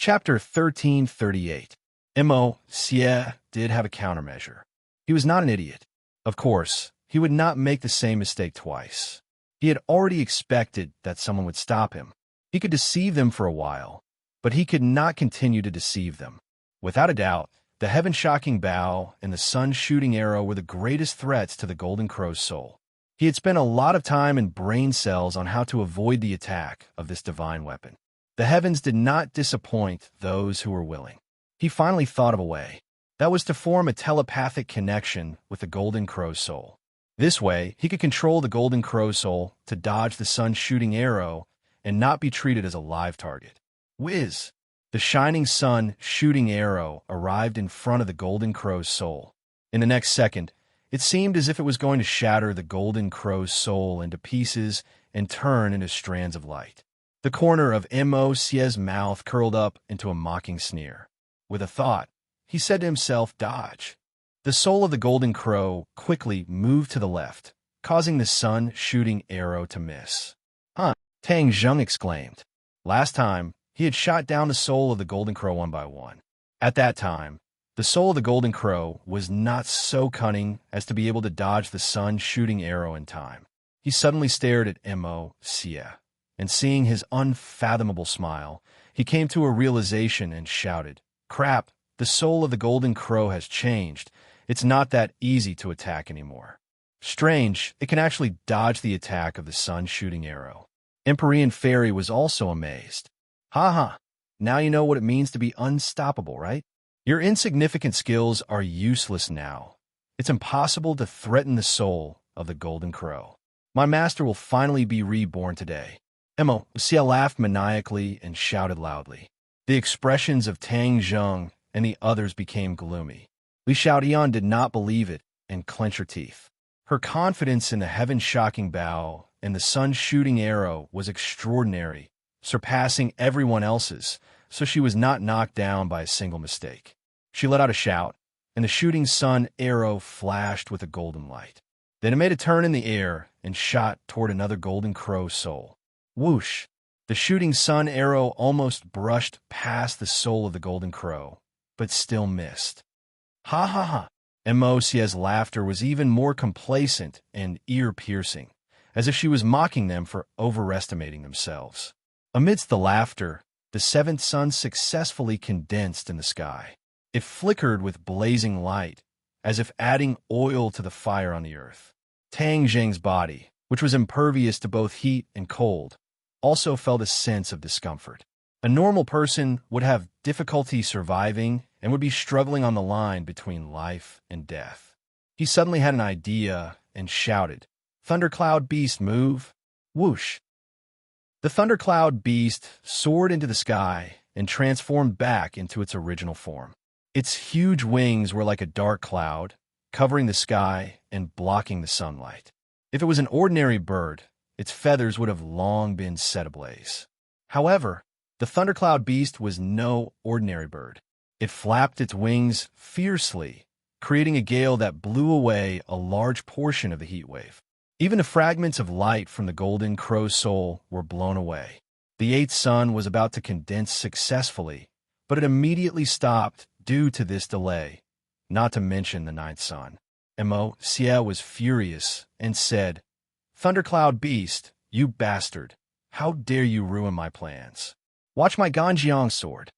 Chapter 1338. Immerse did have a countermeasure. He was not an idiot. Of course, he would not make the same mistake twice. He had already expected that someone would stop him. He could deceive them for a while, but he could not continue to deceive them. Without a doubt, the heaven-shocking bow and the sun-shooting arrow were the greatest threats to the Golden Crow's soul. He had spent a lot of time and brain cells on how to avoid the attack of this divine weapon. The heavens did not disappoint those who were willing. He finally thought of a way. That was to form a telepathic connection with the Golden Crow's soul. This way, he could control the Golden Crow's soul to dodge the sun-shooting arrow and not be treated as a live target. Whiz! The shining sun-shooting arrow arrived in front of the Golden Crow's soul. In the next second, it seemed as if it was going to shatter the Golden Crow's soul into pieces and turn into strands of light. The corner of Immerse's mouth curled up into a mocking sneer. With a thought, he said to himself, "Dodge." The soul of the Golden Crow quickly moved to the left, causing the sun-shooting arrow to miss. "Huh," Tang Zheng exclaimed. Last time, he had shot down the soul of the Golden Crow one by one. At that time, the soul of the Golden Crow was not so cunning as to be able to dodge the sun-shooting arrow in time. He suddenly stared at Immerse, and seeing his unfathomable smile, he came to a realization and shouted, "Crap, the soul of the Golden Crow has changed. It's not that easy to attack anymore. Strange, it can actually dodge the attack of the sun-shooting arrow." Empyrean Fairy was also amazed. "Ha ha, now you know what it means to be unstoppable, right? Your insignificant skills are useless now. It's impossible to threaten the soul of the Golden Crow. My master will finally be reborn today." Immerse laughed maniacally and shouted loudly. The expressions of Tang Zheng and the others became gloomy. Li Xiaodian did not believe it and clenched her teeth. Her confidence in the heaven-shocking bow and the sun-shooting arrow was extraordinary, surpassing everyone else's, so she was not knocked down by a single mistake. She let out a shout, and the shooting sun arrow flashed with a golden light. Then it made a turn in the air and shot toward another Golden Crow soul. Whoosh! The shooting sun arrow almost brushed past the soul of the Golden Crow, but still missed. "Ha ha ha!" Immerse's laughter was even more complacent and ear-piercing, as if she was mocking them for overestimating themselves. Amidst the laughter, the seventh sun successfully condensed in the sky. It flickered with blazing light, as if adding oil to the fire on the earth. Tang Zheng's body, which was impervious to both heat and cold, also felt a sense of discomfort. A normal person would have difficulty surviving and would be struggling on the line between life and death. He suddenly had an idea and shouted, "Thundercloud Beast, move!" Whoosh! The Thundercloud Beast soared into the sky and transformed back into its original form. Its huge wings were like a dark cloud, covering the sky and blocking the sunlight. If it was an ordinary bird, its feathers would have long been set ablaze. However, the Thundercloud Beast was no ordinary bird. It flapped its wings fiercely, creating a gale that blew away a large portion of the heat wave. Even the fragments of light from the Golden Crow's soul were blown away. The eighth sun was about to condense successfully, but it immediately stopped due to this delay, not to mention the ninth sun. Immerse was furious and said, "Thundercloud Beast, you bastard! How dare you ruin my plans? Watch my Ganjiang sword!"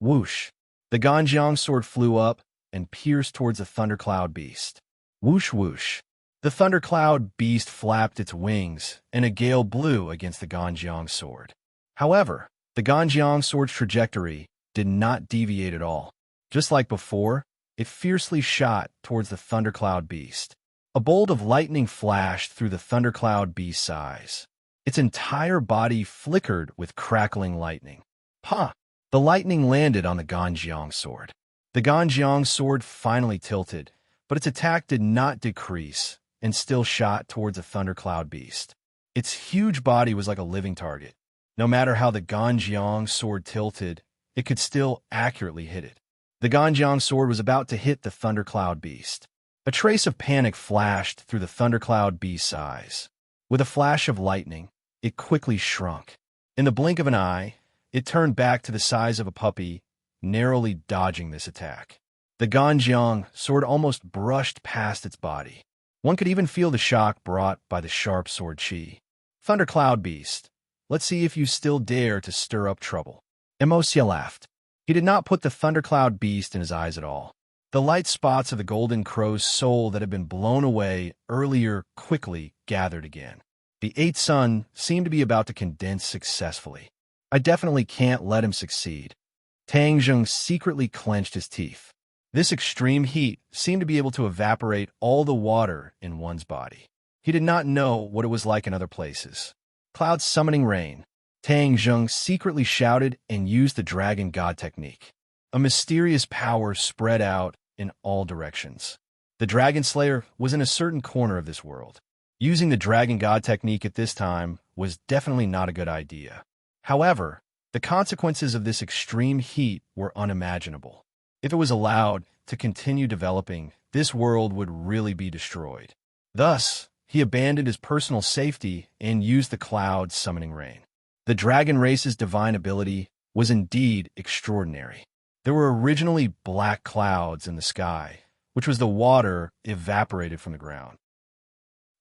Whoosh! The Ganjiang sword flew up and pierced towards the Thundercloud Beast. Whoosh whoosh! The Thundercloud Beast flapped its wings, and a gale blew against the Ganjiang sword. However, the Ganjiang sword's trajectory did not deviate at all. Just like before, it fiercely shot towards the Thundercloud Beast. A bolt of lightning flashed through the Thundercloud Beast's eyes. Its entire body flickered with crackling lightning. Pa! The lightning landed on the Ganjiang sword. The Ganjiang sword finally tilted, but its attack did not decrease and still shot towards the Thundercloud Beast. Its huge body was like a living target. No matter how the Ganjiang sword tilted, it could still accurately hit it. The Ganjiang sword was about to hit the Thundercloud Beast. A trace of panic flashed through the Thundercloud Beast's eyes. With a flash of lightning, it quickly shrunk. In the blink of an eye, it turned back to the size of a puppy, narrowly dodging this attack. The Ganjiang sword almost brushed past its body. One could even feel the shock brought by the sharp sword chi. Thundercloud Beast, let's see if you still dare to stir up trouble. Emosia laughed. He did not put the Thundercloud Beast in his eyes at all. The light spots of the golden crow's soul that had been blown away earlier quickly gathered again. The eighth sun seemed to be about to condense successfully. I definitely can't let him succeed. Tang Zheng secretly clenched his teeth. This extreme heat seemed to be able to evaporate all the water in one's body. He did not know what it was like in other places. Cloud summoning rain. Tang Zheng secretly shouted and used the Dragon God technique. A mysterious power spread out in all directions. The Dragon Slayer was in a certain corner of this world. Using the Dragon God technique at this time was definitely not a good idea. However, the consequences of this extreme heat were unimaginable. If it was allowed to continue developing, this world would really be destroyed. Thus, he abandoned his personal safety and used the cloud summoning rain. The dragon race's divine ability was indeed extraordinary. There were originally black clouds in the sky, which was the water evaporated from the ground.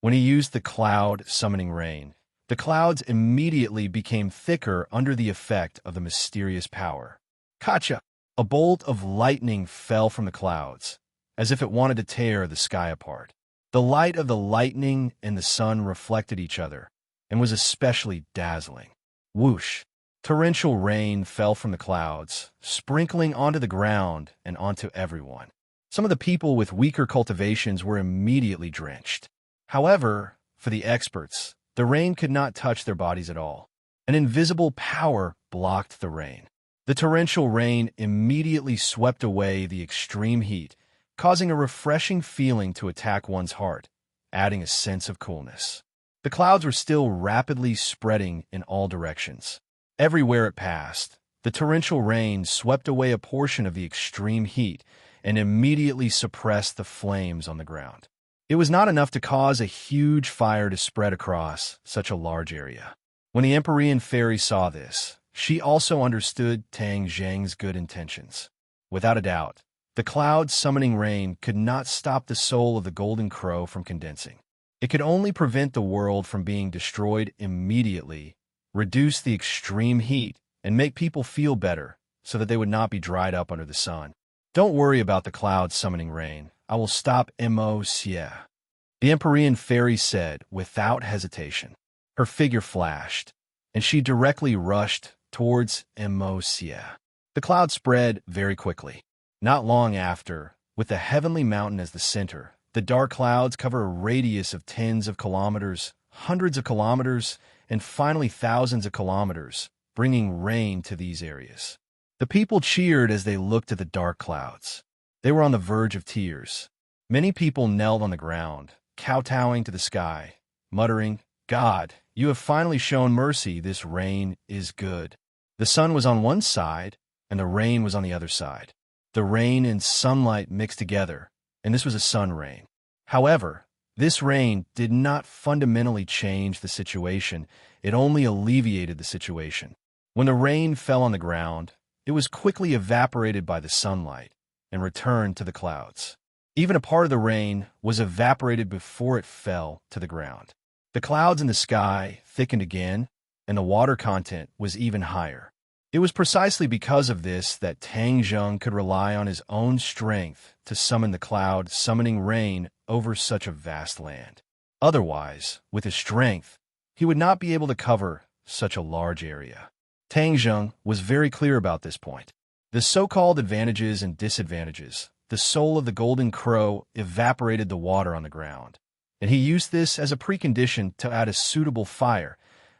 When he used the cloud summoning rain, the clouds immediately became thicker under the effect of the mysterious power. Kacha! A bolt of lightning fell from the clouds, as if it wanted to tear the sky apart. The light of the lightning and the sun reflected each other, and was especially dazzling. Whoosh! Torrential rain fell from the clouds, sprinkling onto the ground and onto everyone. Some of the people with weaker cultivations were immediately drenched. However, for the experts, the rain could not touch their bodies at all. An invisible power blocked the rain. The torrential rain immediately swept away the extreme heat, causing a refreshing feeling to attack one's heart, adding a sense of coolness. The clouds were still rapidly spreading in all directions. Everywhere it passed, the torrential rain swept away a portion of the extreme heat and immediately suppressed the flames on the ground. It was not enough to cause a huge fire to spread across such a large area. When the Empyrean fairy saw this, she also understood Tang Zheng's good intentions. Without a doubt, the cloud summoning rain could not stop the soul of the golden crow from condensing. It could only prevent the world from being destroyed immediately, reduce the extreme heat, and make people feel better so that they would not be dried up under the sun. Don't worry about the cloud summoning rain. I will stop Immerse. The Empyrean fairy said without hesitation. Her figure flashed, and she directly rushed towards Emosia. The cloud spread very quickly. Not long after, with the heavenly mountain as the center, the dark clouds cover a radius of tens of kilometers, hundreds of kilometers, and finally thousands of kilometers, bringing rain to these areas. The people cheered as they looked at the dark clouds. They were on the verge of tears. Many people knelt on the ground, kowtowing to the sky, muttering, "God, you have finally shown mercy. This rain is good." The sun was on one side, and the rain was on the other side. The rain and sunlight mixed together, and this was a sun rain. However, this rain did not fundamentally change the situation. It only alleviated the situation. When the rain fell on the ground, it was quickly evaporated by the sunlight and returned to the clouds. Even a part of the rain was evaporated before it fell to the ground. The clouds in the sky thickened again, and the water content was even higher. It was precisely because of this that Tang Zheng could rely on his own strength to summon the cloud summoning rain over such a vast land. Otherwise, with his strength, he would not be able to cover such a large area. Tang Zheng was very clear about this point. The so-called advantages and disadvantages, the soul of the golden crow evaporated the water on the ground, and he used this as a precondition to add a suitable fire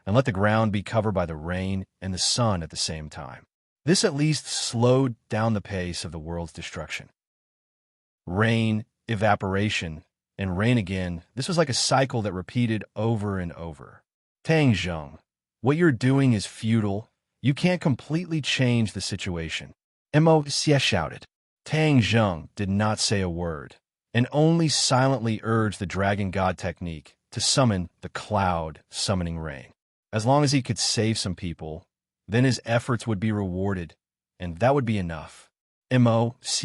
and let the ground be covered by the rain and the sun at the same time. This at least slowed down the pace of the world's destruction. Rain, evaporation, and rain again, this was like a cycle that repeated over and over. Tang Zheng, what you're doing is futile. You can't completely change the situation. Mo Xie shouted. Tang Zheng did not say a word, and only silently urged the Dragon God technique to summon the cloud summoning rain. As long as he could save some people, Then his efforts would be rewarded, and that would be enough. Immerse,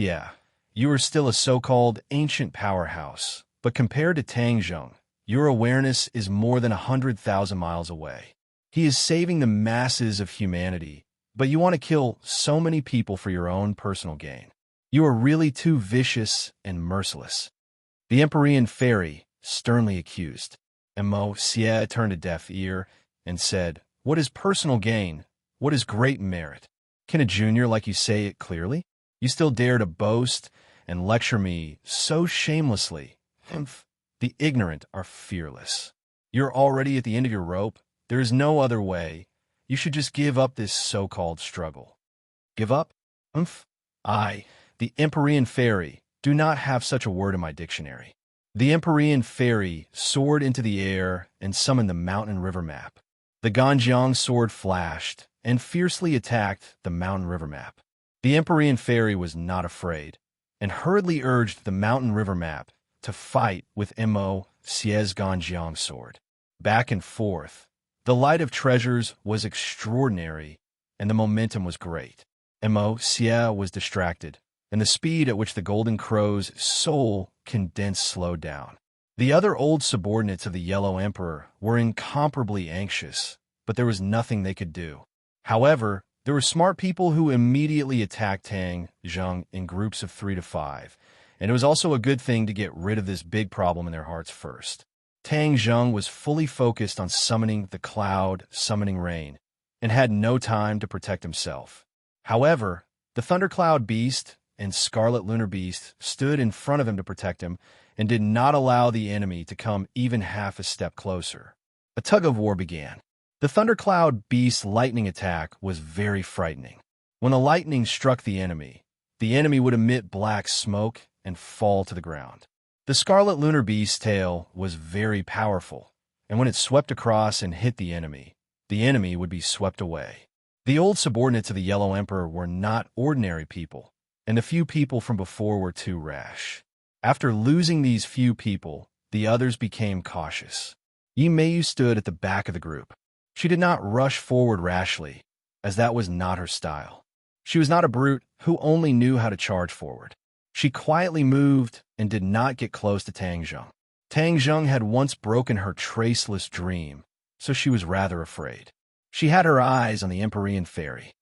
you are still a so-called ancient powerhouse, but compared to Tang Zheng, your awareness is more than 100,000 miles away. He is saving the masses of humanity, but you want to kill so many people for your own personal gain. You are really too vicious and merciless. The Empyrean fairy sternly accused. Immerse turned a deaf ear and said, "What is personal gain? What is great merit? Can a junior like you say it clearly? You still dare to boast and lecture me so shamelessly. Humph. The ignorant are fearless. You're already at the end of your rope. There is no other way. You should just give up this so-called struggle." Give up? Humph. I, the Empyrean fairy, do not have such a word in my dictionary. The Empyrean fairy soared into the air and summoned the mountain river map. The Ganjiang sword flashed and fiercely attacked the mountain river map. The Empyrean fairy was not afraid and hurriedly urged the mountain river map to fight with Immerse's Ganjiang sword. Back and forth, the light of treasures was extraordinary and the momentum was great. Immerse was distracted, and the speed at which the Golden Crow's soul condensed slowed down. The other old subordinates of the Yellow Emperor were incomparably anxious, but there was nothing they could do. However, there were smart people who immediately attacked Tang Zheng in groups of 3 to 5, and it was also a good thing to get rid of this big problem in their hearts first. Tang Zheng was fully focused on summoning the cloud, summoning rain, and had no time to protect himself. However, the Thundercloud Beast and Scarlet Lunar Beast stood in front of him to protect him and did not allow the enemy to come even half a step closer. A tug-of-war began. The Thundercloud Beast's lightning attack was very frightening. When the lightning struck the enemy would emit black smoke and fall to the ground. The Scarlet Lunar Beast's tail was very powerful, and when it swept across and hit the enemy would be swept away. The old subordinates of the Yellow Emperor were not ordinary people, and the few people from before were too rash. After losing these few people, the others became cautious. Immerse stood at the back of the group. She did not rush forward rashly, as that was not her style. She was not a brute who only knew how to charge forward. She quietly moved and did not get close to Tang Zheng. Tang Zheng had once broken her traceless dream, so she was rather afraid. She had her eyes on the Empyrean fairy.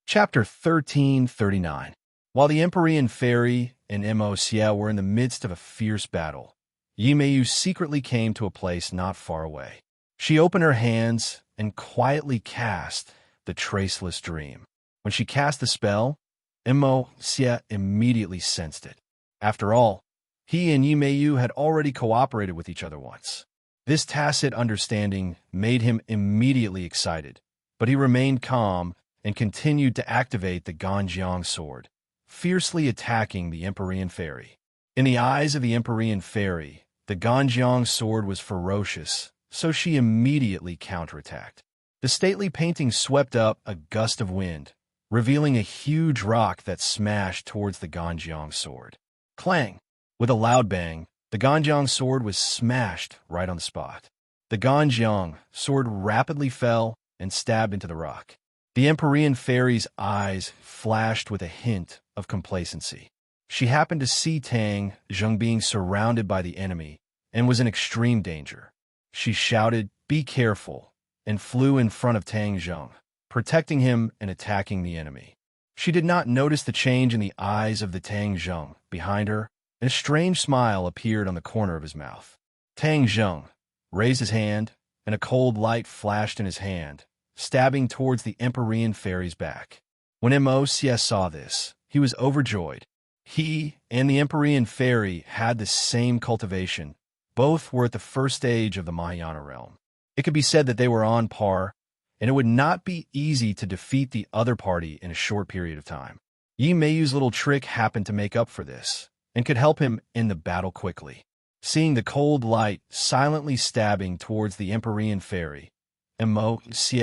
Chapter 1339. While the Empyrean fairy and Immerse were in the midst of a fierce battle, Immerse secretly came to a place not far away. She opened her hands and quietly cast the traceless dream. When she cast the spell, Immerse immediately sensed it. After all, he and Immerse had already cooperated with each other once. This tacit understanding made him immediately excited, but he remained calm and continued to activate the Ganjiang sword, fiercely attacking the Empyrean fairy. In the eyes of the Empyrean fairy, the Ganjiang sword was ferocious, so she immediately counterattacked. The stately painting swept up a gust of wind, revealing a huge rock that smashed towards the Ganjiang sword. Clang! With a loud bang, the Ganjiang sword was smashed right on the spot. The Ganjiang sword rapidly fell and stabbed into the rock. The Empyrean fairy's eyes flashed with a hint of complacency. She happened to see Tang Zheng being surrounded by the enemy and was in extreme danger. She shouted, "Be careful," and flew in front of Tang Zheng, protecting him and attacking the enemy. She did not notice the change in the eyes of the Tang Zheng behind her, and a strange smile appeared on the corner of his mouth. Tang Zheng raised his hand, and a cold light flashed in his hand, stabbing towards the Empyrean fairy's back. When Immerse saw this, he was overjoyed. He and the Empyrean fairy had the same cultivation. Both were at the first stage of the Mahayana realm. It could be said that they were on par, and it would not be easy to defeat the other party in a short period of time. Immerse's little trick happened to make up for this, and could help him end the battle quickly. Seeing the cold light silently stabbing towards the Empyrean fairy, Immerse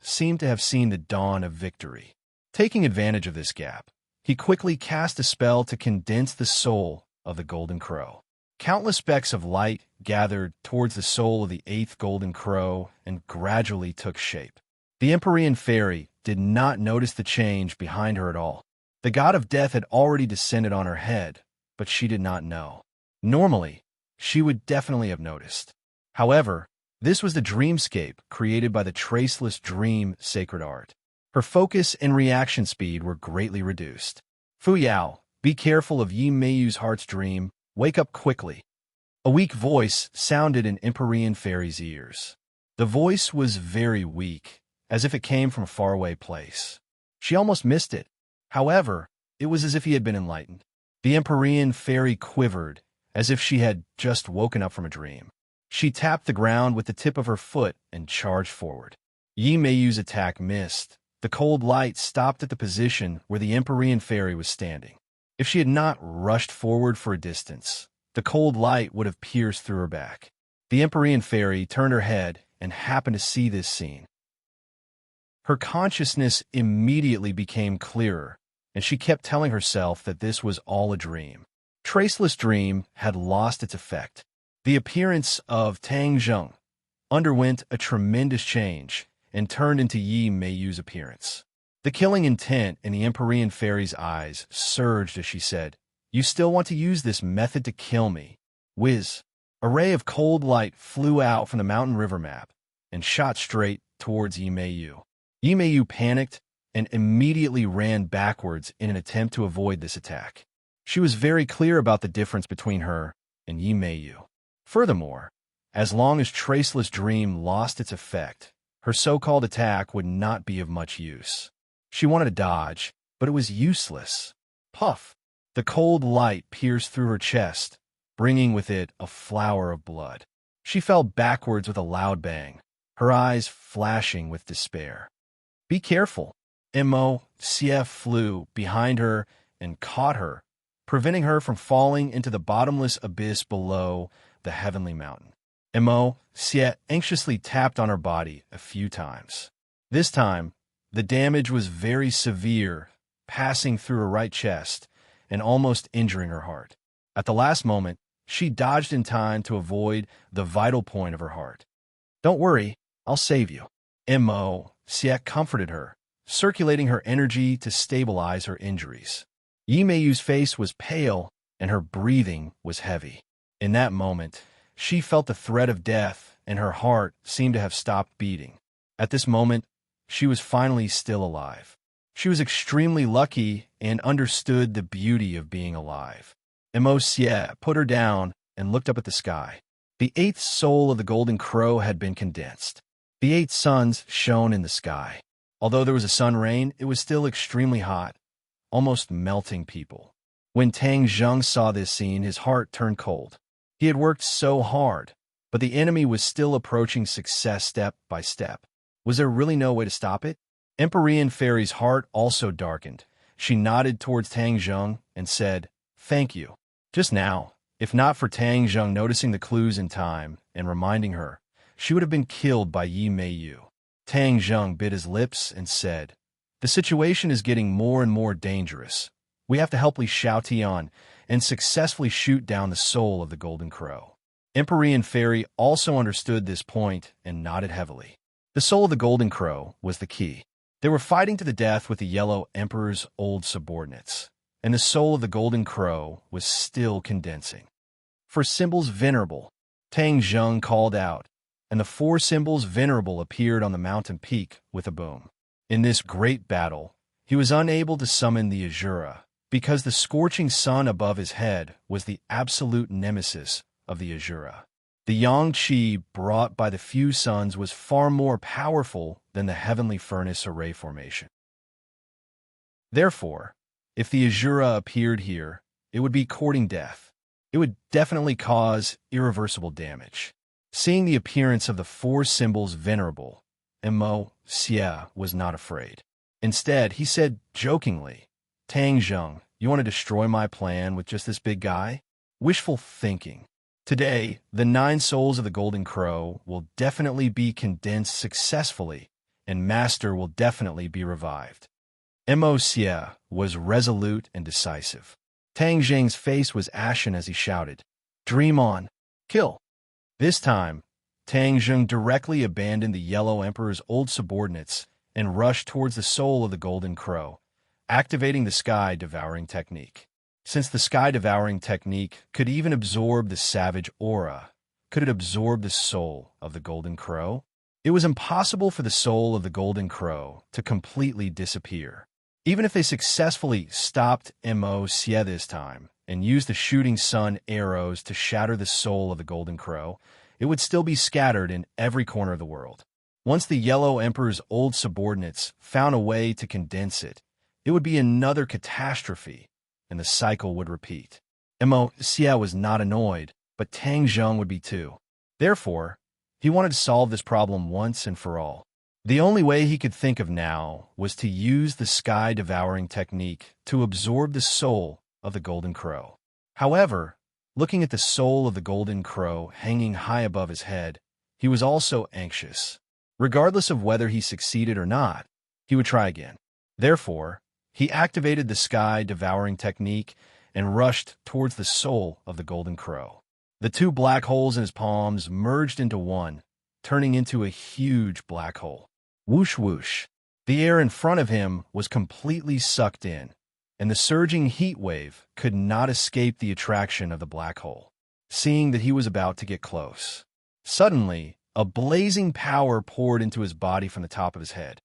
seemed to have seen the dawn of victory. Taking advantage of this gap, he quickly cast a spell to condense the soul of the Golden Crow. Countless specks of light gathered towards the soul of the 8th Golden Crow and gradually took shape. The Empyrean fairy did not notice the change behind her at all. The god of death had already descended on her head, but she did not know. Normally, she would definitely have noticed. However, this was the dreamscape created by the traceless dream sacred art. Her focus and reaction speed were greatly reduced. Fu Yao, be careful of Yi Meiyu's heart's dream. Wake up quickly. A weak voice sounded in Empyrean fairy's ears. The voice was very weak, as if it came from a faraway place. She almost missed it. However, it was as if he had been enlightened. The Empyrean fairy quivered, as if she had just woken up from a dream. She tapped the ground with the tip of her foot and charged forward. Yi Meiyu's attack missed. The cold light stopped at the position where the Empyrean fairy was standing. If she had not rushed forward for a distance, the cold light would have pierced through her back. The Empyrean fairy turned her head and happened to see this scene. Her consciousness immediately became clearer, and she kept telling herself that this was all a dream. Traceless dream had lost its effect. The appearance of Tang Zheng underwent a tremendous change and turned into Yi Meiyu's appearance. The killing intent in the Empyrean fairy's eyes surged as she said, "You still want to use this method to kill me?" Whiz! A ray of cold light flew out from the mountain river map and shot straight towards Yi Meiyu. Yi Meiyu panicked and immediately ran backwards in an attempt to avoid this attack. She was very clear about the difference between her and Yi Meiyu. Furthermore, as long as Traceless Dream lost its effect, her so-called attack would not be of much use. She wanted to dodge, but it was useless. Puff! The cold light pierced through her chest, bringing with it a flower of blood. She fell backwards with a loud bang, her eyes flashing with despair. "Be careful!" Mo.CF flew behind her and caught her, preventing her from falling into the bottomless abyss below the heavenly mountain. Mo.CF anxiously tapped on her body a few times. This time, the damage was very severe, passing through her right chest and almost injuring her heart. At the last moment, she dodged in time to avoid the vital point of her heart. "Don't worry, I'll save you." Mo.CF comforted her, circulating her energy to stabilize her injuries. Yi Meiyu's face was pale and her breathing was heavy. In that moment, she felt the threat of death and her heart seemed to have stopped beating. At this moment, she was finally still alive. She was extremely lucky and understood the beauty of being alive. Mo.CF put her down and looked up at the sky. The eighth soul of the golden crow had been condensed. The 8 suns shone in the sky. Although there was a sun rain, it was still extremely hot, almost melting people. When Tang Zheng saw this scene, his heart turned cold. He had worked so hard, but the enemy was still approaching success step by step. Was there really no way to stop it? Empyrean Fairy's heart also darkened. She nodded towards Tang Zheng and said, "Thank you." Just now, if not for Tang Zheng noticing the clues in time and reminding her, she would have been killed by Yi Meiyu. Tang Zheng bit his lips and said, "The situation is getting more and more dangerous. We have to help Li Xiaotian and successfully shoot down the soul of the Golden Crow." Empyrean Fairy also understood this point and nodded heavily. The soul of the Golden Crow was the key. They were fighting to the death with the Yellow Emperor's old subordinates, and the soul of the Golden Crow was still condensing. "For symbols venerable," Tang Zheng called out, and the 4 symbols venerable appeared on the mountain peak with a boom. In this great battle, he was unable to summon the Azura, because the scorching sun above his head was the absolute nemesis of the Azura. The yang qi brought by the few suns was far more powerful than the heavenly furnace array formation. Therefore, if the Azura appeared here, it would be courting death. It would definitely cause irreversible damage. Seeing the appearance of the 4 symbols venerable, Mo.CF was not afraid. Instead, he said jokingly, "Tang Zheng, you want to destroy my plan with just this big guy? Wishful thinking. Today, the 9 souls of the Golden Crow will definitely be condensed successfully, and Master will definitely be revived." Mo.CF was resolute and decisive. Tang Zheng's face was ashen as he shouted, "Dream on! Kill!" This time, Tang Zheng directly abandoned the Yellow Emperor's old subordinates and rushed towards the soul of the golden crow, activating the sky-devouring technique. Since the sky-devouring technique could even absorb the savage aura, could it absorb the soul of the golden crow? It was impossible for the soul of the golden crow to completely disappear. Even if they successfully stopped Immerse this time and used the shooting sun arrows to shatter the soul of the golden crow, it would still be scattered in every corner of the world. Once the Yellow Emperor's old subordinates found a way to condense it, it would be another catastrophe, and the cycle would repeat. Immerse was not annoyed, but Tang Zheng would be too. Therefore, he wanted to solve this problem once and for all. The only way he could think of now was to use the sky-devouring technique to absorb the soul of the golden crow. However, looking at the soul of the golden crow hanging high above his head, he was also anxious. Regardless of whether he succeeded or not, he would try again. Therefore, he activated the sky-devouring technique and rushed towards the soul of the golden crow. The two black holes in his palms merged into one, turning into a huge black hole. Whoosh whoosh. The air in front of him was completely sucked in, and the surging heat wave could not escape the attraction of the black hole. Seeing that he was about to get close, suddenly, a blazing power poured into his body from the top of his head.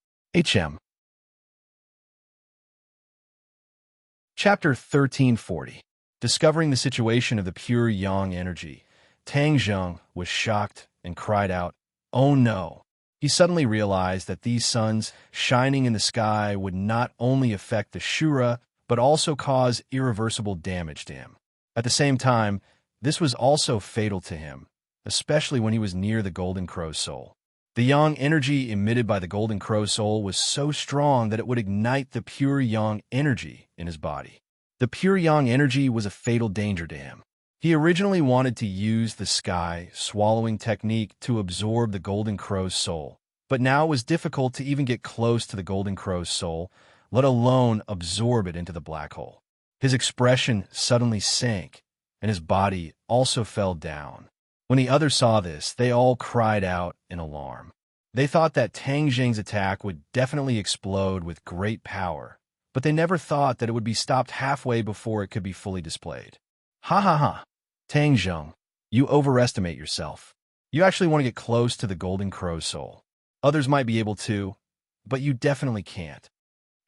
Chapter 1340. Discovering the situation of the pure yang energy, Tang Zheng was shocked and cried out, "Oh no!" He suddenly realized that these suns shining in the sky would not only affect the Shura, but also cause irreversible damage to him. At the same time, this was also fatal to him, especially when he was near the Golden Crow's soul. The yang energy emitted by the Golden Crow's soul was so strong that it would ignite the pure yang energy in his body. The pure yang energy was a fatal danger to him. He originally wanted to use the sky-swallowing technique to absorb the Golden Crow's soul, but now it was difficult to even get close to the Golden Crow's soul, let alone absorb it into the black hole. His expression suddenly sank, and his body also fell down. When the others saw this, they all cried out in alarm. They thought that Tang Zheng's attack would definitely explode with great power, but they never thought that it would be stopped halfway before it could be fully displayed. Ha ha ha. Tang Zheng, you overestimate yourself. You actually want to get close to the Golden Crow's soul. Others might be able to, but you definitely can't.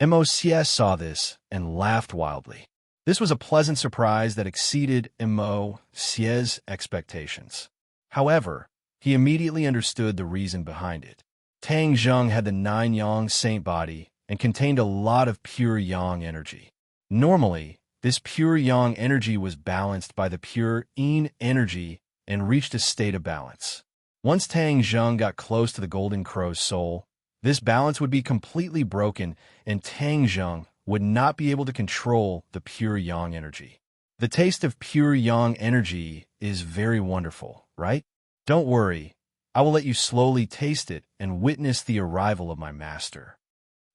Immerse saw this and laughed wildly. This was a pleasant surprise that exceeded Immerse's expectations. However, he immediately understood the reason behind it. Tang Zheng had the 9 yang saint body and contained a lot of pure yang energy. Normally, this pure yang energy was balanced by the pure yin energy and reached a state of balance. Once Tang Zheng got close to the Golden Crow's soul, this balance would be completely broken and Tang Zheng would not be able to control the pure yang energy. The taste of pure yang energy is very wonderful, right? Don't worry, I will let you slowly taste it and witness the arrival of my master.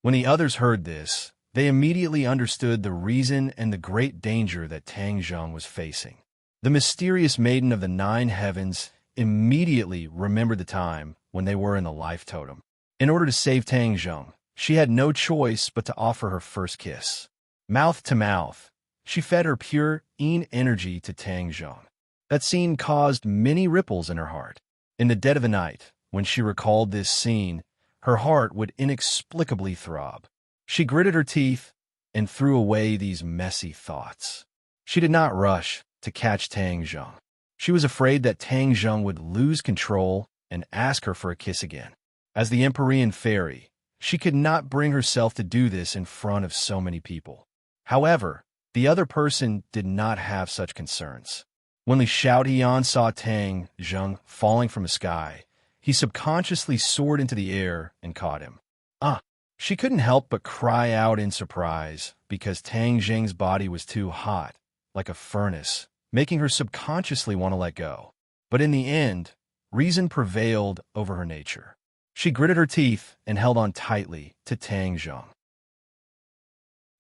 When the others heard this, they immediately understood the reason and the great danger that Tang Zheng was facing. The mysterious maiden of the 9 heavens immediately remembered the time when they were in the life totem. In order to save Tang Zheng, she had no choice but to offer her first kiss. Mouth to mouth, she fed her pure yin energy to Tang Zheng. That scene caused many ripples in her heart. In the dead of the night, when she recalled this scene, her heart would inexplicably throb. She gritted her teeth and threw away these messy thoughts. She did not rush to catch Tang Zheng. She was afraid that Tang Zheng would lose control and ask her for a kiss again. As the Empyrean fairy, she could not bring herself to do this in front of so many people. However, the other person did not have such concerns. When Li Xiaotian saw Tang Zheng falling from the sky, he subconsciously soared into the air and caught him. She couldn't help but cry out in surprise because Tang Zheng's body was too hot, like a furnace, making her subconsciously want to let go. But in the end, reason prevailed over her nature. She gritted her teeth and held on tightly to Tang Zheng.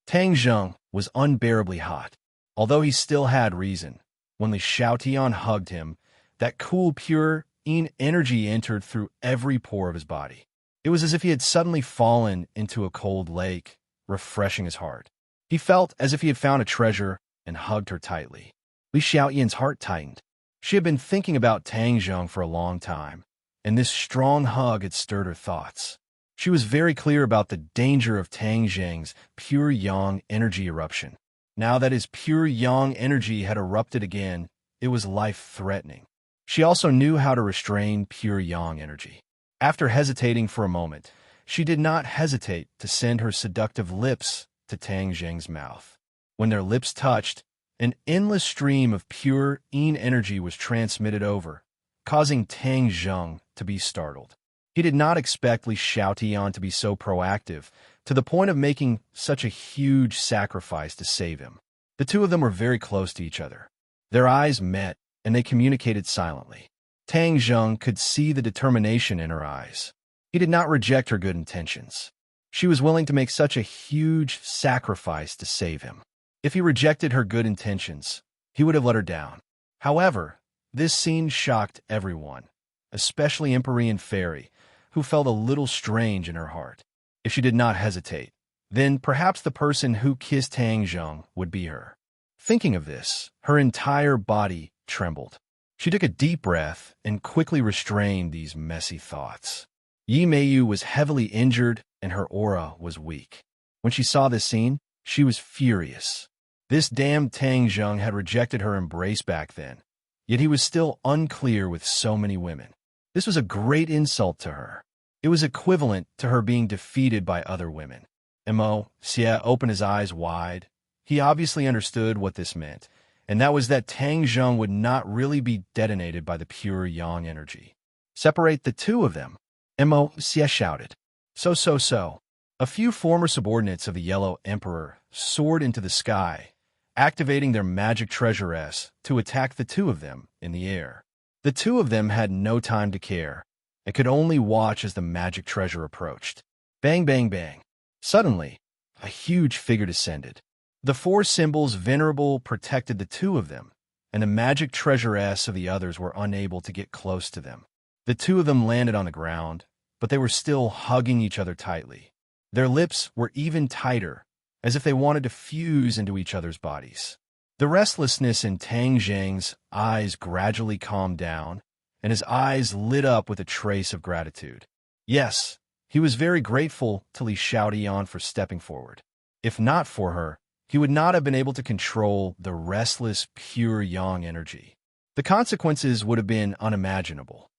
Tang Zheng was unbearably hot. Although he still had reason, when Li Xiaotian hugged him, that cool, pure yin energy entered through every pore of his body. It was as if he had suddenly fallen into a cold lake, refreshing his heart. He felt as if he had found a treasure and hugged her tightly. Li Xiaoyan's heart tightened. She had been thinking about Tang Zheng for a long time, and this strong hug had stirred her thoughts. She was very clear about the danger of Tang Zheng's pure yang energy eruption. Now that his pure yang energy had erupted again, it was life-threatening. She also knew how to restrain pure yang energy. After hesitating for a moment, she did not hesitate to send her seductive lips to Tang Zheng's mouth. When their lips touched, an endless stream of pure yin energy was transmitted over, causing Tang Zheng to be startled. He did not expect Li Xiaotian to be so proactive, to the point of making such a huge sacrifice to save him. The two of them were very close to each other. Their eyes met, and they communicated silently. Tang Zheng could see the determination in her eyes. He did not reject her good intentions. She was willing to make such a huge sacrifice to save him. If he rejected her good intentions, he would have let her down. However, this scene shocked everyone, especially Empyrean Fairy, who felt a little strange in her heart. If she did not hesitate, then perhaps the person who kissed Tang Zheng would be her. Thinking of this, her entire body trembled. She took a deep breath and quickly restrained these messy thoughts. Yi Meiyu was heavily injured and her aura was weak. When she saw this scene, she was furious. This damned Tang Zheng had rejected her embrace back then, yet he was still unclear with so many women. This was a great insult to her. It was equivalent to her being defeated by other women. Mo Xie opened his eyes wide. He obviously understood what this meant, and that was that Tang Zheng would not really be detonated by the pure yang energy. Separate the two of them, Mo Xie shouted. So. A few former subordinates of the Yellow Emperor soared into the sky, activating their magic treasuress to attack the two of them in the air. The two of them had no time to care, and could only watch as the magic treasure approached. Bang, bang, bang. Suddenly, a huge figure descended. The four symbols venerable protected the two of them, and the magic treasuress of the others were unable to get close to them. The two of them landed on the ground, but they were still hugging each other tightly. Their lips were even tighter, as if they wanted to fuse into each other's bodies. The restlessness in Tang Zheng's eyes gradually calmed down, and his eyes lit up with a trace of gratitude. Yes, he was very grateful to Li Xiaotian for stepping forward. If not for her, he would not have been able to control the restless, pure yang energy. The consequences would have been unimaginable.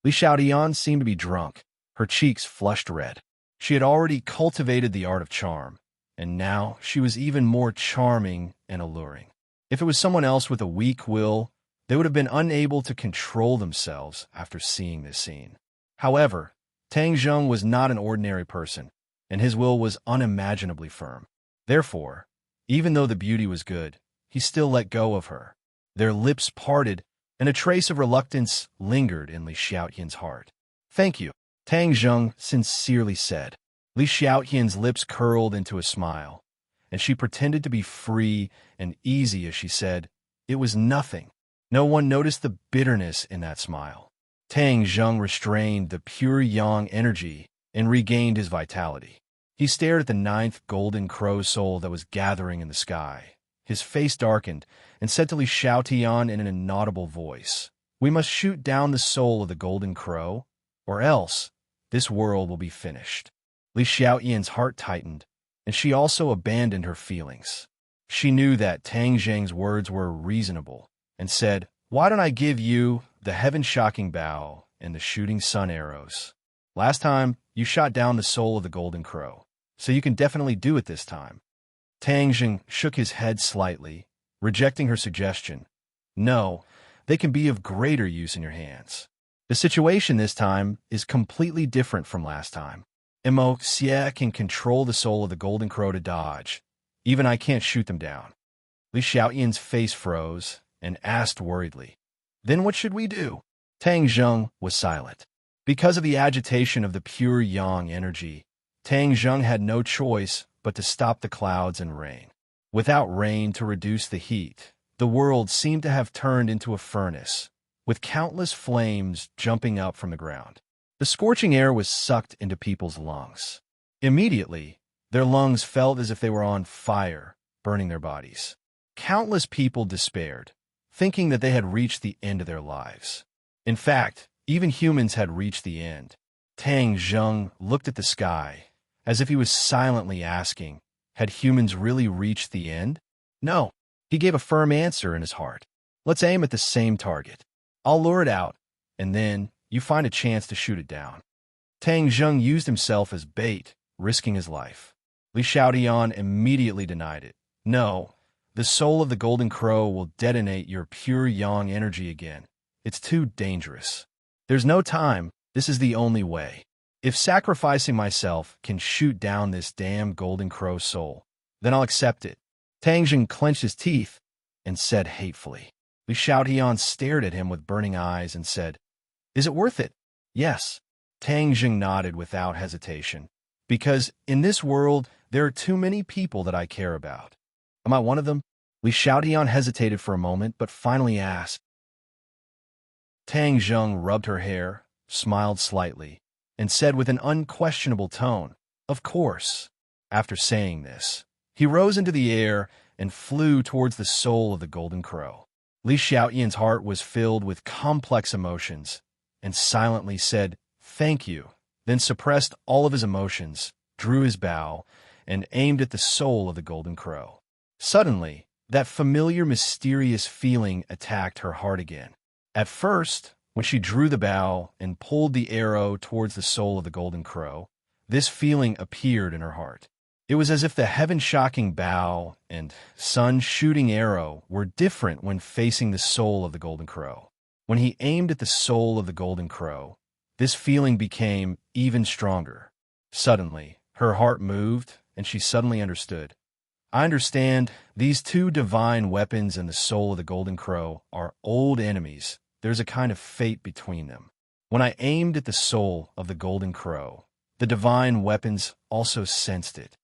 Li Xiaotian seemed to be drunk, her cheeks flushed red. She had already cultivated the art of charm, and now she was even more charming and alluring. If it was someone else with a weak will, they would have been unable to control themselves after seeing this scene. However, Tang Zheng was not an ordinary person, and his will was unimaginably firm. Therefore, even though the beauty was good, he still let go of her. Their lips parted, and a trace of reluctance lingered in Li Xiaotian's heart. "Thank you," Tang Zheng sincerely said. Li Xiaotian's lips curled into a smile, and she pretended to be free and easy as she said, "It was nothing." No one noticed the bitterness in that smile. Tang Zheng restrained the pure yang energy and regained his vitality. He stared at the ninth golden crow soul that was gathering in the sky. His face darkened and said to Li Xiaotian in an inaudible voice, "We must shoot down the soul of the golden crow, or else this world will be finished." Li Xiaotian's heart tightened, and she also abandoned her feelings. She knew that Tang Zheng's words were reasonable, and said, "Why don't I give you the heaven-shocking bow and the shooting sun arrows? Last time, you shot down the soul of the golden crow, so you can definitely do it this time." Tang Zheng shook his head slightly, rejecting her suggestion. "No, they can be of greater use in your hands. The situation this time is completely different from last time. Mo Xie can control the soul of the golden crow to dodge. Even I can't shoot them down." Li Xiaotian's face froze and asked worriedly, "Then what should we do?" Tang Zheng was silent. Because of the agitation of the pure yang energy, Tang Zheng had no choice but to stop the clouds and rain. Without rain to reduce the heat, the world seemed to have turned into a furnace, with countless flames jumping up from the ground. The scorching air was sucked into people's lungs. Immediately, their lungs felt as if they were on fire, burning their bodies. Countless people despaired, thinking that they had reached the end of their lives. In fact, even humans had reached the end. Tang Zheng looked at the sky, as if he was silently asking, had humans really reached the end? No. He gave a firm answer in his heart. Let's aim at the same target. I'll lure it out, and then you find a chance to shoot it down. Tang Zheng used himself as bait, risking his life. Li Xiaodian immediately denied it. No, the soul of the golden crow will detonate your pure yang energy again. It's too dangerous. There's no time. This is the only way. If sacrificing myself can shoot down this damn golden crow soul, then I'll accept it. Tang Zheng clenched his teeth and said hatefully. Li Xiaodian stared at him with burning eyes and said, "Is it worth it?" "Yes." Tang Zheng nodded without hesitation. "Because in this world, there are too many people that I care about." "Am I one of them?" Li Xiaodian hesitated for a moment, but finally asked. Tang Zheng rubbed her hair, smiled slightly, and said with an unquestionable tone, "Of course." After saying this, he rose into the air and flew towards the soul of the golden crow. Li Xiaoyan's heart was filled with complex emotions, and silently said, "Thank you," then suppressed all of his emotions, drew his bow, and aimed at the soul of the golden crow. Suddenly, that familiar mysterious feeling attacked her heart again. At first, when she drew the bow and pulled the arrow towards the soul of the golden crow, this feeling appeared in her heart. It was as if the heaven-shocking bow and sun-shooting arrow were different when facing the soul of the golden crow. When he aimed at the soul of the golden crow, this feeling became even stronger. Suddenly, her heart moved, and she suddenly understood. I understand these two divine weapons and the soul of the golden crow are old enemies. There's a kind of fate between them. When I aimed at the soul of the golden crow, the divine weapons also sensed it.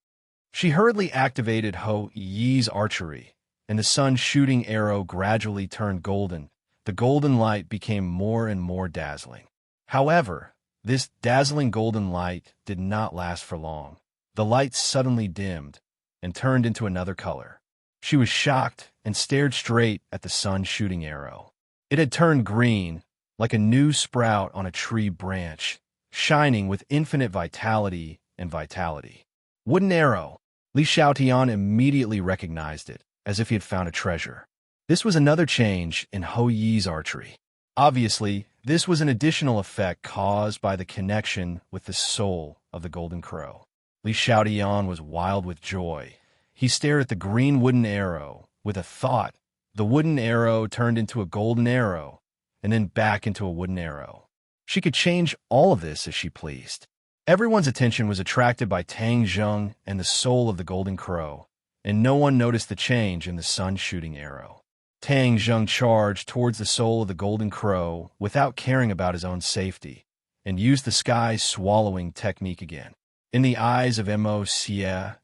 She hurriedly activated Ho Yi's archery, and the sun-shooting arrow gradually turned golden. The golden light became more and more dazzling. However, this dazzling golden light did not last for long. The light suddenly dimmed and turned into another color. She was shocked and stared straight at the sun-shooting arrow. It had turned green, like a new sprout on a tree branch, shining with infinite vitality and vitality. Wooden arrow. Li Xiaotian immediately recognized it, as if he had found a treasure. This was another change in Ho Yi's archery. Obviously, this was an additional effect caused by the connection with the soul of the golden crow. Li Xiaotian was wild with joy. He stared at the green wooden arrow with a thought. The wooden arrow turned into a golden arrow, and then back into a wooden arrow. She could change all of this as she pleased. Everyone's attention was attracted by Tang Zheng and the soul of the golden crow, and no one noticed the change in the sun-shooting arrow. Tang Zheng charged towards the soul of the golden crow without caring about his own safety, and used the sky-swallowing technique again. In the eyes of Immerse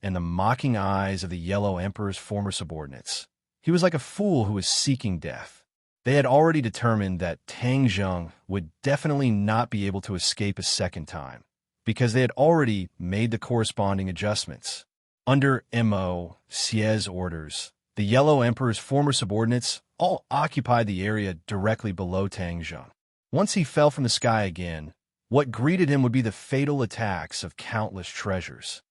and the mocking eyes of the Yellow Emperor's former subordinates, he was like a fool who was seeking death. They had already determined that Tang Zheng would definitely not be able to escape a second time, because they had already made the corresponding adjustments. Under Immerse's orders, the Yellow Emperor's former subordinates all occupied the area directly below Tang Zheng. Once he fell from the sky again, what greeted him would be the fatal attacks of countless treasures.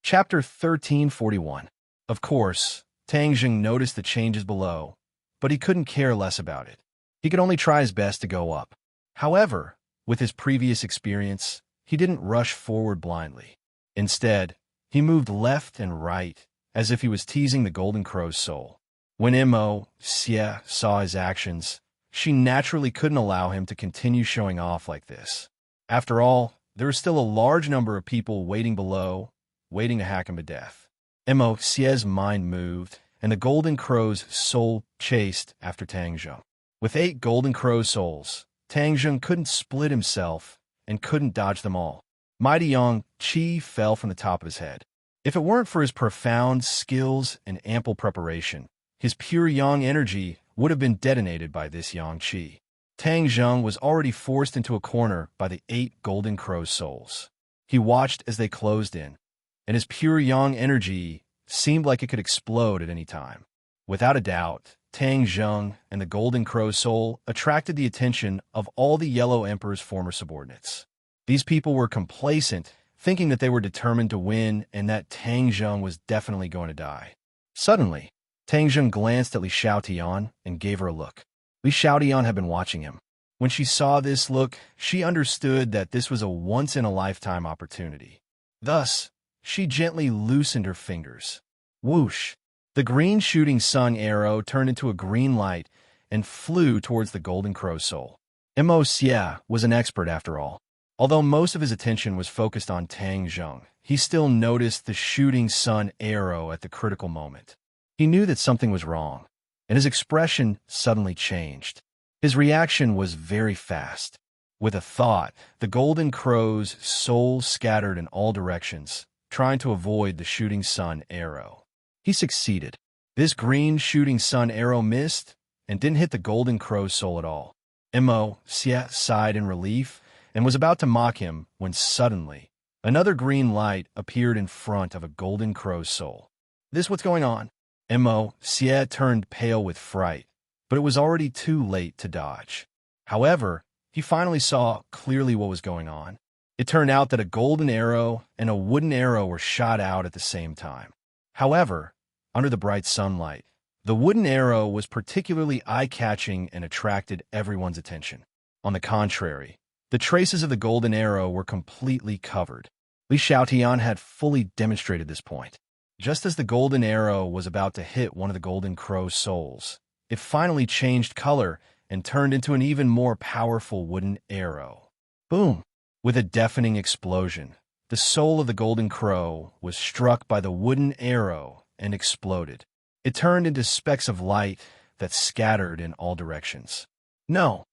Chapter 1341. Of course, Tang Zheng noticed the changes below, but he couldn't care less about it. He could only try his best to go up. However, with his previous experience, he didn't rush forward blindly. Instead, he moved left and right, as if he was teasing the golden crow's soul. When Immerse saw his actions, she naturally couldn't allow him to continue showing off like this. After all, there was still a large number of people waiting below, waiting to hack him to death. Immerse's mind moved, and the golden crow's soul chased after Tang Zheng. With 8 golden crow souls, Tang Zheng couldn't split himself and couldn't dodge them all. Mighty Yang Qi fell from the top of his head. If it weren't for his profound skills and ample preparation, his pure Yang energy would have been detonated by this Yang Qi. Tang Zheng was already forced into a corner by the 8 Golden Crow souls. He watched as they closed in, and his pure yang energy seemed like it could explode at any time. Without a doubt, Tang Zheng and the Golden Crow soul attracted the attention of all the Yellow Emperor's former subordinates. These people were complacent, thinking that they were determined to win and that Tang Zheng was definitely going to die. Suddenly, Tang Zheng glanced at Li Xiaotian and gave her a look. Li Xiaotian had been watching him. When she saw this look, she understood that this was a once-in-a-lifetime opportunity. Thus, she gently loosened her fingers. Whoosh! The green shooting sun arrow turned into a green light and flew towards the Golden Crow soul. Immerse was an expert after all. Although most of his attention was focused on Tang Zheng, he still noticed the shooting sun arrow at the critical moment. He knew that something was wrong, and his expression suddenly changed. His reaction was very fast. With a thought, the Golden Crow's soul scattered in all directions, trying to avoid the shooting sun arrow. He succeeded. This green shooting sun arrow missed and didn't hit the Golden Crow soul at all. Immerse sighed in relief and was about to mock him when suddenly another green light appeared in front of a Golden Crow soul. "This what's going on?" Immerse turned pale with fright, but it was already too late to dodge. However, he finally saw clearly what was going on. It turned out that a golden arrow and a wooden arrow were shot out at the same time. However, under the bright sunlight, the wooden arrow was particularly eye-catching and attracted everyone's attention. On the contrary, the traces of the golden arrow were completely covered. Li Xiaotian had fully demonstrated this point. Just as the golden arrow was about to hit one of the Golden Crow souls, it finally changed color and turned into an even more powerful wooden arrow. Boom! With a deafening explosion, the soul of the Golden Crow was struck by the wooden arrow and exploded. It turned into specks of light that scattered in all directions. No!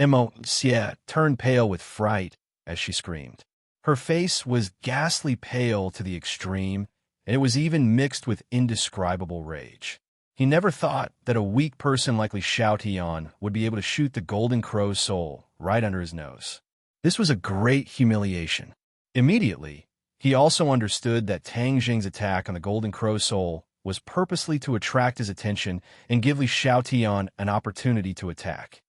Immerse turned pale with fright as she screamed. Her face was ghastly pale to the extreme, and it was even mixed with indescribable rage. He never thought that a weak person like Li Xiaotian would be able to shoot the Golden Crow's soul right under his nose. This was a great humiliation. Immediately, he also understood that Tang Zheng's attack on the Golden Crow soul was purposely to attract his attention and give Li Xiaotian an opportunity to attack.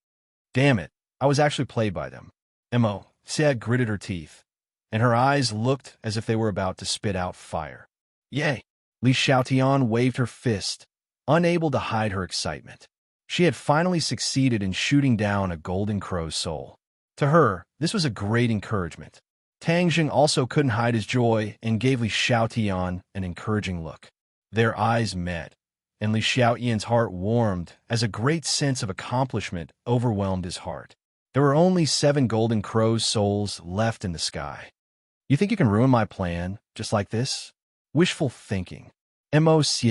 Damn it, I was actually played by them. Immerse gritted her teeth, and her eyes looked as if they were about to spit out fire. Yay! Li Xiaotian waved her fist, unable to hide her excitement. She had finally succeeded in shooting down a Golden Crow soul. To her, this was a great encouragement. Tang Zheng also couldn't hide his joy and gave Li Xiaotian an encouraging look. Their eyes met, and Li Xiaotian's heart warmed as a great sense of accomplishment overwhelmed his heart. There were only 7 Golden Crow souls left in the sky. "You think you can ruin my plan, just like this?" Wishful thinking. Immerse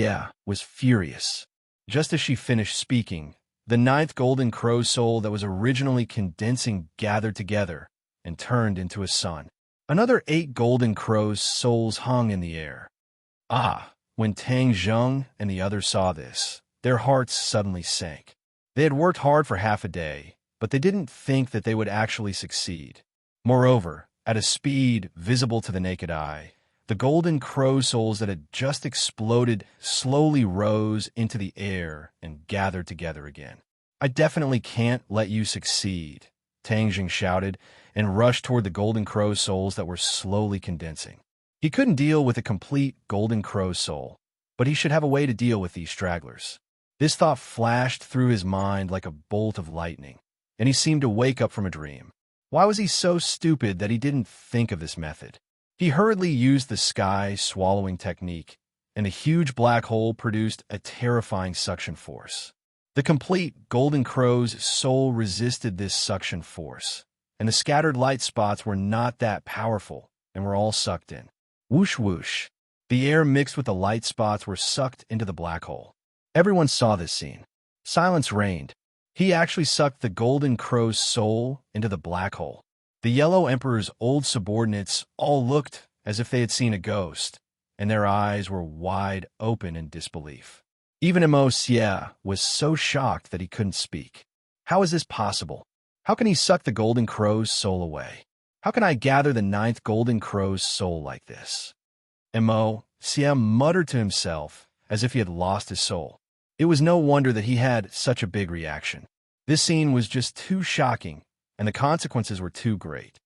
was furious. Just as she finished speaking, the 9th Golden Crow soul that was originally condensing gathered together and turned into a sun. Another 8 Golden Crow's souls hung in the air. When Tang Zheng and the others saw this, their hearts suddenly sank. They had worked hard for half a day, but they didn't think that they would actually succeed. Moreover, at a speed visible to the naked eye, the Golden Crow souls that had just exploded slowly rose into the air and gathered together again. "I definitely can't let you succeed," Tang Zheng shouted, and rushed toward the Golden Crow souls that were slowly condensing. He couldn't deal with a complete Golden Crow soul, but he should have a way to deal with these stragglers. This thought flashed through his mind like a bolt of lightning, and he seemed to wake up from a dream. Why was he so stupid that he didn't think of this method? He hurriedly used the sky-swallowing technique, and a huge black hole produced a terrifying suction force. The complete Golden Crow's soul resisted this suction force, and the scattered light spots were not that powerful and were all sucked in. Whoosh whoosh. The air mixed with the light spots were sucked into the black hole. Everyone saw this scene. Silence reigned. He actually sucked the Golden Crow's soul into the black hole. The Yellow Emperor's old subordinates all looked as if they had seen a ghost, and their eyes were wide open in disbelief. Even Immerse was so shocked that he couldn't speak. How is this possible? How can he suck the golden crow's soul away? How can I gather the ninth golden crow's soul like this? Immerse muttered to himself as if he had lost his soul. It was no wonder that he had such a big reaction. This scene was just too shocking, and the consequences were too great.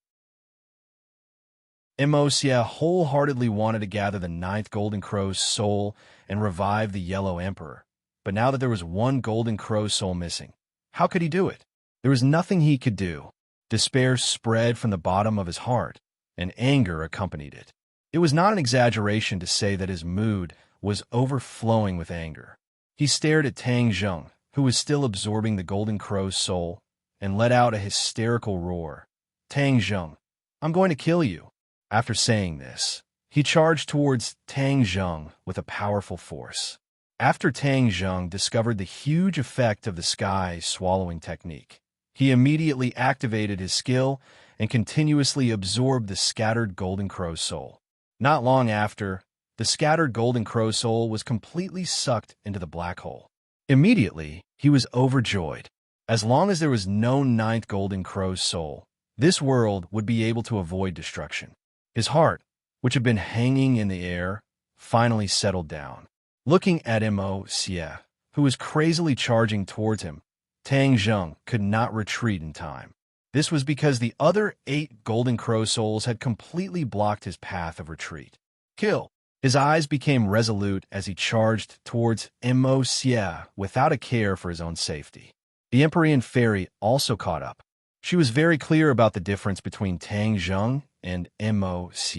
Immerse wholeheartedly wanted to gather the ninth golden crow's soul and revive the Yellow Emperor, but now that there was one golden crow soul missing, how could he do it? There was nothing he could do. Despair spread from the bottom of his heart, and anger accompanied it. It was not an exaggeration to say that his mood was overflowing with anger. He stared at Tang Zheng, who was still absorbing the golden crow's soul, and let out a hysterical roar. Tang Zheng, I'm going to kill you. After saying this, he charged towards Tang Zheng with a powerful force. After Tang Zheng discovered the huge effect of the sky swallowing technique, he immediately activated his skill and continuously absorbed the scattered golden crow's soul. Not long after, the scattered golden crow soul was completely sucked into the black hole. Immediately, he was overjoyed. As long as there was no ninth golden crow's soul, this world would be able to avoid destruction. His heart, which had been hanging in the air, finally settled down. Looking at Immerse, who was crazily charging towards him, Tang Zheng could not retreat in time. This was because the other 8 golden crow souls had completely blocked his path of retreat. Kill! His eyes became resolute as he charged towards Immerse without a care for his own safety. The Empyrean fairy also caught up. She was very clear about the difference between Tang Zheng and Immerse.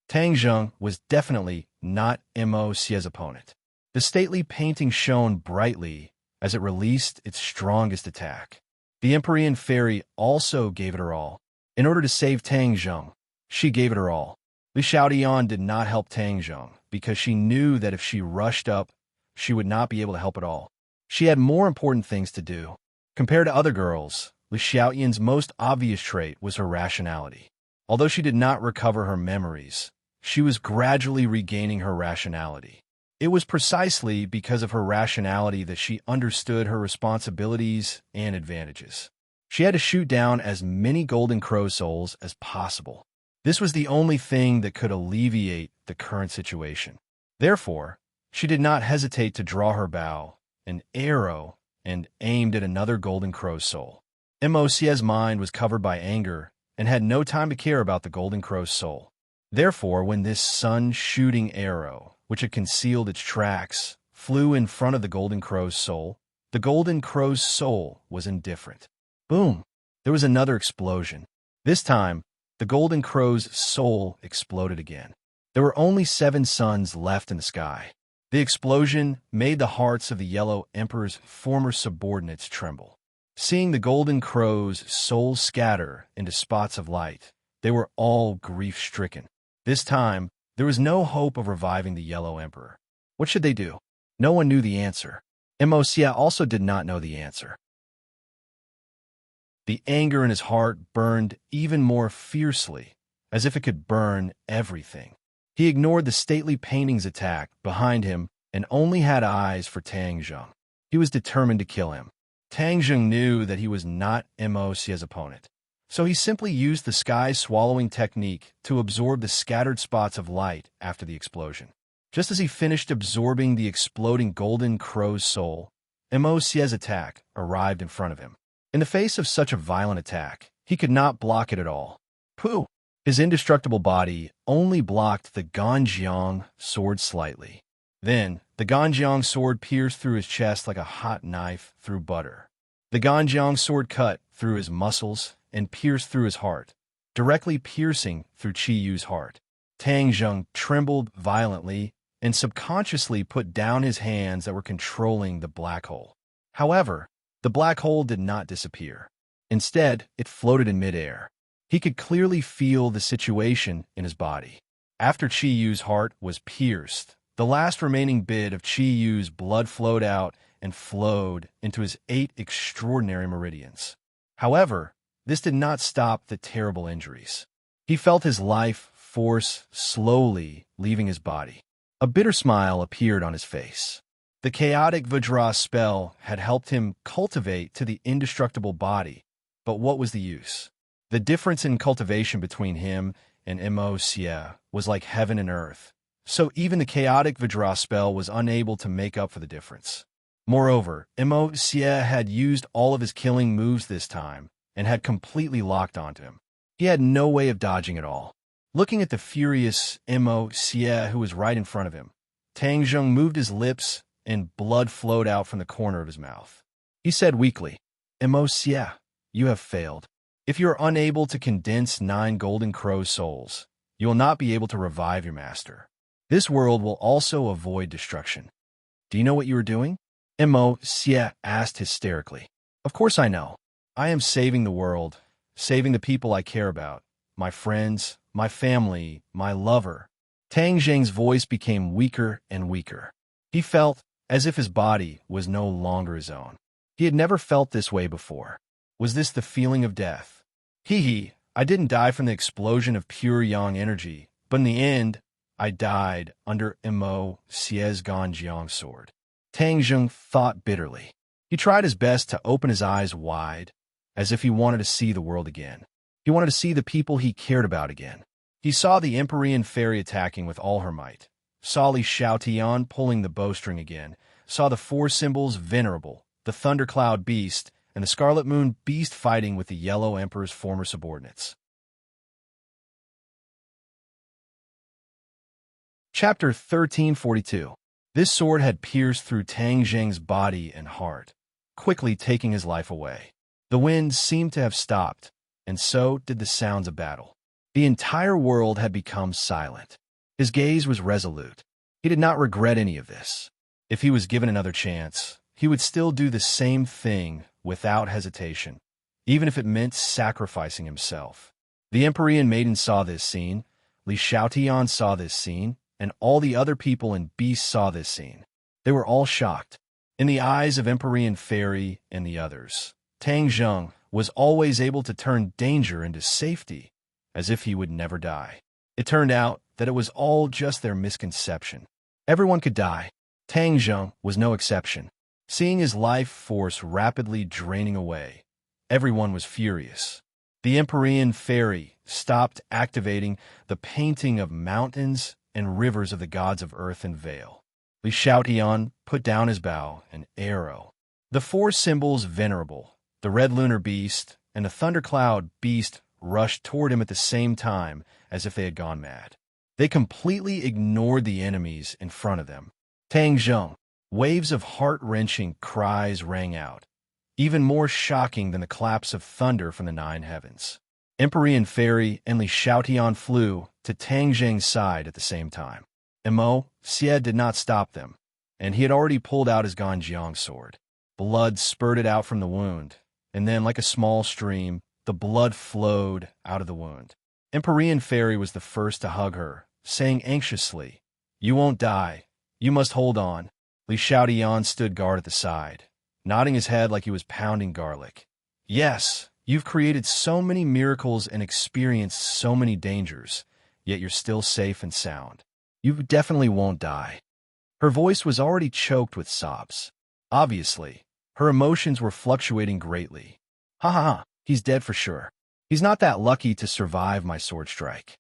Tang Zheng was definitely not Immerse's opponent. The stately painting shone brightly as it released its strongest attack. The Empyrean fairy also gave it her all. In order to save Tang Zheng, she gave it her all. Li Xiaodian did not help Tang Zheng because she knew that if she rushed up, she would not be able to help at all. She had more important things to do. Compared to other girls, Li Xiaodian's most obvious trait was her rationality. Although she did not recover her memories, she was gradually regaining her rationality. It was precisely because of her rationality that she understood her responsibilities and advantages. She had to shoot down as many golden crow souls as possible. This was the only thing that could alleviate the current situation. Therefore, she did not hesitate to draw her bow, an arrow, and aimed at another golden crow soul. Immerse's mind was covered by anger and had no time to care about the golden crow's soul. Therefore, when this sun-shooting arrow, which had concealed its tracks, flew in front of the golden crow's soul, the golden crow's soul was indifferent. Boom! There was another explosion. This time, the golden crow's soul exploded again. There were only 7 suns left in the sky. The explosion made the hearts of the Yellow Emperor's former subordinates tremble. Seeing the golden crow's soul scatter into spots of light, they were all grief-stricken. This time, there was no hope of reviving the Yellow Emperor. What should they do? No one knew the answer. Immerse also did not know the answer. The anger in his heart burned even more fiercely, as if it could burn everything. He ignored the stately painting's attack behind him and only had eyes for Tang Zheng. He was determined to kill him. Tang Zheng knew that he was not Immerse's opponent, so he simply used the sky-swallowing technique to absorb the scattered spots of light after the explosion. Just as he finished absorbing the exploding golden crow's soul, Immerse's attack arrived in front of him. In the face of such a violent attack, he could not block it at all. Pooh! His indestructible body only blocked the Ganjiang sword slightly. Then, the Ganjiang sword pierced through his chest like a hot knife through butter. The Ganjiang sword cut through his muscles and pierced through his heart, directly piercing through Qi Yu's heart. Tang Zheng trembled violently and subconsciously put down his hands that were controlling the black hole. However, the black hole did not disappear. Instead, it floated in midair. He could clearly feel the situation in his body. After Qi Yu's heart was pierced, the last remaining bit of Qi Yu's blood flowed out and flowed into his 8 extraordinary meridians. However, this did not stop the terrible injuries. He felt his life force slowly leaving his body. A bitter smile appeared on his face. The chaotic Vajra spell had helped him cultivate to the indestructible body, but what was the use? The difference in cultivation between him and Immerse was like heaven and earth, so even the chaotic Vajra spell was unable to make up for the difference. Moreover, Immerse had used all of his killing moves this time and had completely locked onto him. He had no way of dodging it all. Looking at the furious Immerse who was right in front of him, Tang Zheng moved his lips and blood flowed out from the corner of his mouth. He said weakly, "Immerse, you have failed. If you are unable to condense 9 golden crow souls, you will not be able to revive your master. This world will also avoid destruction. Do you know what you are doing?" Immerse asked hysterically. "Of course I know. I am saving the world, saving the people I care about, my friends, my family, my lover." Tang Zheng's voice became weaker and weaker. He felt as if his body was no longer his own. He had never felt this way before. Was this the feeling of death? I didn't die from the explosion of pure yang energy, but in the end, I died under Immerse's Ganjiang sword. Tang Zheng thought bitterly. He tried his best to open his eyes wide, as if he wanted to see the world again. He wanted to see the people he cared about again. He saw the Empyrean fairy attacking with all her might, saw Li Xiaotian pulling the bowstring again, saw the 4 symbols Venerable, the Thundercloud Beast, and the Scarlet Moon Beast fighting with the Yellow Emperor's former subordinates. Chapter 1342. This sword had pierced through Tang Zheng's body and heart, quickly taking his life away. The wind seemed to have stopped, and so did the sounds of battle. The entire world had become silent. His gaze was resolute. He did not regret any of this. If he was given another chance, he would still do the same thing without hesitation, even if it meant sacrificing himself. The Empyrean maiden saw this scene, Li Xiaotian saw this scene, and all the other people and beasts saw this scene. They were all shocked. In the eyes of Empyrean Fairy and the others, Tang Zheng was always able to turn danger into safety, as if he would never die. It turned out that it was all just their misconception. Everyone could die. Tang Zheng was no exception. Seeing his life force rapidly draining away, everyone was furious. The Empyrean Fairy stopped activating the painting of mountains and rivers of the gods of earth and Vale. Li Xiaotian put down his bow and arrow. The 4 symbols Venerable, the Red Lunar Beast, and the Thundercloud Beast rushed toward him at the same time as if they had gone mad. They completely ignored the enemies in front of them. Tang Zheng, waves of heart-wrenching cries rang out, even more shocking than the claps of thunder from the 9 heavens. Empyrean Fairy and Li Xiaotian flew to Tang Zheng's side at the same time. Immerse did not stop them, and he had already pulled out his Ganjiang sword. Blood spurted out from the wound, and then, like a small stream, the blood flowed out of the wound. Empyrean Fairy was the first to hug her, saying anxiously, "You won't die. You must hold on." Li Xiaotian stood guard at the side, nodding his head like he was pounding garlic. "Yes, you've created so many miracles and experienced so many dangers, yet you're still safe and sound. You definitely won't die." Her voice was already choked with sobs. Obviously, her emotions were fluctuating greatly. "Ha ha ha, he's dead for sure. He's not that lucky to survive my sword strike."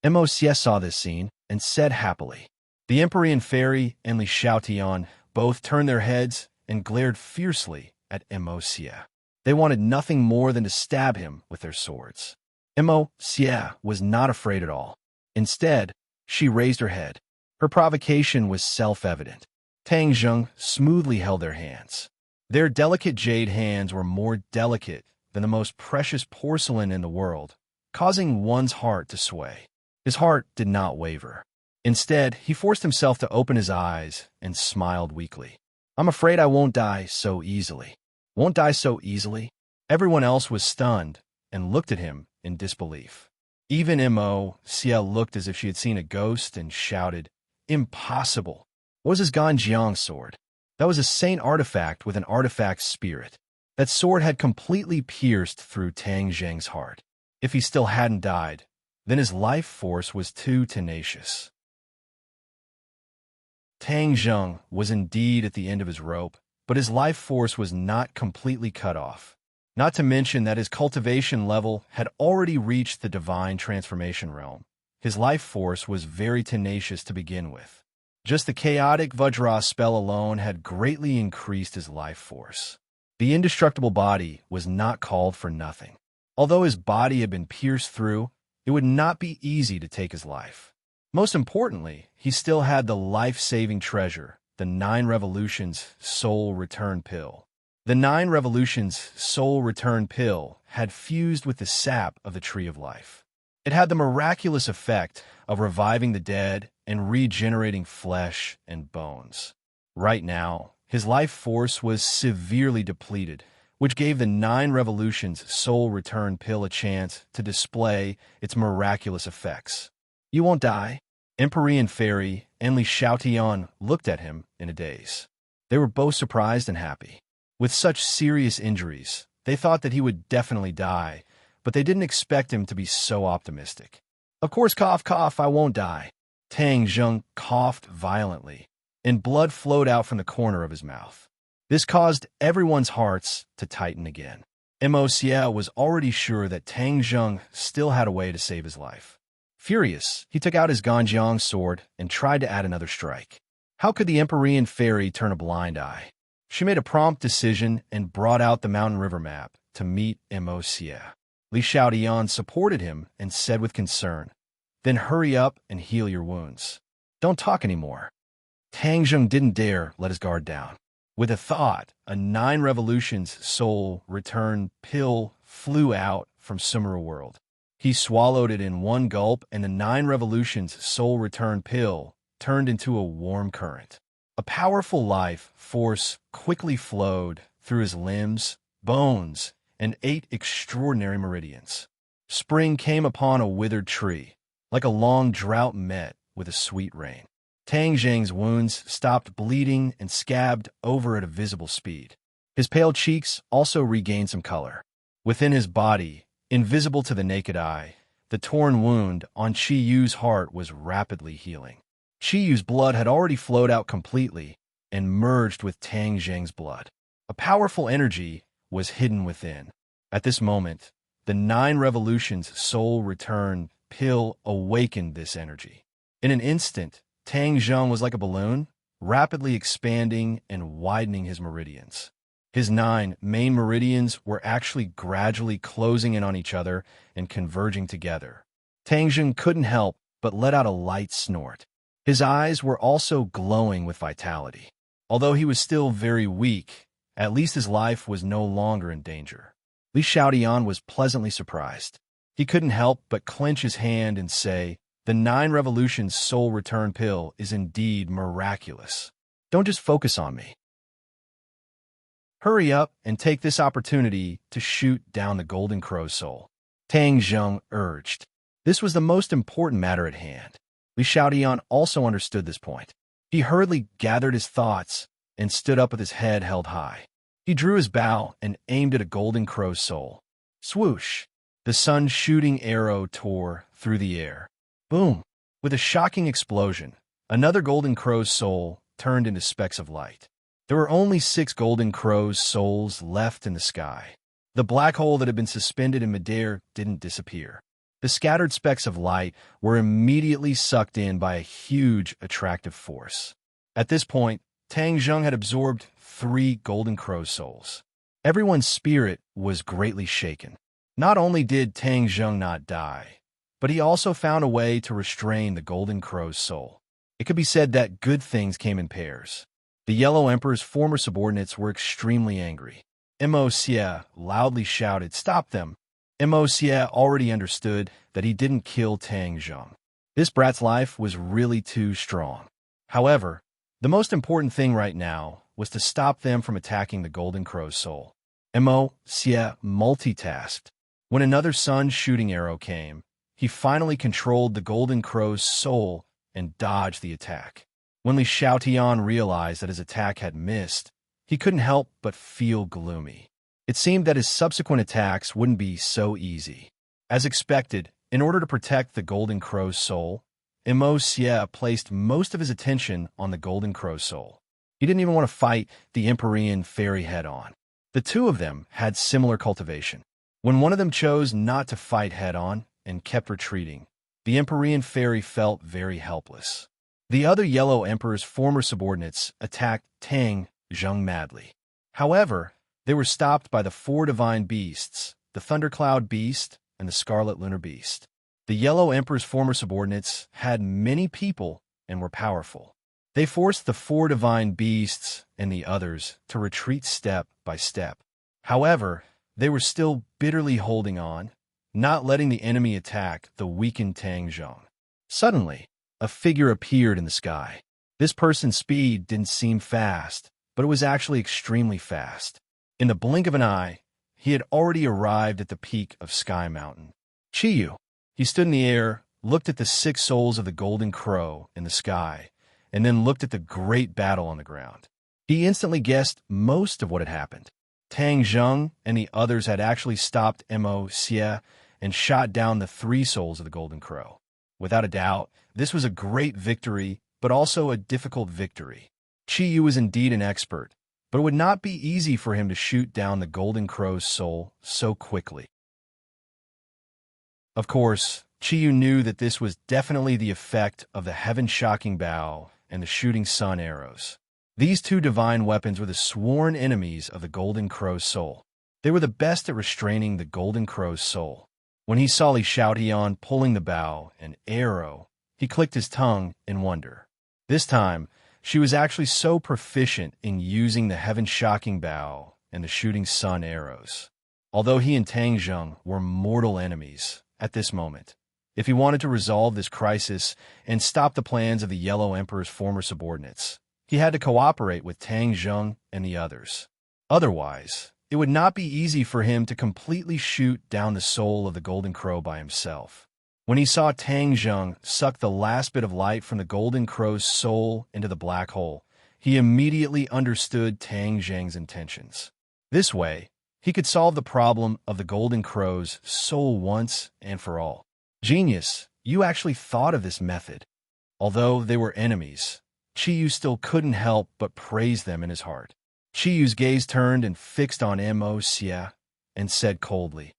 Immerse saw this scene and said happily. The Empyrean Fairy and Li Xiaotian both turned their heads and glared fiercely at Immerse. They wanted nothing more than to stab him with their swords. Immerse was not afraid at all. Instead, she raised her head. Her provocation was self-evident. Tang Zheng smoothly held their hands. Their delicate jade hands were more delicate than the most precious porcelain in the world, causing one's heart to sway. His heart did not waver. Instead, he forced himself to open his eyes and smiled weakly. "I'm afraid I won't die so easily." "Won't die so easily?" Everyone else was stunned and looked at him in disbelief. Even Immerse looked as if she had seen a ghost and shouted, "Impossible!" What was his Ganjiang sword? That was a saint artifact with an artifact spirit. That sword had completely pierced through Tang Zheng's heart. If he still hadn't died, then his life force was too tenacious. Tang Zheng was indeed at the end of his rope, but his life force was not completely cut off. Not to mention that his cultivation level had already reached the divine transformation realm. His life force was very tenacious to begin with. Just the chaotic Vajra spell alone had greatly increased his life force. The indestructible body was not called for nothing. Although his body had been pierced through, it would not be easy to take his life. Most importantly, he still had the life-saving treasure, the 9 Revolutions Soul Return Pill. The 9 Revolutions Soul Return Pill had fused with the sap of the Tree of Life. It had the miraculous effect of reviving the dead and regenerating flesh and bones. Right now, his life force was severely depleted, which gave the 9 Revolutions Soul Return Pill a chance to display its miraculous effects. "You won't die?" Empyrean Fairy and Li Xiaotian looked at him in a daze. They were both surprised and happy. With such serious injuries, they thought that he would definitely die, but they didn't expect him to be so optimistic. "Of course, cough, cough, I won't die." Tang Zheng coughed violently, and blood flowed out from the corner of his mouth. This caused everyone's hearts to tighten again. Mo Xie was already sure that Tang Zheng still had a way to save his life. Furious, he took out his Ganjiang sword and tried to add another strike. How could the Empyrean Fairy turn a blind eye? She made a prompt decision and brought out the mountain river map to meet Mo Xie. Li Xiaotian supported him and said with concern, "Then hurry up and heal your wounds. Don't talk anymore." Tang Zheng didn't dare let his guard down. With a thought, a 9 Revolutions Soul Return Pill flew out from Sumeru World. He swallowed it in one gulp, and the 9 Revolutions Soul Return Pill turned into a warm current. A powerful life force quickly flowed through his limbs, bones, and 8 extraordinary meridians. Spring came upon a withered tree, like a long drought met with a sweet rain. Tang Zheng's wounds stopped bleeding and scabbed over at a visible speed. His pale cheeks also regained some color. Within his body, invisible to the naked eye, the torn wound on Qi Yu's heart was rapidly healing. Qi Yu's blood had already flowed out completely and merged with Tang Zheng's blood. A powerful energy was hidden within. At this moment, the 9 Revolutions Soul Return Pill awakened this energy. In an instant, Tang Zheng was like a balloon, rapidly expanding and widening his meridians. His 9 main meridians were actually gradually closing in on each other and converging together. Tang Zheng couldn't help but let out a light snort. His eyes were also glowing with vitality. Although he was still very weak, at least his life was no longer in danger. Li Xiaotian was pleasantly surprised. He couldn't help but clench his hand and say, "The 9 Revolutions Soul Return Pill is indeed miraculous. Don't just focus on me. Hurry up and take this opportunity to shoot down the Golden Crow's soul," Tang Zheng urged. This was the most important matter at hand. Li Xiaotian also understood this point. He hurriedly gathered his thoughts and stood up with his head held high. He drew his bow and aimed at a Golden Crow's soul. Swoosh! The sun-shooting arrow tore through the air. Boom! With a shocking explosion, another Golden Crow's soul turned into specks of light. There were only 6 Golden Crow's souls left in the sky. The black hole that had been suspended in midair didn't disappear. The scattered specks of light were immediately sucked in by a huge attractive force. At this point, Tang Zheng had absorbed 3 Golden Crow souls. Everyone's spirit was greatly shaken. Not only did Tang Zheng not die, but he also found a way to restrain the Golden Crow's soul. It could be said that good things came in pairs. The Yellow Emperor's former subordinates were extremely angry. Mo Xie loudly shouted, "Stop them!" Mo Xie already understood that he didn't kill Tang Zheng. This brat's life was really too strong. However, the most important thing right now was to stop them from attacking the Golden Crow's soul. Mo Xie multitasked. When another sun-shooting arrow came, he finally controlled the Golden Crow's soul and dodged the attack. When Li Xiaotian realized that his attack had missed, he couldn't help but feel gloomy. It seemed that his subsequent attacks wouldn't be so easy. As expected, in order to protect the Golden Crow's soul, Immerse placed most of his attention on the Golden Crow's soul. He didn't even want to fight the Empyrean fairy head-on. The two of them had similar cultivation. When one of them chose not to fight head-on and kept retreating, the Empyrean fairy felt very helpless. The other Yellow Emperor's former subordinates attacked Tang Zheng madly. However, they were stopped by the four divine beasts, the Thundercloud Beast and the Scarlet Lunar Beast. The Yellow Emperor's former subordinates had many people and were powerful. They forced the four divine beasts and the others to retreat step by step. However, they were still bitterly holding on, not letting the enemy attack the weakened Tang Zheng. Suddenly, a figure appeared in the sky. This person's speed didn't seem fast, but it was actually extremely fast. In the blink of an eye, he had already arrived at the peak of Sky Mountain. Chiyu. He stood in the air, looked at the 6 souls of the Golden Crow in the sky, and then looked at the great battle on the ground. He instantly guessed most of what had happened. Tang Zheng and the others had actually stopped Immerse and shot down the 3 souls of the Golden Crow. Without a doubt, this was a great victory, but also a difficult victory. Chiyu was indeed an expert, but it would not be easy for him to shoot down the Golden Crow's soul so quickly. Of course, Chiyu knew that this was definitely the effect of the heaven-shocking bow and the shooting sun arrows. These 2 divine weapons were the sworn enemies of the Golden Crow's soul. They were the best at restraining the Golden Crow's soul. When he saw Li Xiaotian pulling the bow and arrow, he clicked his tongue in wonder. This time, she was actually so proficient in using the heaven-shocking bow and the shooting sun arrows. Although he and Tang Zheng were mortal enemies at this moment, if he wanted to resolve this crisis and stop the plans of the Yellow Emperor's former subordinates, he had to cooperate with Tang Zheng and the others. Otherwise, it would not be easy for him to completely shoot down the soul of the Golden Crow by himself. When he saw Tang Zheng suck the last bit of light from the Golden Crow's soul into the black hole, he immediately understood Tang Zheng's intentions. This way, he could solve the problem of the Golden Crow's soul once and for all. Genius, you actually thought of this method. Although they were enemies, Chiyu still couldn't help but praise them in his heart. Chiyu's gaze turned and fixed on Immerse and said coldly,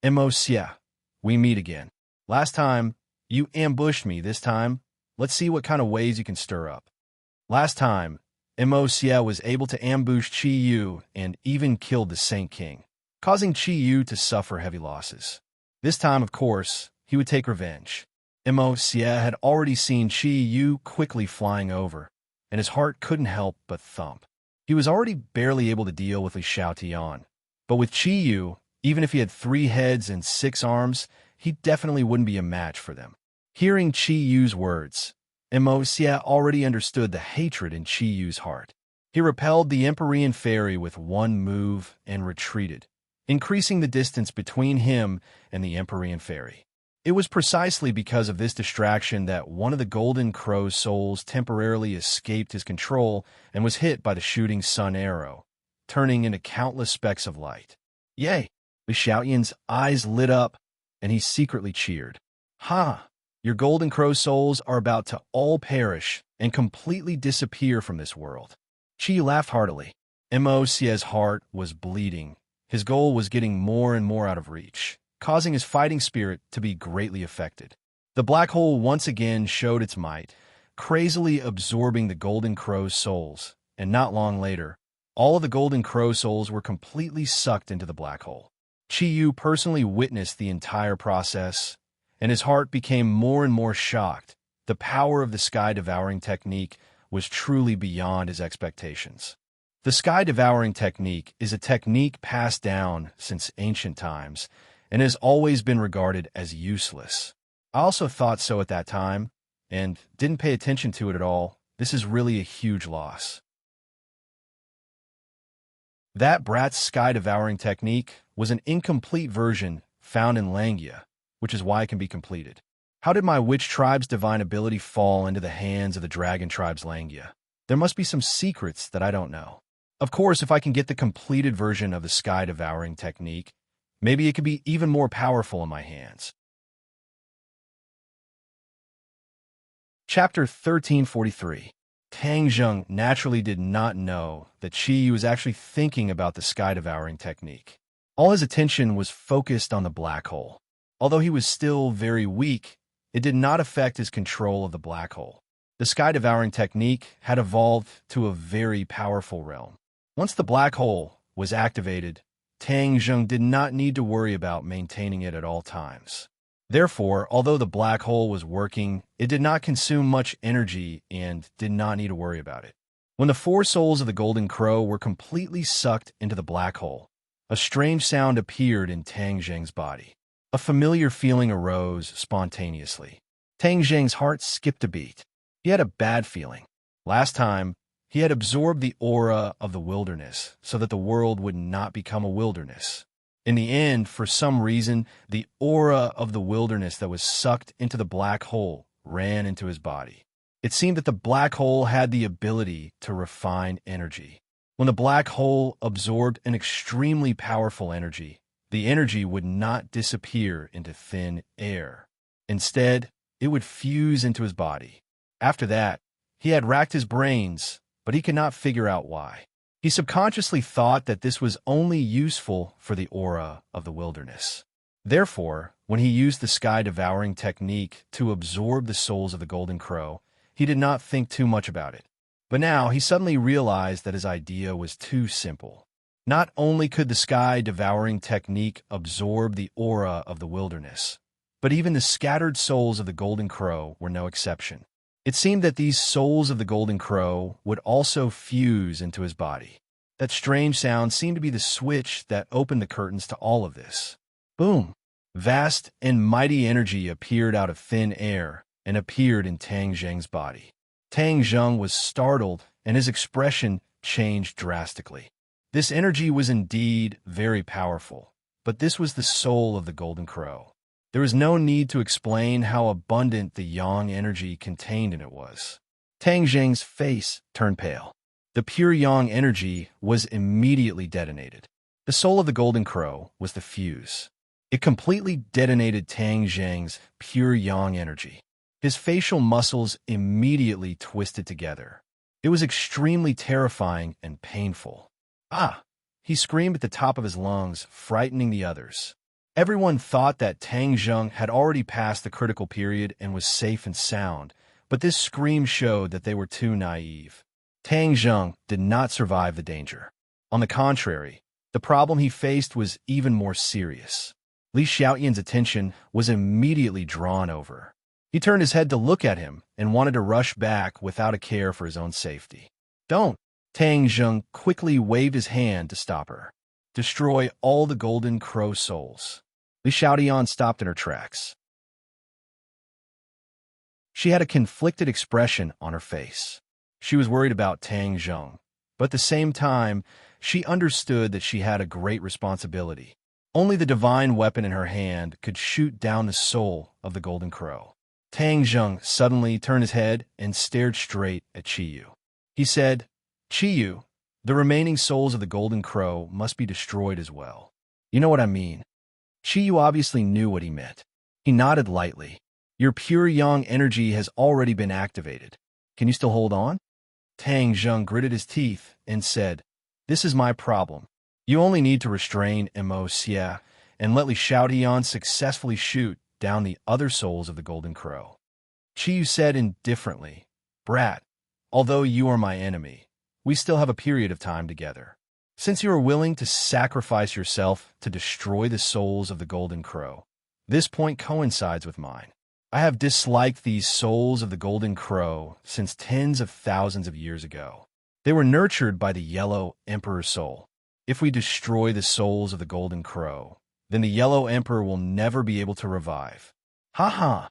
"Immerse, we meet again. Last time, you ambushed me. This time, let's see what kind of ways you can stir up." Last time, Immerse was able to ambush Chiyu and even killed the Saint King, causing Chiyu to suffer heavy losses. This time, of course, he would take revenge. Immerse had already seen Chiyu quickly flying over, and his heart couldn't help but thump. He was already barely able to deal with Li Xiaotian, but with Chiyu, even if he had 3 heads and 6 arms, he definitely wouldn't be a match for them. Hearing Chiyu's words, Immerse already understood the hatred in Chiyu's heart. He repelled the Empyrean fairy with one move and retreated, increasing the distance between him and the Empyrean fairy. It was precisely because of this distraction that one of the Golden Crow's souls temporarily escaped his control and was hit by the shooting sun arrow, turning into countless specks of light. Yay! Li Xiaotian's eyes lit up, and he secretly cheered. Ha! Your Golden Crow souls are about to all perish and completely disappear from this world. Chiyu laughed heartily. Immerse's heart was bleeding. His goal was getting more and more out of reach, causing his fighting spirit to be greatly affected. The black hole once again showed its might, crazily absorbing the Golden Crow's souls, and not long later, all of the Golden Crow souls were completely sucked into the black hole. Chiyu personally witnessed the entire process, and his heart became more and more shocked. The power of the sky-devouring technique was truly beyond his expectations. The sky-devouring technique is a technique passed down since ancient times and has always been regarded as useless. I also thought so at that time, and didn't pay attention to it at all. This is really a huge loss. That brat's sky-devouring technique was an incomplete version found in Langia, which is why it can be completed. How did my witch tribe's divine ability fall into the hands of the dragon tribe's Langia? There must be some secrets that I don't know. Of course, if I can get the completed version of the sky-devouring technique, maybe it could be even more powerful in my hands. Chapter 1343. Tang Zheng naturally did not know that Qi was actually thinking about the sky-devouring technique. All his attention was focused on the black hole. Although he was still very weak, it did not affect his control of the black hole. The sky-devouring technique had evolved to a very powerful realm. Once the black hole was activated, Tang Zheng did not need to worry about maintaining it at all times. Therefore, although the black hole was working, it did not consume much energy and did not need to worry about it. When the four souls of the Golden Crow were completely sucked into the black hole, a strange sound appeared in Tang Zheng's body. A familiar feeling arose spontaneously. Tang Zheng's heart skipped a beat. He had a bad feeling. Last time, he had absorbed the aura of the wilderness so that the world would not become a wilderness. In the end, for some reason, the aura of the wilderness that was sucked into the black hole ran into his body. It seemed that the black hole had the ability to refine energy. When the black hole absorbed an extremely powerful energy, the energy would not disappear into thin air. Instead, it would fuse into his body. After that, he had racked his brains, but he could not figure out why. He subconsciously thought that this was only useful for the aura of the wilderness. Therefore, when he used the sky-devouring technique to absorb the souls of the Golden Crow, he did not think too much about it. But now he suddenly realized that his idea was too simple. Not only could the sky-devouring technique absorb the aura of the wilderness, but even the scattered souls of the Golden Crow were no exception. It seemed that these souls of the Golden Crow would also fuse into his body. That strange sound seemed to be the switch that opened the curtains to all of this. Boom! Vast and mighty energy appeared out of thin air and appeared in Tang Zheng's body. Tang Zheng was startled, and his expression changed drastically. This energy was indeed very powerful, but this was the soul of the Golden Crow. There was no need to explain how abundant the yang energy contained in it was. Tang Zheng's face turned pale. The pure yang energy was immediately detonated. The soul of the Golden Crow was the fuse. It completely detonated Tang Zheng's pure yang energy. His facial muscles immediately twisted together. It was extremely terrifying and painful. Ah! He screamed at the top of his lungs, frightening the others. Everyone thought that Tang Zheng had already passed the critical period and was safe and sound, but this scream showed that they were too naive. Tang Zheng did not survive the danger. On the contrary, the problem he faced was even more serious. Li Xiaoyan's attention was immediately drawn over. He turned his head to look at him and wanted to rush back without a care for his own safety. Don't! Tang Zheng quickly waved his hand to stop her. Destroy all the Golden Crow souls. Li Xiaoyan stopped in her tracks. She had a conflicted expression on her face. She was worried about Tang Zheng, but at the same time, she understood that she had a great responsibility. Only the divine weapon in her hand could shoot down the soul of the Golden Crow. Tang Zheng suddenly turned his head and stared straight at Qiyu. He said, Qiyu, the remaining souls of the Golden Crow must be destroyed as well. You know what I mean. Qiyu obviously knew what he meant. He nodded lightly. Your pure yang energy has already been activated. Can you still hold on? Tang Zheng gritted his teeth and said, This is my problem. You only need to restrain Immerse and let Li Xiaoyan successfully shoot down the other souls of the Golden Crow. Qiyu said indifferently, Brat, although you are my enemy, we still have a period of time together. Since you are willing to sacrifice yourself to destroy the souls of the Golden Crow, this point coincides with mine. I have disliked these souls of the Golden Crow since tens of thousands of years ago. They were nurtured by the Yellow Emperor soul. If we destroy the souls of the Golden Crow, then the Yellow Emperor will never be able to revive. Ha ha!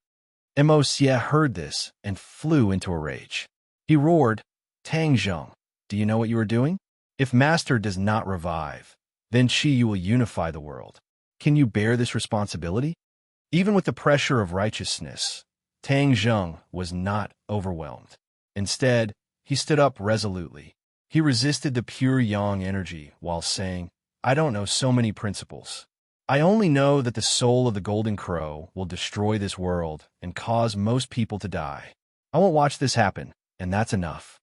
Immerse heard this and flew into a rage. He roared, Tang Zheng, do you know what you are doing? If Master does not revive, then Qiyu will unify the world. Can you bear this responsibility? Even with the pressure of righteousness, Tang Zheng was not overwhelmed. Instead, he stood up resolutely. He resisted the pure yang energy while saying, I don't know so many principles. I only know that the soul of the Golden Crow will destroy this world and cause most people to die. I won't watch this happen, and that's enough.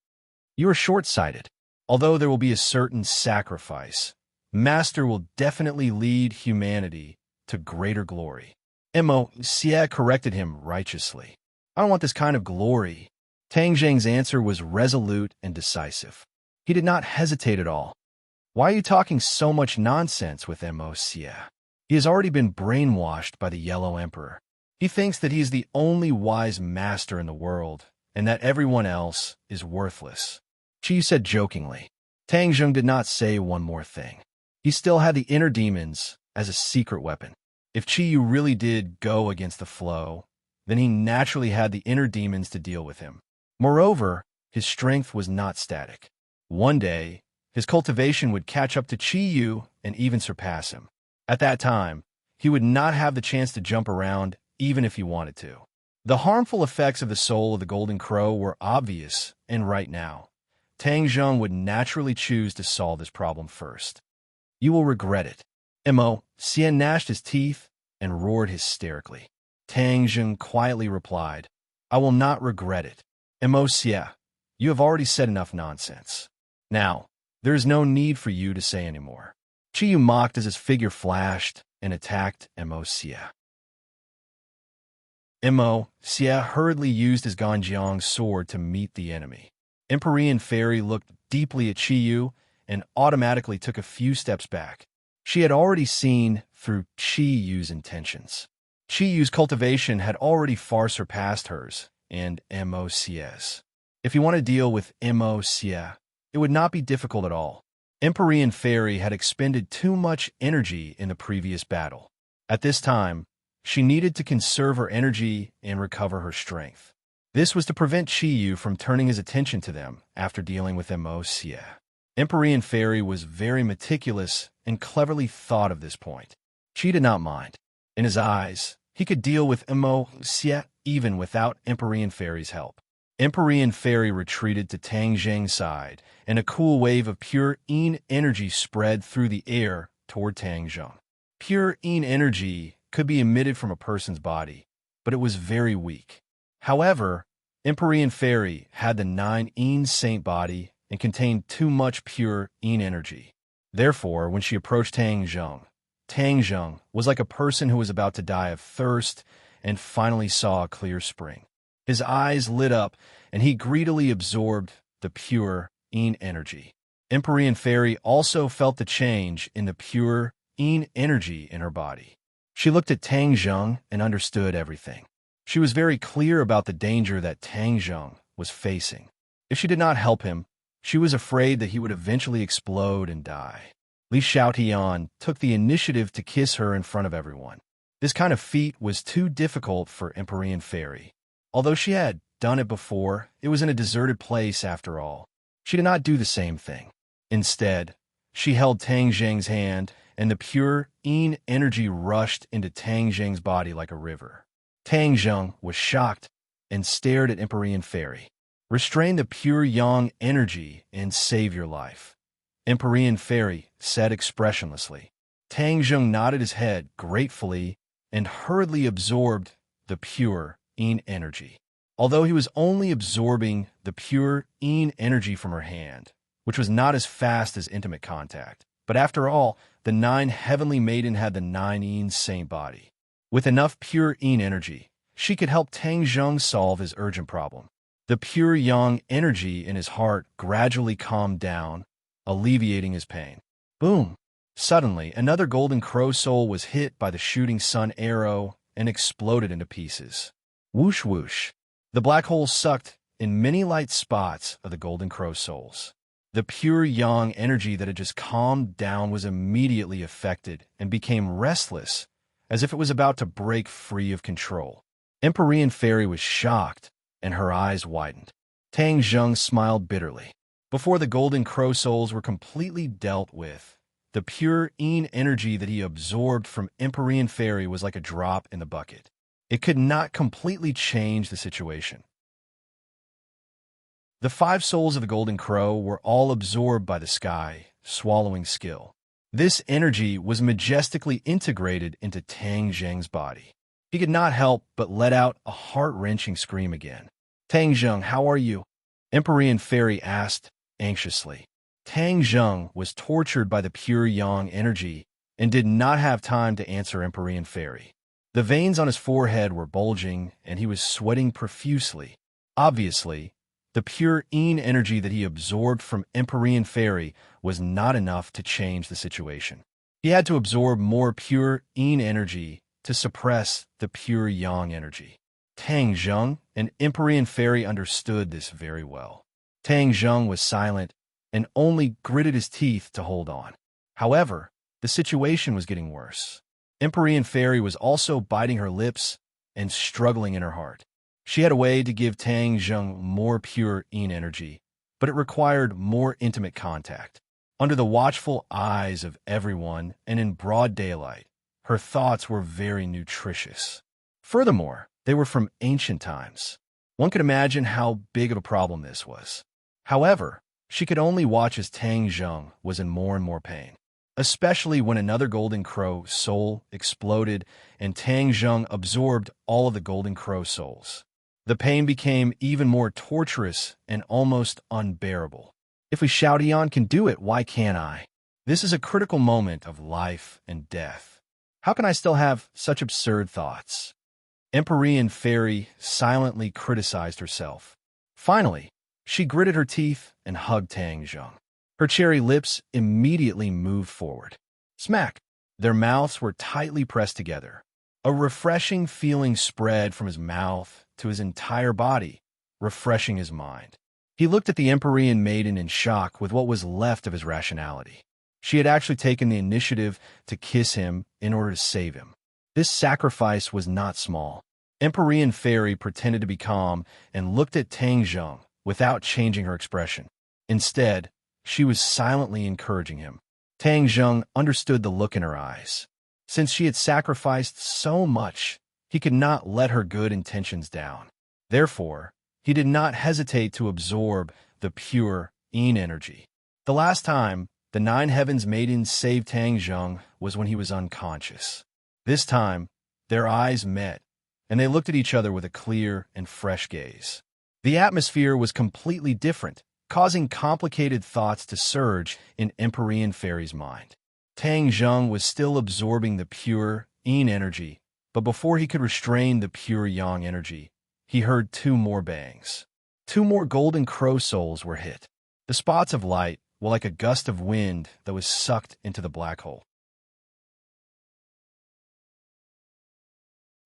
You are short-sighted. Although there will be a certain sacrifice, Master will definitely lead humanity to greater glory. Immerse corrected him righteously. I don't want this kind of glory. Tang Zheng's answer was resolute and decisive. He did not hesitate at all. Why are you talking so much nonsense with Immerse? He has already been brainwashed by the Yellow Emperor. He thinks that he is the only wise master in the world, and that everyone else is worthless. Qi said jokingly. Tang Zheng did not say one more thing. He still had the inner demons as a secret weapon. If Qi Yu really did go against the flow, then he naturally had the inner demons to deal with him. Moreover, his strength was not static. One day, his cultivation would catch up to Qi Yu and even surpass him. At that time, he would not have the chance to jump around even if he wanted to. The harmful effects of the soul of the Golden Crow were obvious, and right now, Tang Zheng would naturally choose to solve this problem first. You will regret it. Immerse gnashed his teeth and roared hysterically. Tang Zheng quietly replied, I will not regret it. Immerse, you have already said enough nonsense. Now, there is no need for you to say any more. Qi Yu mocked as his figure flashed and attacked Immerse. Immerse hurriedly used his Ganjiang sword to meet the enemy. Empyrean Fairy looked deeply at Qi Yu and automatically took a few steps back. She had already seen through Qi Yu's intentions. Qi Yu's cultivation had already far surpassed hers and Immerse's. If you want to deal with Immerse, it would not be difficult at all. Empyrean Fairy had expended too much energy in the previous battle. At this time, she needed to conserve her energy and recover her strength. This was to prevent Qi Yu from turning his attention to them after dealing with Immerse. Empyrean Fairy was very meticulous and cleverly thought of this point. Qi did not mind. In his eyes, he could deal with Immerse even without Empyrean Fairy's help. Empyrean Fairy retreated to Tang Zheng's side, and a cool wave of pure Yin energy spread through the air toward Tang Zheng. Pure Yin energy could be emitted from a person's body, but it was very weak. However, Empyrean Fairy had the 9 Yin saint body and contained too much pure Yin energy. Therefore, when she approached Tang Zheng was like a person who was about to die of thirst and finally saw a clear spring. His eyes lit up, and he greedily absorbed the pure Yin energy. Empyrean Fairy also felt the change in the pure Yin energy in her body. She looked at Tang Zheng and understood everything. She was very clear about the danger that Tang Zheng was facing. If she did not help him, she was afraid that he would eventually explode and die. Li Xiaotian took the initiative to kiss her in front of everyone. This kind of feat was too difficult for Empyrean Fairy. Although she had done it before, it was in a deserted place after all. She did not do the same thing. Instead, she held Tang Zheng's hand, and the pure Yin energy rushed into Tang Zheng's body like a river. Tang Zheng was shocked and stared at Empyrean Fairy. Restrain the pure Yang energy and save your life, Empyrean Fairy said expressionlessly. Tang Zheng nodded his head gratefully and hurriedly absorbed the pure Yin energy. Although he was only absorbing the pure Yin energy from her hand, which was not as fast as intimate contact, but after all, the 9 heavenly maiden had the 9 Yin saint body. With enough pure Yin energy, she could help Tang Zheng solve his urgent problem. The pure Yang energy in his heart gradually calmed down, alleviating his pain. Boom! Suddenly, another golden crow soul was hit by the shooting sun arrow and exploded into pieces. Whoosh whoosh! The black hole sucked in many light spots of the golden crow souls. The pure Yang energy that had just calmed down was immediately affected and became restless, as if it was about to break free of control. Empyrean Fairy was shocked, and her eyes widened. Tang Zheng smiled bitterly. Before the golden crow souls were completely dealt with, the pure Yin energy that he absorbed from Empyrean Fairy was like a drop in the bucket. It could not completely change the situation. The 5 souls of the golden crow were all absorbed by the sky, swallowing skill. This energy was majestically integrated into Tang Zheng's body. He could not help but let out a heart-wrenching scream again. Tang Zheng, how are you? Empyrean Fairy asked anxiously. Tang Zheng was tortured by the pure yang energy and did not have time to answer Empyrean Fairy. The veins on his forehead were bulging, and he was sweating profusely. Obviously, the pure yin energy that he absorbed from Empyrean Fairy was not enough to change the situation. He had to absorb more pure yin energy to suppress the pure yang energy. Tang Zheng and Empyrean Fairy understood this very well. Tang Zheng was silent and only gritted his teeth to hold on. However, the situation was getting worse. Empyrean Fairy was also biting her lips and struggling in her heart. She had a way to give Tang Zheng more pure yin energy, but it required more intimate contact. Under the watchful eyes of everyone and in broad daylight, her thoughts were very nutritious. Furthermore, they were from ancient times. One could imagine how big of a problem this was. However, she could only watch as Tang Zheng was in more and more pain, especially when another golden crow soul exploded and Tang Zheng absorbed all of the golden crow souls. The pain became even more torturous and almost unbearable. If we Xiaodian can do it, why can't I? This is a critical moment of life and death. How can I still have such absurd thoughts? Empyrean Fairy silently criticized herself. Finally, she gritted her teeth and hugged Tang Zheng. Her cherry lips immediately moved forward. Smack! Their mouths were tightly pressed together. A refreshing feeling spread from his mouth to his entire body, refreshing his mind. He looked at the Empyrean maiden in shock with what was left of his rationality. She had actually taken the initiative to kiss him in order to save him. This sacrifice was not small. Empyrean Fairy pretended to be calm and looked at Tang Zheng without changing her expression. Instead, she was silently encouraging him. Tang Zheng understood the look in her eyes. Since she had sacrificed so much, he could not let her good intentions down. Therefore, he did not hesitate to absorb the pure yin energy. The last time the Nine Heavens Maiden saved Tang Zheng was when he was unconscious. This time, their eyes met, and they looked at each other with a clear and fresh gaze. The atmosphere was completely different, causing complicated thoughts to surge in Empyrean Fairy's mind. Tang Zheng was still absorbing the pure yin energy, but before he could restrain the pure yang energy, he heard two more bangs. Two more golden crow souls were hit. The spots of light were like a gust of wind that was sucked into the black hole.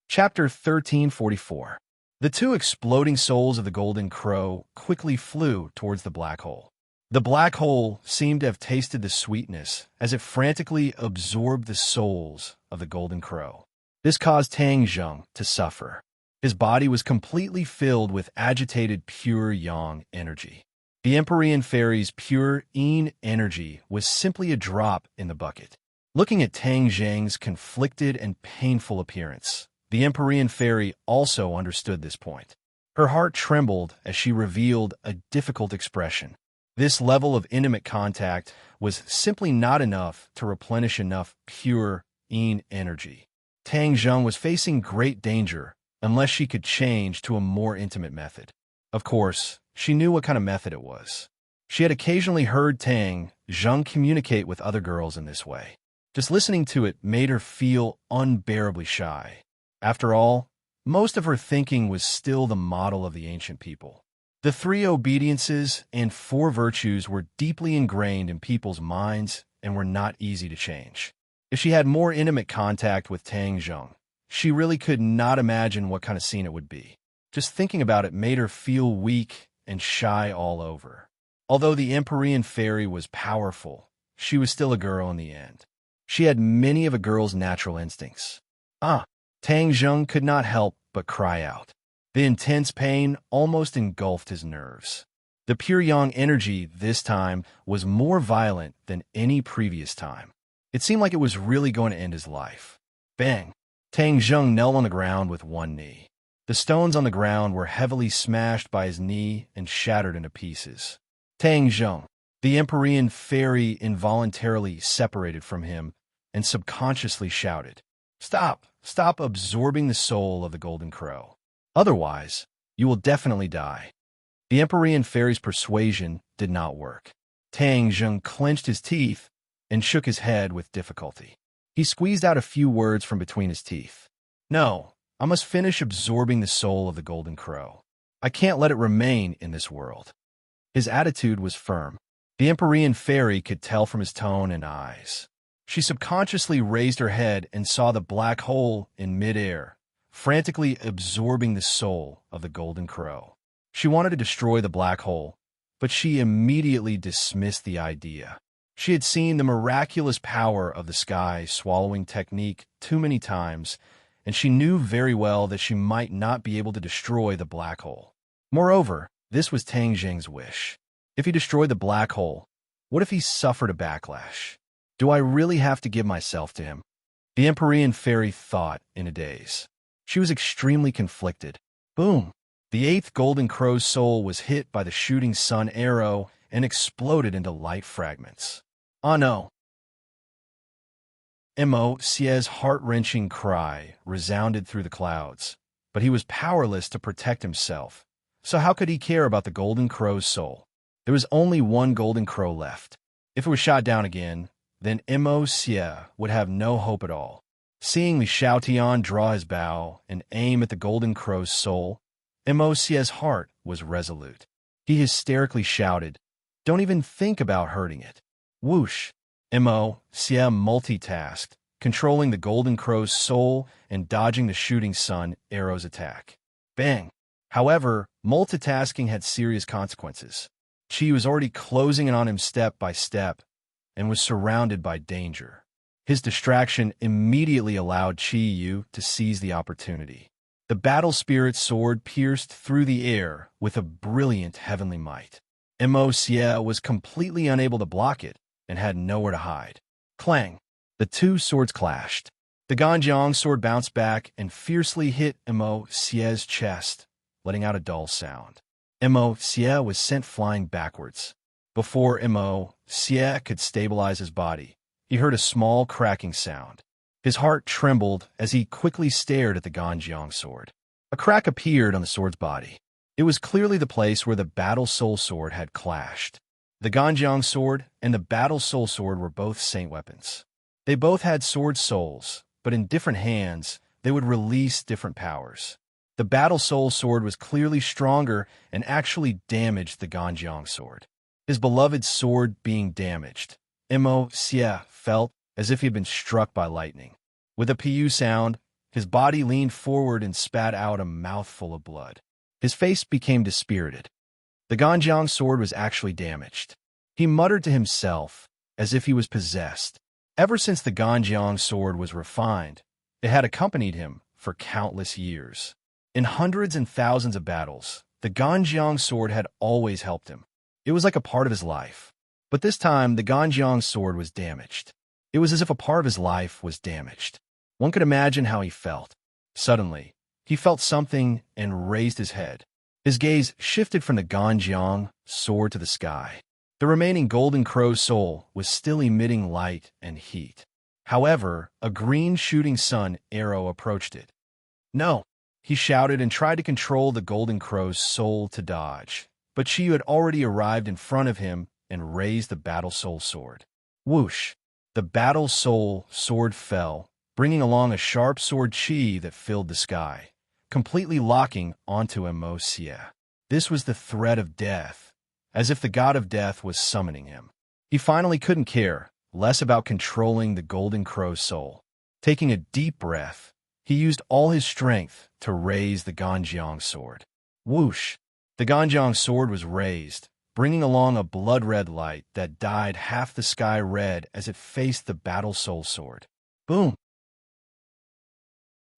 Chapter 1344. The two exploding souls of the golden crow quickly flew towards the black hole. The black hole seemed to have tasted the sweetness as it frantically absorbed the souls of the golden crow. This caused Tang Zheng to suffer. His body was completely filled with agitated pure yang energy. The Empyrean Fairy's pure yin energy was simply a drop in the bucket. Looking at Tang Zheng's conflicted and painful appearance, the Empyrean Fairy also understood this point. Her heart trembled as she revealed a difficult expression. This level of intimate contact was simply not enough to replenish enough pure yin energy. Tang Zheng was facing great danger unless she could change to a more intimate method. Of course, she knew what kind of method it was. She had occasionally heard Tang Zheng communicate with other girls in this way. Just listening to it made her feel unbearably shy. After all, most of her thinking was still the model of the ancient people. The 3 obediences and 4 virtues were deeply ingrained in people's minds and were not easy to change. If she had more intimate contact with Tang Zheng, she really could not imagine what kind of scene it would be. Just thinking about it made her feel weak and shy all over. Although the Empyrean Fairy was powerful, she was still a girl in the end. She had many of a girl's natural instincts. Tang Zheng could not help but cry out. The intense pain almost engulfed his nerves. The pure yang energy this time was more violent than any previous time. It seemed like it was really going to end his life. Bang! Tang Zheng knelt on the ground with one knee. The stones on the ground were heavily smashed by his knee and shattered into pieces. Tang Zheng, the Empyrean Fairy, involuntarily separated from him and subconsciously shouted, "Stop! Stop absorbing the soul of the golden crow. Otherwise, You will definitely die. The Empyrean fairy's persuasion did not work. Tang Zheng clenched his teeth and shook his head with difficulty. He squeezed out a few words from between his teeth. No, I must finish absorbing the soul of the golden crow. I can't let it remain in this world. His attitude was firm. The Empyrean fairy could tell from his tone and eyes. She subconsciously raised her head and saw the black hole in midair, frantically absorbing the soul of the golden crow. She wanted to destroy the black hole, but she immediately dismissed the idea. She had seen the miraculous power of the sky swallowing technique too many times, and she knew very well that she might not be able to destroy the black hole. Moreover, this was Tang Zheng's wish. If he destroyed the black hole, what if he suffered a backlash? Do I really have to give myself to him? The Empyrean fairy thought in a daze. She was extremely conflicted. Boom! The eighth golden crow's soul was hit by the shooting sun arrow and exploded into light fragments. Oh no! Immerse's heart-wrenching cry resounded through the clouds, but he was powerless to protect himself. So how could he care about the golden crow's soul? There was only one golden crow left. If it was shot down again, then Immerse would have no hope at all. Seeing Li Xiaotian draw his bow and aim at the golden crow's soul, Immerse's heart was resolute. He hysterically shouted, "Don't even think about hurting it." Whoosh! Immerse multitasked, controlling the golden crow's soul and dodging the shooting sun arrow's attack. Bang! However, multitasking had serious consequences. Qi was already closing in on him step by step and was surrounded by danger. His distraction immediately allowed Qi Yu to seize the opportunity. The battle spirit sword pierced through the air with a brilliant heavenly might. Immerse was completely unable to block it and had nowhere to hide. Clang! The two swords clashed. The Ganjiang sword bounced back and fiercely hit Immerse's chest, letting out a dull sound. Immerse was sent flying backwards. Before Immerse could stabilize his body, he heard a small cracking sound. His heart trembled as he quickly stared at the Ganjiang sword. A crack appeared on the sword's body. It was clearly the place where the Battle Soul Sword had clashed. The Ganjiang sword and the Battle Soul Sword were both saint weapons. They both had sword souls, but in different hands, they would release different powers. The Battle Soul Sword was clearly stronger and actually damaged the Ganjiang sword. His beloved sword being damaged, Immerse felt as if he had been struck by lightning. With a pu sound, his body leaned forward and spat out a mouthful of blood. His face became dispirited. The Ganjiang sword was actually damaged. He muttered to himself as if he was possessed. Ever since the Ganjiang sword was refined, it had accompanied him for countless years. In hundreds and thousands of battles, the Ganjiang sword had always helped him. It was like a part of his life. But this time, the Ganjiang sword was damaged. It was as if a part of his life was damaged. One could imagine how he felt. Suddenly, he felt something and raised his head. His gaze shifted from the Ganjiang sword to the sky. The remaining golden crow's soul was still emitting light and heat. However, a green shooting sun arrow approached it. No! He shouted and tried to control the golden crow's soul to dodge. But Qi had already arrived in front of him and raised the Battle Soul Sword. Whoosh! The Battle Soul Sword fell, bringing along a sharp sword Qi that filled the sky, completely locking onto Immerse. This was the threat of death, as if the god of death was summoning him. He finally couldn't care less about controlling the golden crow's soul. Taking a deep breath, he used all his strength to raise the Ganjiang sword. Whoosh! The Ganjiang sword was raised, bringing along a blood-red light that dyed half the sky red as it faced the Battle Soul Sword. Boom!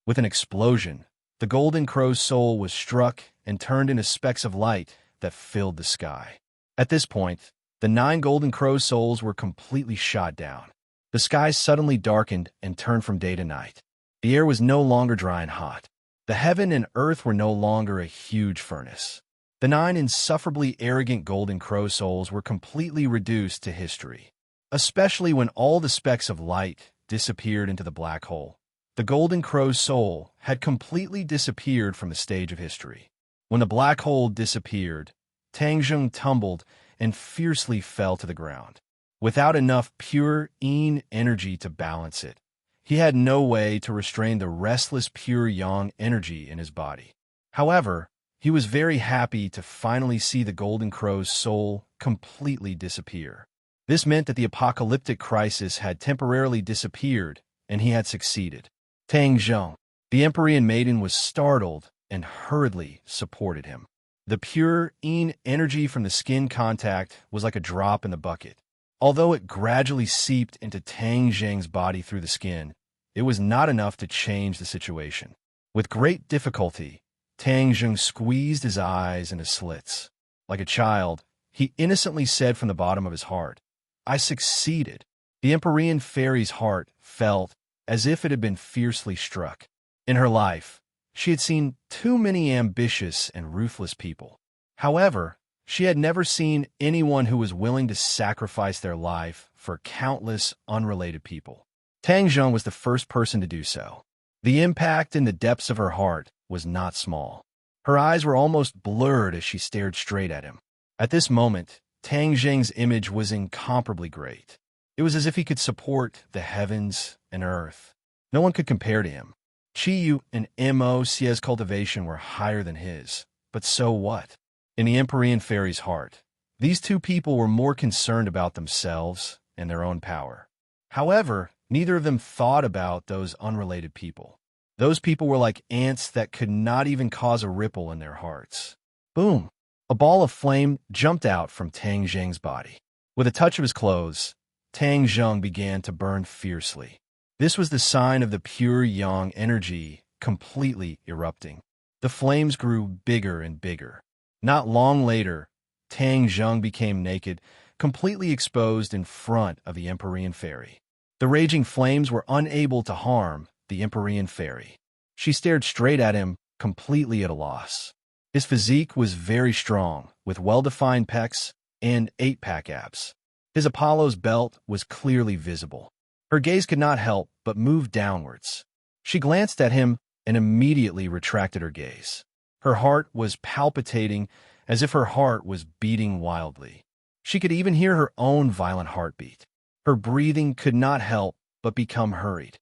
With an explosion, the golden crow's soul was struck and turned into specks of light that filled the sky. At this point, the 9 golden crow souls were completely shot down. The sky suddenly darkened and turned from day to night. The air was no longer dry and hot. The heaven and earth were no longer a huge furnace. The 9 insufferably arrogant golden crow souls were completely reduced to history. Especially when all the specks of light disappeared into the black hole. The golden crow's soul had completely disappeared from the stage of history. When the black hole disappeared, Tang Zheng tumbled and fiercely fell to the ground. Without enough pure yin energy to balance it, he had no way to restrain the restless pure yang energy in his body. However, he was very happy to finally see the Golden Crow's soul completely disappear. This meant that the apocalyptic crisis had temporarily disappeared, and he had succeeded. Tang Zheng, the Empyrean maiden, was startled and hurriedly supported him. The pure yin energy from the skin contact was like a drop in the bucket. Although it gradually seeped into Tang Zheng's body through the skin, it was not enough to change the situation. With great difficulty, Tang Zheng squeezed his eyes into slits. Like a child, he innocently said from the bottom of his heart, "I succeeded." The Empyrean fairy's heart felt as if it had been fiercely struck. In her life, she had seen too many ambitious and ruthless people. However, she had never seen anyone who was willing to sacrifice their life for countless unrelated people. Tang Zheng was the first person to do so. The impact in the depths of her heart was not small. Her eyes were almost blurred as she stared straight at him. At this moment, Tang Zheng's image was incomparably great. It was as if he could support the heavens and earth. No one could compare to him. Qiyu and Immerse's cultivation were higher than his. But so what? In the Empyrean fairy's heart, these two people were more concerned about themselves and their own power. However, neither of them thought about those unrelated people. Those people were like ants that could not even cause a ripple in their hearts. Boom! A ball of flame jumped out from Tang Zheng's body. With a touch of his clothes, Tang Zheng began to burn fiercely. This was the sign of the pure yang energy completely erupting. The flames grew bigger and bigger. Not long later, Tang Zheng became naked, completely exposed in front of the Empyrean fairy. The raging flames were unable to harm the Empyrean fairy. She stared straight at him, completely at a loss. His physique was very strong, with well-defined pecs and 8-pack abs. His Apollo's belt was clearly visible. Her gaze could not help but move downwards. She glanced at him and immediately retracted her gaze. Her heart was palpitating as if her heart was beating wildly. She could even hear her own violent heartbeat. Her breathing could not help but become hurried.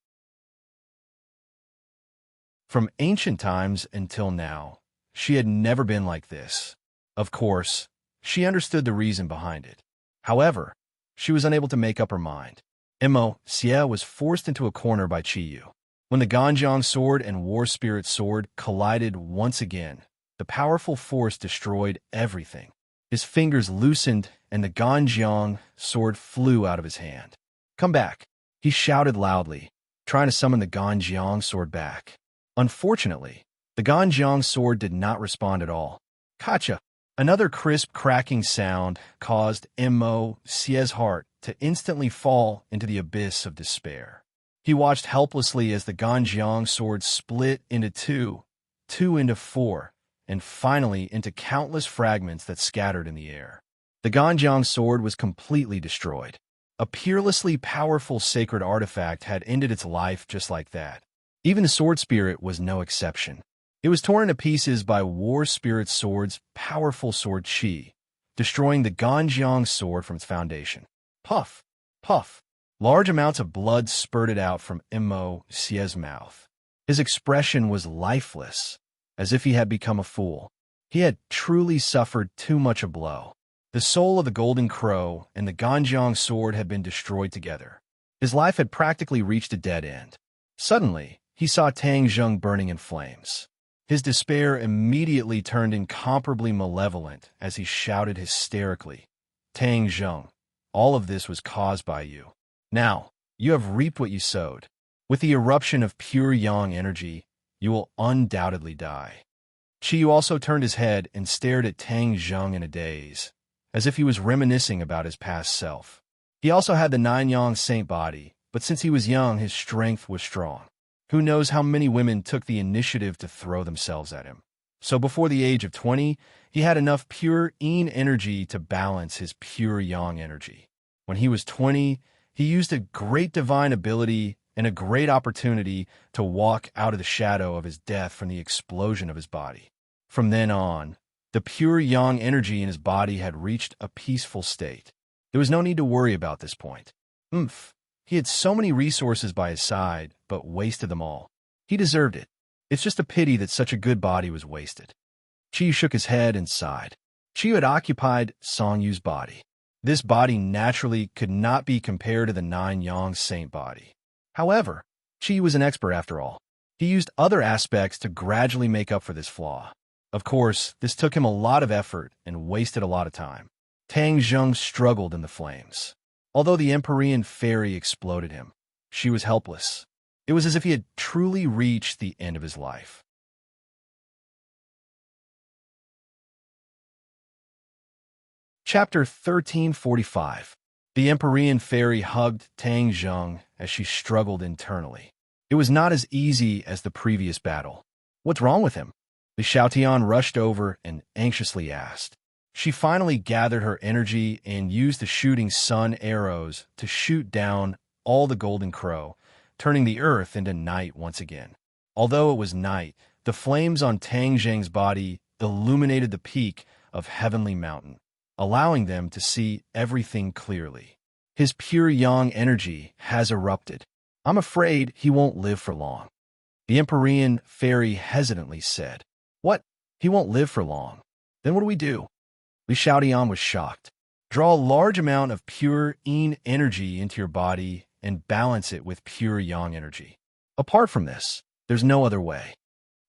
From ancient times until now, she had never been like this. Of course, she understood the reason behind it. However, she was unable to make up her mind. Immerse was forced into a corner by Qiyu. When the Ganjiang sword and War Spirit sword collided once again, the powerful force destroyed everything. His fingers loosened and the Ganjiang sword flew out of his hand. "Come back," he shouted loudly, trying to summon the Ganjiang sword back. Unfortunately, the Ganjiang sword did not respond at all. Kacha! Another crisp cracking sound caused Immerse's heart to instantly fall into the abyss of despair. He watched helplessly as the Ganjiang sword split into two into four, and finally into countless fragments that scattered in the air. The Ganjiang sword was completely destroyed. A peerlessly powerful sacred artifact had ended its life just like that. Even the sword spirit was no exception. It was torn into pieces by War Spirit sword's powerful sword Qi, destroying the Ganjiang sword from its foundation. Puff! Puff! Large amounts of blood spurted out from Immerse's mouth. His expression was lifeless, as if he had become a fool. He had truly suffered too much a blow. The soul of the Golden Crow and the Ganjiang sword had been destroyed together. His life had practically reached a dead end. Suddenly, he saw Tang Zheng burning in flames. His despair immediately turned incomparably malevolent as he shouted hysterically, "Tang Zheng, all of this was caused by you. Now, you have reaped what you sowed. With the eruption of pure yang energy, you will undoubtedly die." Qiyu also turned his head and stared at Tang Zheng in a daze, as if he was reminiscing about his past self. He also had the nine-yang saint body, but since he was young, his strength was strong. Who knows how many women took the initiative to throw themselves at him. So before the age of 20, he had enough pure yin energy to balance his pure yang energy. When he was 20, he used a great divine ability and a great opportunity to walk out of the shadow of his death from the explosion of his body. From then on, the pure yang energy in his body had reached a peaceful state. There was no need to worry about this point. He had so many resources by his side, but wasted them all. He deserved it. It's just a pity that such a good body was wasted. Chi shook his head and sighed. Chi had occupied Song Yu's body. This body naturally could not be compared to the 9-yang saint body. However, Chi was an expert after all. He used other aspects to gradually make up for this flaw. Of course, this took him a lot of effort and wasted a lot of time. Tang Zheng struggled in the flames. Although the Empyrean fairy exploded him, she was helpless. It was as if he had truly reached the end of his life. Chapter 1345. The Empyrean fairy hugged Tang Zheng as she struggled internally. It was not as easy as the previous battle. What's wrong with him? Li Xiaotian rushed over and anxiously asked. She finally gathered her energy and used the shooting sun arrows to shoot down all the golden crow, turning the earth into night once again. Although it was night, the flames on Tang Zheng's body illuminated the peak of Heavenly Mountain, allowing them to see everything clearly. His pure yang energy has erupted. I'm afraid he won't live for long. The Empyrean fairy hesitantly said. What? He won't live for long. Then what do we do? Li Xiaotian was shocked. Draw a large amount of pure yin energy into your body and balance it with pure yang energy. Apart from this, there's no other way.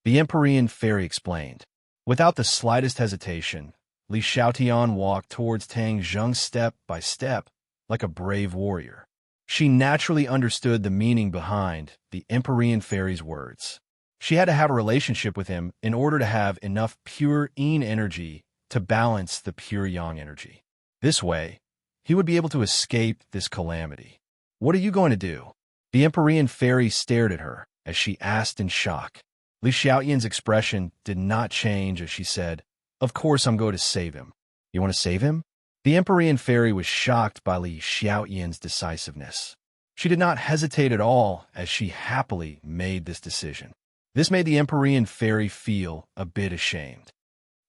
The Empyrean fairy explained. Without the slightest hesitation, Li Xiaotian walked towards Tang Zheng step by step, like a brave warrior. She naturally understood the meaning behind the Empyrean fairy's words. She had to have a relationship with him in order to have enough pure yin energy to balance the pure yang energy. This way, he would be able to escape this calamity. What are you going to do? The Empyrean fairy stared at her as she asked in shock. Li Xiaotian's expression did not change as she said, Of course I'm going to save him. You want to save him? The Empyrean fairy was shocked by Li Xiaotian's decisiveness. She did not hesitate at all as she happily made this decision. This made the Empyrean fairy feel a bit ashamed.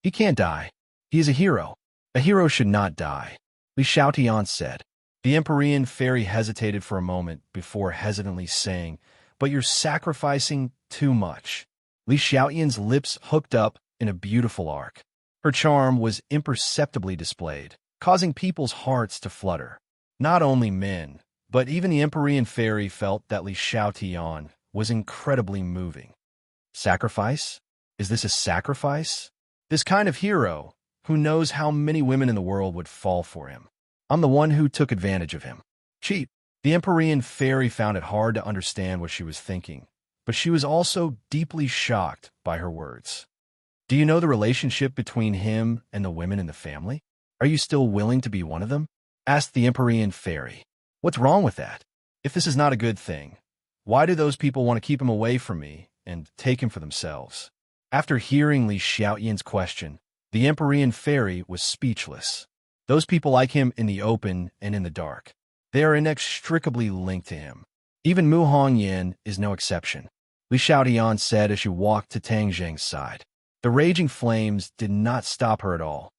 He can't die. He is a hero. A hero should not die, Li Xiaotian said. The Empyrean fairy hesitated for a moment before hesitantly saying, But you're sacrificing too much. Li Xiaotian's lips hooked up in a beautiful arc. Her charm was imperceptibly displayed, causing people's hearts to flutter. Not only men, but even the Empyrean fairy felt that Li Xiaotian was incredibly moving. Sacrifice? Is this a sacrifice? This kind of hero, who knows how many women in the world would fall for him? I'm the one who took advantage of him. Cheap. The Empyrean fairy found it hard to understand what she was thinking, but she was also deeply shocked by her words. Do you know the relationship between him and the women in the family? Are you still willing to be one of them? Asked the Empyrean fairy. What's wrong with that? If this is not a good thing, why do those people want to keep him away from me and take him for themselves? After hearing Li Xiaotian's question, the Empyrean fairy was speechless. Those people like him in the open and in the dark. They are inextricably linked to him. Even Mu Hongyan is no exception, Li Xiaotian said as she walked to Tang Zheng's side. The raging flames did not stop her at all.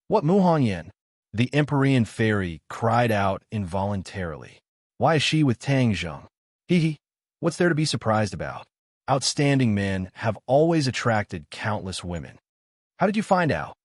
What Mu Hongyan? The Empyrean fairy cried out involuntarily. Why is she with Tang Zheng? Hee. What's there to be surprised about? Outstanding men have always attracted countless women. How did you find out?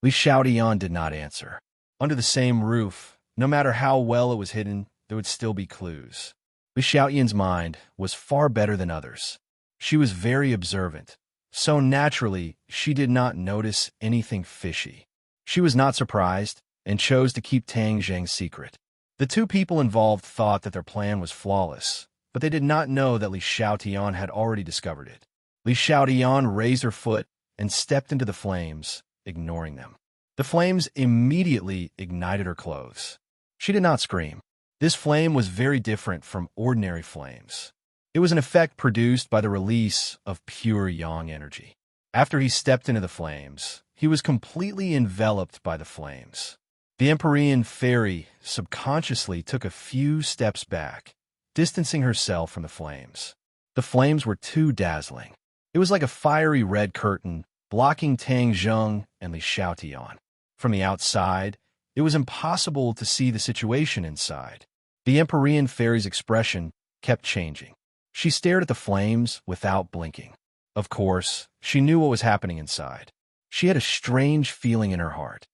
Li Xiaotian did not answer. Under the same roof, no matter how well it was hidden, there would still be clues. Li Xiaotian's mind was far better than others. She was very observant, so naturally she did not notice anything fishy. She was not surprised and chose to keep Tang Zheng's secret. The two people involved thought that their plan was flawless, but they did not know that Li Xiaotian had already discovered it. Li Xiaotian raised her foot and stepped into the flames, ignoring them. The flames immediately ignited her clothes. She did not scream. This flame was very different from ordinary flames. It was an effect produced by the release of pure yang energy. After he stepped into the flames, he was completely enveloped by the flames. The Empyrean fairy subconsciously took a few steps back, distancing herself from the flames. The flames were too dazzling. It was like a fiery red curtain, blocking Tang Zheng and Li Xiaotian. From the outside, it was impossible to see the situation inside. The Empyrean fairy's expression kept changing. She stared at the flames without blinking. Of course, she knew what was happening inside. She had a strange feeling in her heart.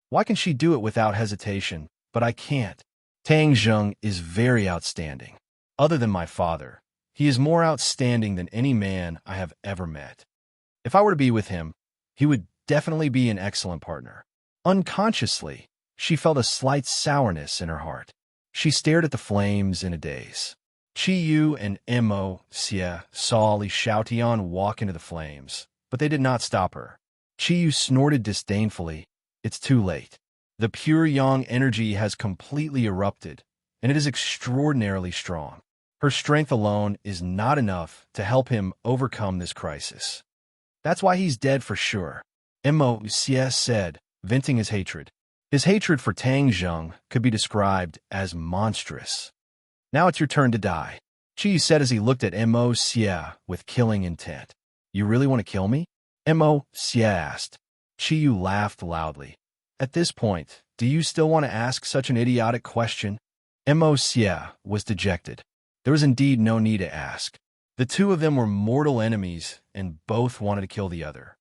Why can she do it without hesitation, but I can't? Tang Zheng is very outstanding. Other than my father, he is more outstanding than any man I have ever met. If I were to be with him, he would definitely be an excellent partner. Unconsciously, she felt a slight sourness in her heart. She stared at the flames in a daze. Qi Yu and Mo Xie saw Li Xiaotian walk into the flames, but they did not stop her. Qi Yu snorted disdainfully. It's too late. The pure yang energy has completely erupted, and it is extraordinarily strong. Her strength alone is not enough to help him overcome this crisis. That's why he's dead for sure, Mo Xie said, venting his hatred. His hatred for Tang Zheng could be described as monstrous. Now it's your turn to die, Qi said as he looked at Mo Xie with killing intent. You really want to kill me? Mo Xie asked. Qi laughed loudly. At this point, do you still want to ask such an idiotic question? Mo Xie was dejected. There was indeed no need to ask. The two of them were mortal enemies, and both wanted to kill the other.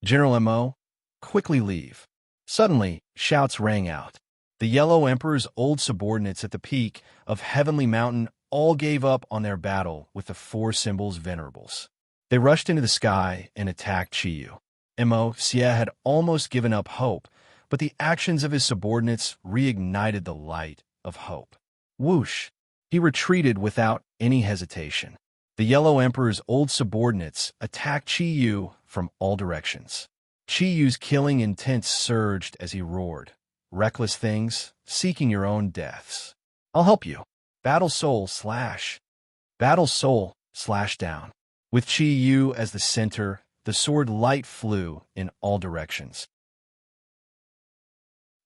General Mo, quickly leave. Suddenly, shouts rang out. The Yellow Emperor's old subordinates at the peak of Heavenly Mountain all gave up on their battle with the four symbols venerables. They rushed into the sky and attacked Qi Yu. Mo Xie had almost given up hope, but the actions of his subordinates reignited the light of hope. Whoosh! He retreated without any hesitation. The Yellow Emperor's old subordinates attacked Qi Yu from all directions. Qi Yu's killing intent surged as he roared. Reckless things, seeking your own deaths. I'll help you. Battle soul slash. Battle soul slash down. With Qi Yu as the center, the sword light flew in all directions.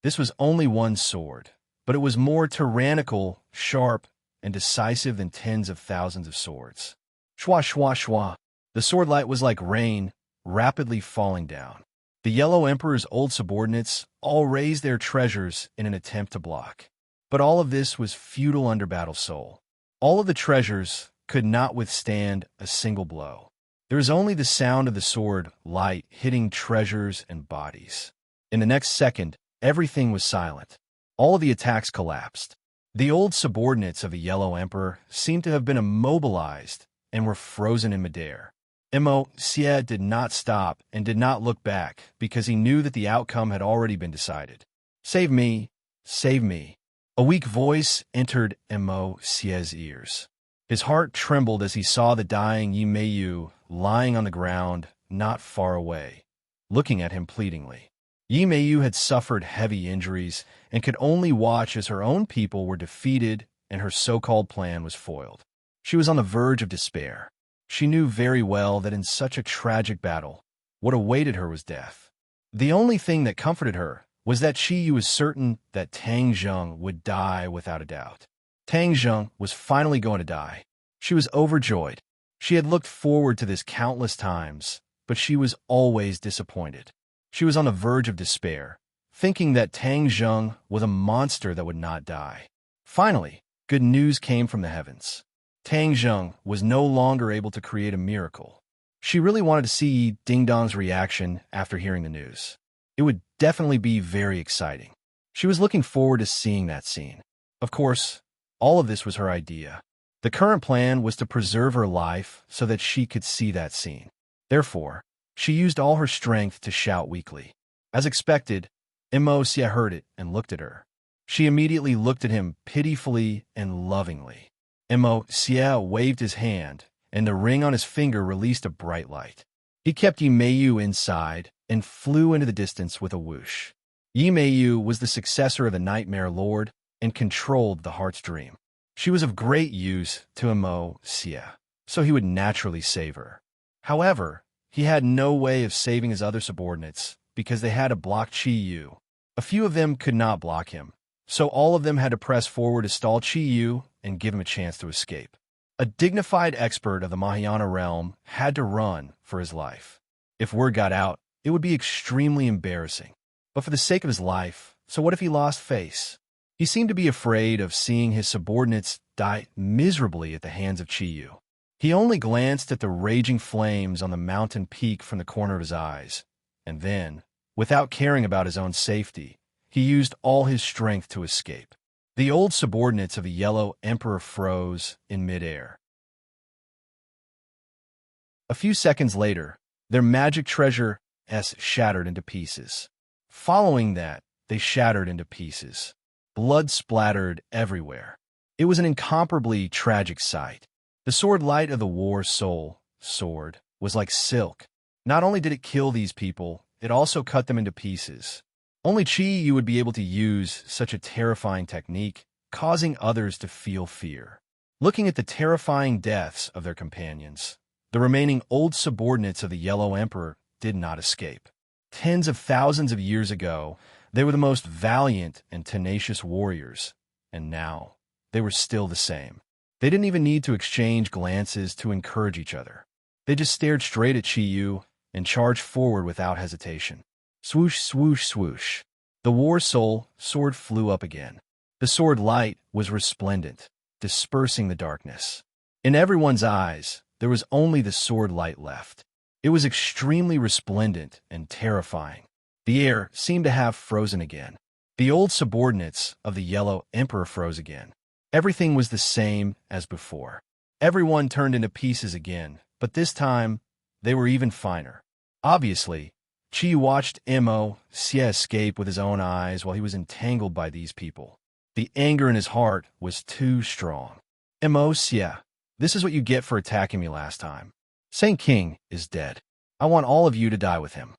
This was only one sword, but it was more tyrannical, sharp, and decisive than tens of thousands of swords. Shwa shwa shwa. The sword light was like rain, rapidly falling down. The Yellow Emperor's old subordinates all raised their treasures in an attempt to block. But all of this was futile under Battle Soul. All of the treasures could not withstand a single blow. There was only the sound of the sword light hitting treasures and bodies. In the next second, everything was silent. All of the attacks collapsed. The old subordinates of the Yellow Emperor seemed to have been immobilized and were frozen in midair. Mo Xie did not stop and did not look back because he knew that the outcome had already been decided. Save me, save me. A weak voice entered Mo Xie's ears. His heart trembled as he saw the dying Yi Meiyu lying on the ground not far away, looking at him pleadingly. Yi Meiyu had suffered heavy injuries and could only watch as her own people were defeated and her so-called plan was foiled. She was on the verge of despair. She knew very well that in such a tragic battle, what awaited her was death. The only thing that comforted her was that Qi Yu was certain that Tang Zheng would die without a doubt. Tang Zheng was finally going to die. She was overjoyed. She had looked forward to this countless times, but she was always disappointed. She was on the verge of despair, thinking that Tang Zheng was a monster that would not die. Finally, good news came from the heavens. Tang Zheng was no longer able to create a miracle. She really wanted to see Ding Dong's reaction after hearing the news. It would definitely be very exciting. She was looking forward to seeing that scene. Of course, all of this was her idea. The current plan was to preserve her life so that she could see that scene. Therefore, she used all her strength to shout weakly. As expected, Mo Xie heard it and looked at her. She immediately looked at him pitifully and lovingly. Mo Xie waved his hand, and the ring on his finger released a bright light. He kept Yi Meiyu inside and flew into the distance with a whoosh. Yi Meiyu was the successor of the Nightmare Lord and controlled the Heart's Dream. She was of great use to Mo Xie, so he would naturally save her. However, he had no way of saving his other subordinates because they had to block Qi Yu. A few of them could not block him, so all of them had to press forward to stall Qi Yu and give him a chance to escape. A dignified expert of the Mahayana realm had to run for his life. If word got out, it would be extremely embarrassing. But for the sake of his life, so what if he lost face? He seemed to be afraid of seeing his subordinates die miserably at the hands of Chiyu. He only glanced at the raging flames on the mountain peak from the corner of his eyes, and then, without caring about his own safety, he used all his strength to escape. The old subordinates of the Yellow Emperor froze in midair. A few seconds later, their magic treasure shattered into pieces. Following that, they shattered into pieces. Blood splattered everywhere. It was an incomparably tragic sight. The sword light of the war soul sword was like silk. Not only did it kill these people, it also cut them into pieces. Only Chiyu would be able to use such a terrifying technique, causing others to feel fear. Looking at the terrifying deaths of their companions, the remaining old subordinates of the Yellow Emperor did not escape. Tens of thousands of years ago, they were the most valiant and tenacious warriors, and now they were still the same. They didn't even need to exchange glances to encourage each other. They just stared straight at Chiyu and charged forward without hesitation. Swoosh, swoosh, swoosh. The war soul sword flew up again. The sword light was resplendent, dispersing the darkness. In everyone's eyes, there was only the sword light left. It was extremely resplendent and terrifying. The air seemed to have frozen again. The old subordinates of the Yellow Emperor froze again. Everything was the same as before. Everyone turned into pieces again, but this time, they were even finer. Obviously, Chi watched Immerse escape with his own eyes while he was entangled by these people. The anger in his heart was too strong. Immerse, this is what you get for attacking me last time. Saint King is dead. I want all of you to die with him.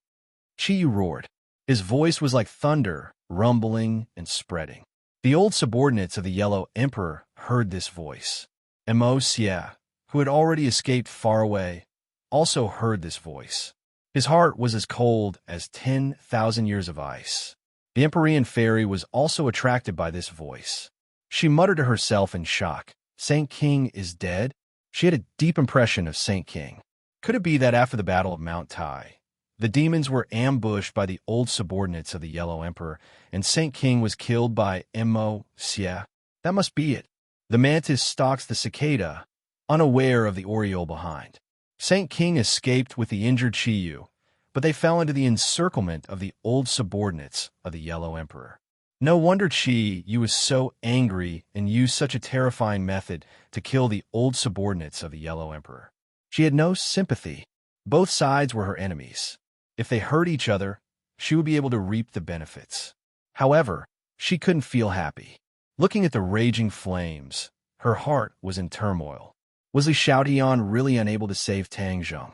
Chi roared. His voice was like thunder, rumbling and spreading. The old subordinates of the Yellow Emperor heard this voice. Immerse, who had already escaped far away, also heard this voice. His heart was as cold as 10,000 years of ice. The Empyrean fairy was also attracted by this voice. She muttered to herself in shock, Saint King is dead? She had a deep impression of Saint King. Could it be that after the Battle of Mount Tai, the demons were ambushed by the old subordinates of the Yellow Emperor, and Saint King was killed by Immerse? That must be it. The mantis stalks the cicada, unaware of the oriole behind. Saint King escaped with the injured Chiyu, but they fell into the encirclement of the old subordinates of the Yellow Emperor. No wonder Chiyu was so angry and used such a terrifying method to kill the old subordinates of the Yellow Emperor. She had no sympathy. Both sides were her enemies. If they hurt each other, she would be able to reap the benefits. However, she couldn't feel happy. Looking at the raging flames, her heart was in turmoil. Was Li Xiaotian really unable to save Tang Zheng?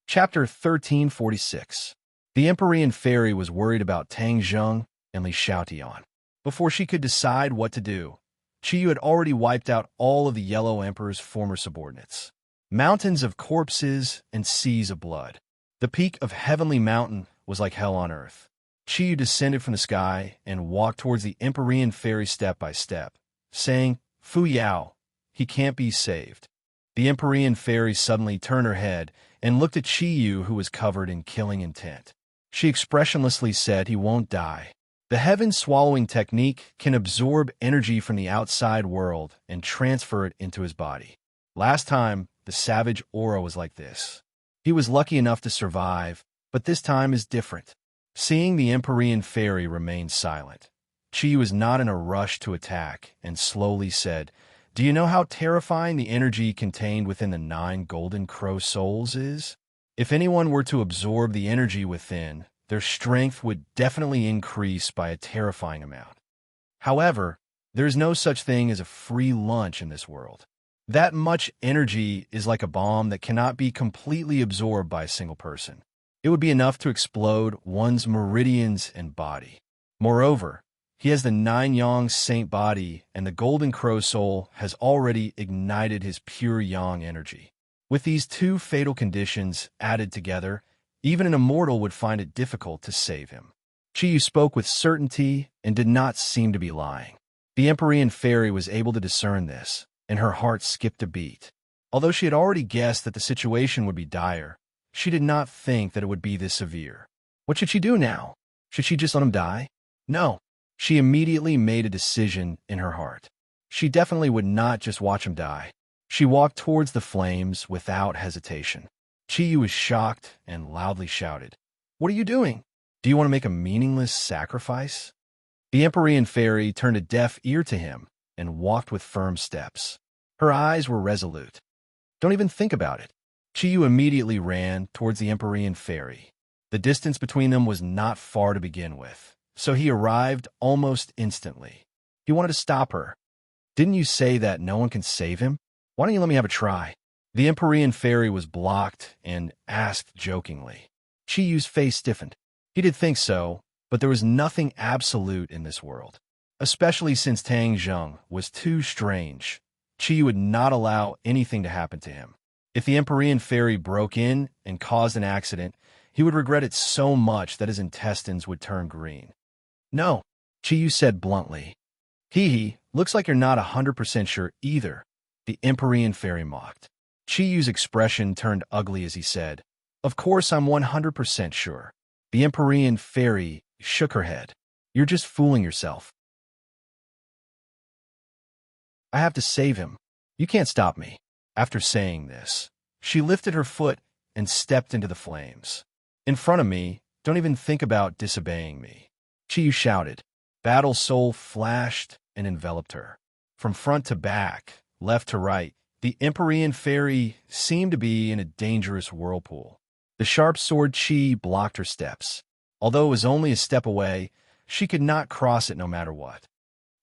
Chapter 1346. The Empyrean fairy was worried about Tang Zheng and Li Xiaotian. Before she could decide what to do, Chiyu had already wiped out all of the Yellow Emperor's former subordinates. Mountains of corpses and seas of blood. The peak of Heavenly Mountain was like hell on earth. Chiyu descended from the sky and walked towards the Empyrean fairy step by step, saying, Fu Yao, he can't be saved. The Empyrean fairy suddenly turned her head and looked at Chiyu, who was covered in killing intent. She expressionlessly said he won't die. The heaven-swallowing technique can absorb energy from the outside world and transfer it into his body. Last time, the savage aura was like this. He was lucky enough to survive, but this time is different. Seeing the Empyrean fairy remain silent, Chi was not in a rush to attack and slowly said, Do you know how terrifying the energy contained within the 9 golden crow souls is? If anyone were to absorb the energy within, their strength would definitely increase by a terrifying amount. However, there is no such thing as a free lunch in this world. That much energy is like a bomb that cannot be completely absorbed by a single person. It would be enough to explode one's meridians and body. Moreover, he has the 9 yang saint body, and the golden crow soul has already ignited his pure yang energy. With these 2 fatal conditions added together, even an immortal would find it difficult to save him. Chiyu spoke with certainty and did not seem to be lying. The Empyrean fairy was able to discern this, and her heart skipped a beat. Although she had already guessed that the situation would be dire, she did not think that it would be this severe. What should she do now? Should she just let him die? No. She immediately made a decision in her heart. She definitely would not just watch him die. She walked towards the flames without hesitation. Chiyu was shocked and loudly shouted, "What are you doing? Do you want to make a meaningless sacrifice?" The Empyrean fairy turned a deaf ear to him and walked with firm steps. Her eyes were resolute. "Don't even think about it." Chiyu immediately ran towards the Empyrean fairy. The distance between them was not far to begin with, so he arrived almost instantly. He wanted to stop her. "Didn't you say that no one can save him? Why don't you let me have a try?" The Empyrean fairy was blocked and asked jokingly. Chiyu's face stiffened. He did think so, but there was nothing absolute in this world. Especially since Tang Zheng was too strange, Chiyu would not allow anything to happen to him. If the Empyrean fairy broke in and caused an accident, he would regret it so much that his intestines would turn green. "No," Chiyu said bluntly. "Hee, looks like you're not 100% sure either," the Empyrean fairy mocked. Chiyu's expression turned ugly as he said, "Of course I'm 100% sure." The Empyrean fairy shook her head. "You're just fooling yourself. I have to save him. You can't stop me." After saying this, she lifted her foot and stepped into the flames. "In front of me, don't even think about disobeying me," Chiyu shouted. Battle soul flashed and enveloped her. From front to back, left to right, the Empyrean fairy seemed to be in a dangerous whirlpool. The sharp sword Chi blocked her steps. Although it was only a step away, she could not cross it no matter what.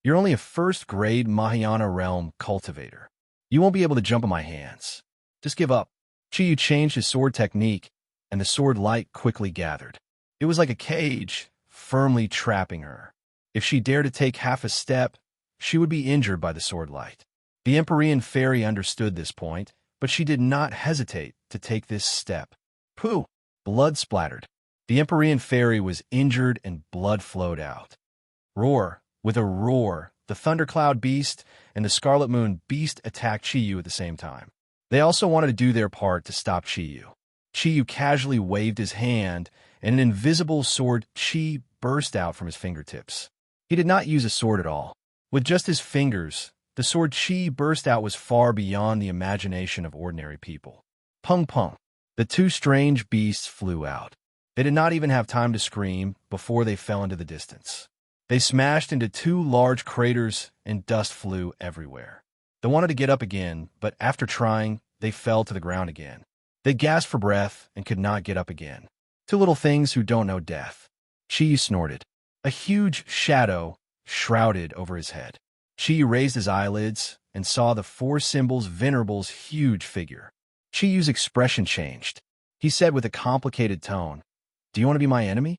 "You're only a first-grade Mahayana realm cultivator. You won't be able to jump on my hands. Just give up." Chiyu changed his sword technique, and the sword light quickly gathered. It was like a cage, firmly trapping her. If she dared to take half a step, she would be injured by the sword light. The Empyrean fairy understood this point, but she did not hesitate to take this step. Pooh! Blood splattered. The Empyrean fairy was injured and blood flowed out. Roar! With a roar, the Thundercloud Beast and the Scarlet Moon Beast attacked Chiyu at the same time. They also wanted to do their part to stop Chiyu. Chiyu casually waved his hand, and an invisible sword Chi burst out from his fingertips. He did not use a sword at all. With just his fingers, the sword Chi burst out was far beyond the imagination of ordinary people. Pung pung. The two strange beasts flew out. They did not even have time to scream before they fell into the distance. They smashed into two large craters and dust flew everywhere. They wanted to get up again, but after trying, they fell to the ground again. They gasped for breath and could not get up again. Two little things who don't know death. Chi snorted. A huge shadow shrouded over his head. Chi raised his eyelids and saw the four symbols Venerable's huge figure. Chiyu's expression changed. He said with a complicated tone, "Do you want to be my enemy?"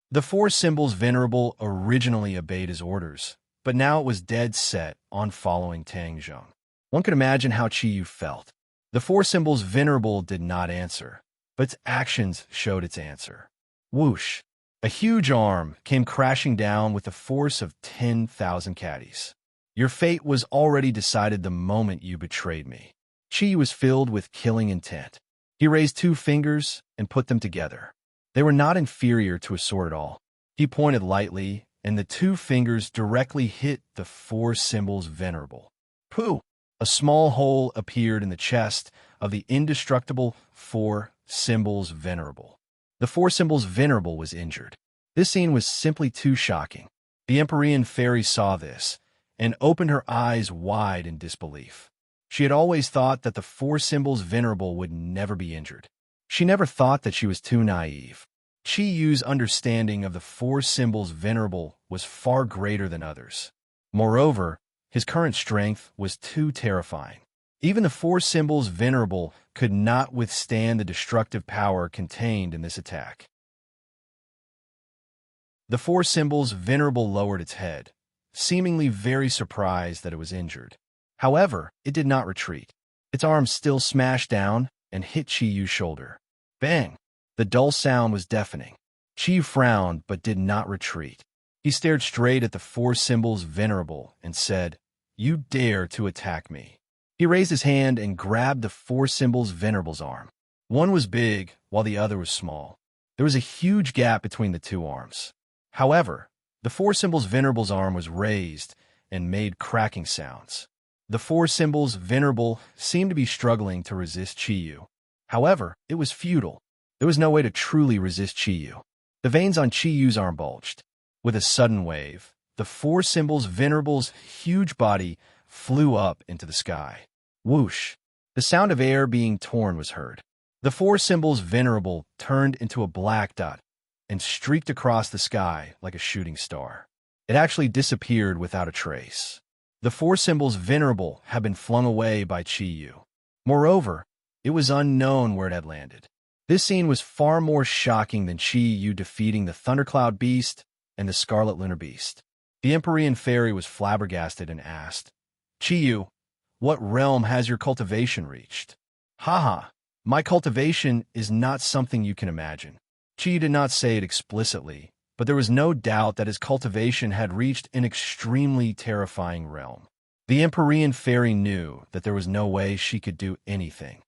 The four symbols Venerable originally obeyed his orders, but now it was dead set on following Tang Zheng. One could imagine how Chiyu felt. The four symbols Venerable did not answer, but its actions showed its answer. Whoosh! A huge arm came crashing down with the force of 10,000 caddies. "Your fate was already decided the moment you betrayed me." Chi was filled with killing intent. He raised two fingers and put them together. They were not inferior to a sword at all. He pointed lightly, and the two fingers directly hit the four symbols Venerable. Pooh! A small hole appeared in the chest of the indestructible four symbols Venerable. The four symbols Venerable was injured. This scene was simply too shocking. The Empyrean fairy saw this and opened her eyes wide in disbelief. She had always thought that the four symbols Venerable would never be injured. She never thought that she was too naive. Chiyu's understanding of the four symbols Venerable was far greater than others. Moreover, his current strength was too terrifying. Even the four symbols Venerable could not withstand the destructive power contained in this attack. The four symbols Venerable lowered its head, seemingly very surprised that it was injured. However, it did not retreat. Its arm still smashed down and hit Chiyu's shoulder. Bang! The dull sound was deafening. Qi frowned but did not retreat. He stared straight at the four symbols venerable and said, "You dare to attack me." He raised his hand and grabbed the four symbols venerable's arm. One was big, while the other was small. There was a huge gap between the two arms. However, the four symbols venerable's arm was raised and made cracking sounds. The four symbols venerable seemed to be struggling to resist Chiyu. However, it was futile. There was no way to truly resist Chiyu. The veins on Chiyu's arm bulged. With a sudden wave, the four symbols venerable's huge body flew up into the sky. Whoosh! The sound of air being torn was heard. The four symbols venerable turned into a black dot and streaked across the sky like a shooting star. It actually disappeared without a trace. The four symbols venerable had been flung away by Chiyu. Moreover, it was unknown where it had landed. This scene was far more shocking than Chiyu defeating the Thundercloud Beast and the Scarlet Lunar Beast. The Empyrean Fairy was flabbergasted and asked, "Chiyu, what realm has your cultivation reached?" "Haha, my cultivation is not something you can imagine." Chiyu did not say it explicitly, but there was no doubt that his cultivation had reached an extremely terrifying realm. The Empyrean Fairy knew that there was no way she could do anything.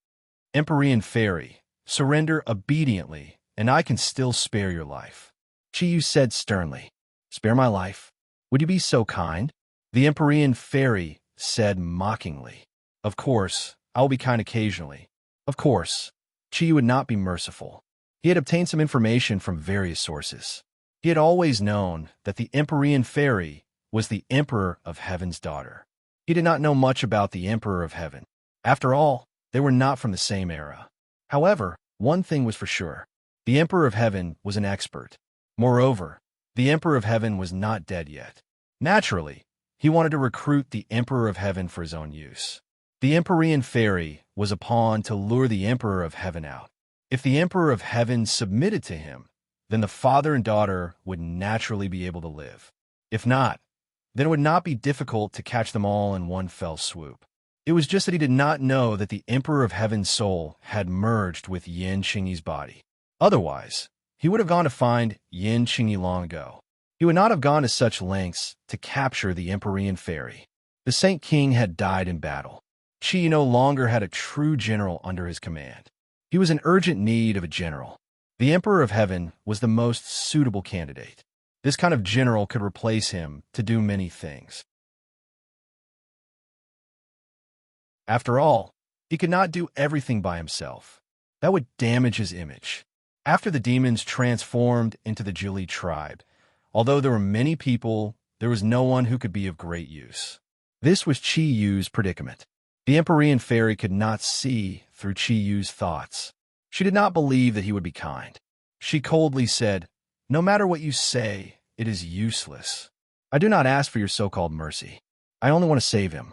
"Empyrean Fairy, surrender obediently, and I can still spare your life," Chiyu said sternly. "Spare my life? Would you be so kind?" The Empyrean Fairy said mockingly. "Of course, I will be kind occasionally. Of course." Chiyu would not be merciful. He had obtained some information from various sources. He had always known that the Empyrean Fairy was the Emperor of Heaven's daughter. He did not know much about the Emperor of Heaven. After all, they were not from the same era. However, one thing was for sure. The Emperor of Heaven was an expert. Moreover, the Emperor of Heaven was not dead yet. Naturally, he wanted to recruit the Emperor of Heaven for his own use. The Empyrean Fairy was a pawn to lure the Emperor of Heaven out. If the Emperor of Heaven submitted to him, then the father and daughter would naturally be able to live. If not, then it would not be difficult to catch them all in one fell swoop. It was just that he did not know that the Emperor of Heaven's soul had merged with Yin Qingyi's body. Otherwise, he would have gone to find Yin Qingyi long ago. He would not have gone to such lengths to capture the Empyrean Fairy. The Saint King had died in battle. Qi no longer had a true general under his command. He was in urgent need of a general. The Emperor of Heaven was the most suitable candidate. This kind of general could replace him to do many things. After all, he could not do everything by himself. That would damage his image. After the demons transformed into the Juli tribe, although there were many people, there was no one who could be of great use. This was Chiyu's predicament. The Empyrean Fairy could not see through Chiyu's thoughts. She did not believe that he would be kind. She coldly said, "No matter what you say, it is useless. I do not ask for your so-called mercy. I only want to save him."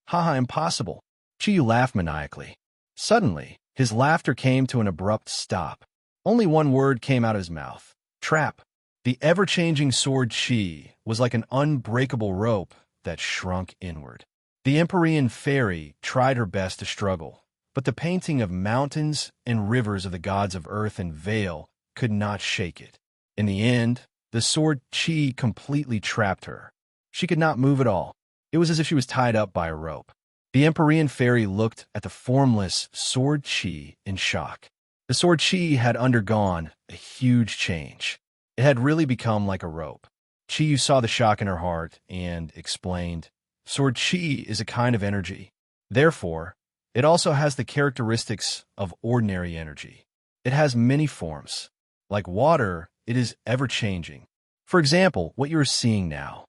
"Haha, impossible." Chiyu laughed maniacally. Suddenly, his laughter came to an abrupt stop. Only one word came out of his mouth: trap. The ever-changing sword Qi was like an unbreakable rope that shrunk inward. The Empyrean Fairy tried her best to struggle, but the painting of mountains and rivers of the gods of earth and Vale could not shake it. In the end, the sword Qi completely trapped her. She could not move at all. It was as if she was tied up by a rope. The Empyrean Fairy looked at the formless sword Qi in shock. The sword Qi had undergone a huge change. It had really become like a rope. Chiyu saw the shock in her heart and explained, "Sword Qi is a kind of energy. Therefore, it also has the characteristics of ordinary energy. It has many forms. Like water, it is ever-changing. For example, what you are seeing now."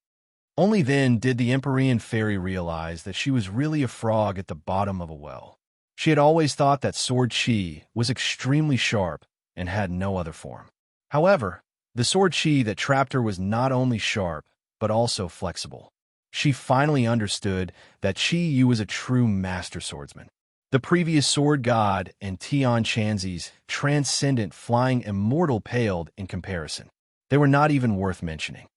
Only then did the Empyrean Fairy realize that she was really a frog at the bottom of a well. She had always thought that sword Qi was extremely sharp and had no other form. However, the sword Qi that trapped her was not only sharp, but also flexible. She finally understood that Qi Yu was a true master swordsman. The previous sword god and Tian Chanzi's transcendent flying immortal paled in comparison. They were not even worth mentioning.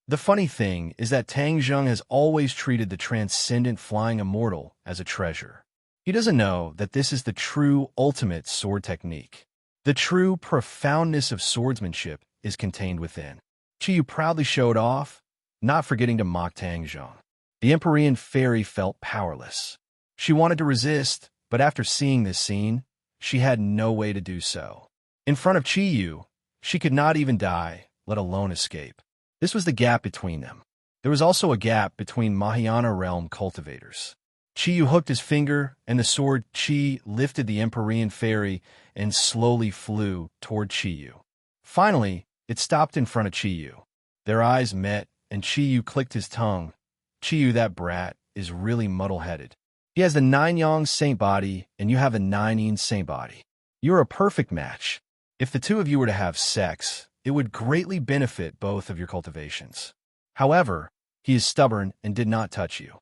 The funny thing is that Tang Zheng has always treated the transcendent flying immortal as a treasure. He doesn't know that this is the true ultimate sword technique. The true profoundness of swordsmanship is contained within. Qiyu proudly showed off, not forgetting to mock Tang Zhong. The Empyrean fairy felt powerless. She wanted to resist, but after seeing this scene, she had no way to do so. In front of Qiyu, she could not even die, let alone escape. This was the gap between them. There was also a gap between Mahayana realm cultivators. Qiyu hooked his finger, and the sword Qi lifted the Empyrean fairy and slowly flew toward Qiyu. Finally, it stopped in front of Qiyu. Their eyes met, and Qiyu clicked his tongue. Qiyu, that brat, is really muddle-headed. He has the 9-yang saint body, and you have the 9-yin saint body. You're a perfect match. If the two of you were to have sex, it would greatly benefit both of your cultivations. However, he is stubborn and did not touch you.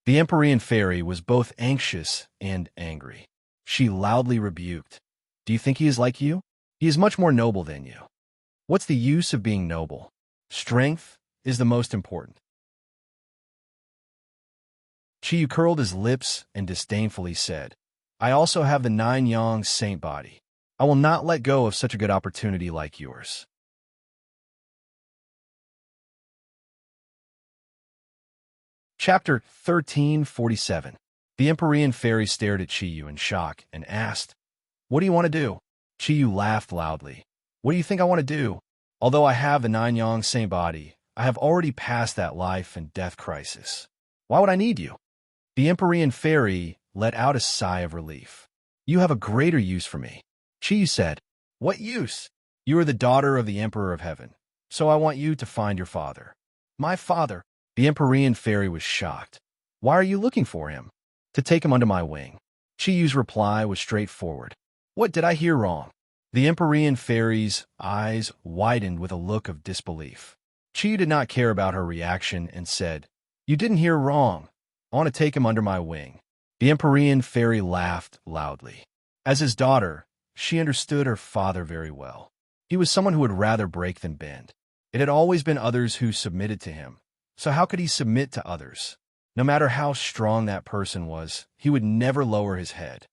The Empyrean fairy was both anxious and angry. She loudly rebuked. Do you think he is like you? He is much more noble than you. What's the use of being noble? Strength is the most important. Qiyu curled his lips and disdainfully said, I also have the 9-yang saint body. I will not let go of such a good opportunity like yours. Chapter 1347. The Empyrean fairy stared at Qiyu in shock and asked, What do you want to do? Qiyu laughed loudly. What do you think I want to do? Although I have the 9-yang saint body, I have already passed that life and death crisis. Why would I need you? The Empyrean fairy let out a sigh of relief. You have a greater use for me. Qiyu said, What use? You are the daughter of the Emperor of Heaven, so I want you to find your father. My father? The Empyrean fairy was shocked. Why are you looking for him? To take him under my wing. Qiyu's reply was straightforward. What did I hear wrong? The Empyrean fairy's eyes widened with a look of disbelief. Qiyu did not care about her reaction and said, You didn't hear wrong. I want to take him under my wing. The Empyrean fairy laughed loudly. As his daughter, she understood her father very well. He was someone who would rather break than bend. It had always been others who submitted to him. So how could he submit to others? No matter how strong that person was, he would never lower his head.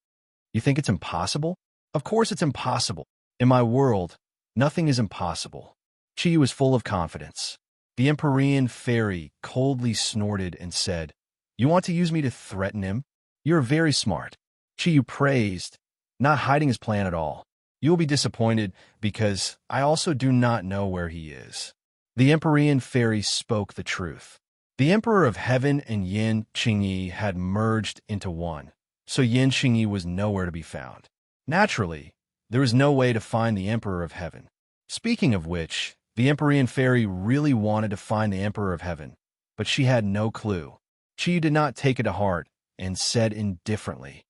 You think it's impossible? Of course it's impossible. In my world, nothing is impossible. Qiyu was full of confidence. The Empyrean fairy coldly snorted and said, You want to use me to threaten him? You're very smart. Qiyu praised, not hiding his plan at all. You will be disappointed because I also do not know where he is. The Empyrean fairy spoke the truth. The Emperor of Heaven and Yin Qingyi had merged into one, so Yin Qingyi was nowhere to be found. Naturally, there was no way to find the Emperor of Heaven. Speaking of which, the Empyrean fairy really wanted to find the Emperor of Heaven, but she had no clue. Qiyu did not take it to heart and said indifferently,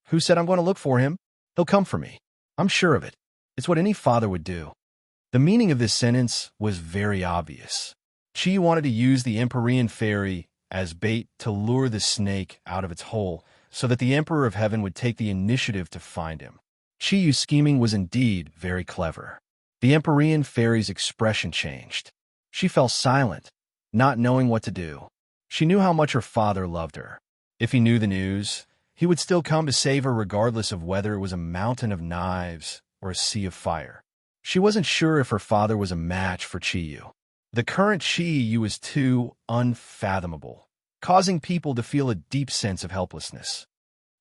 Who said I'm going to look for him? He'll come for me. I'm sure of it. It's what any father would do. The meaning of this sentence was very obvious. Qiyu wanted to use the Empyrean fairy as bait to lure the snake out of its hole so that the Emperor of Heaven would take the initiative to find him. Qiyu's scheming was indeed very clever. The Empyrean fairy's expression changed. She fell silent, not knowing what to do. She knew how much her father loved her. If he knew the news, he would still come to save her regardless of whether it was a mountain of knives or a sea of fire. She wasn't sure if her father was a match for Qiyu. The current Qiyu was too unfathomable, causing people to feel a deep sense of helplessness.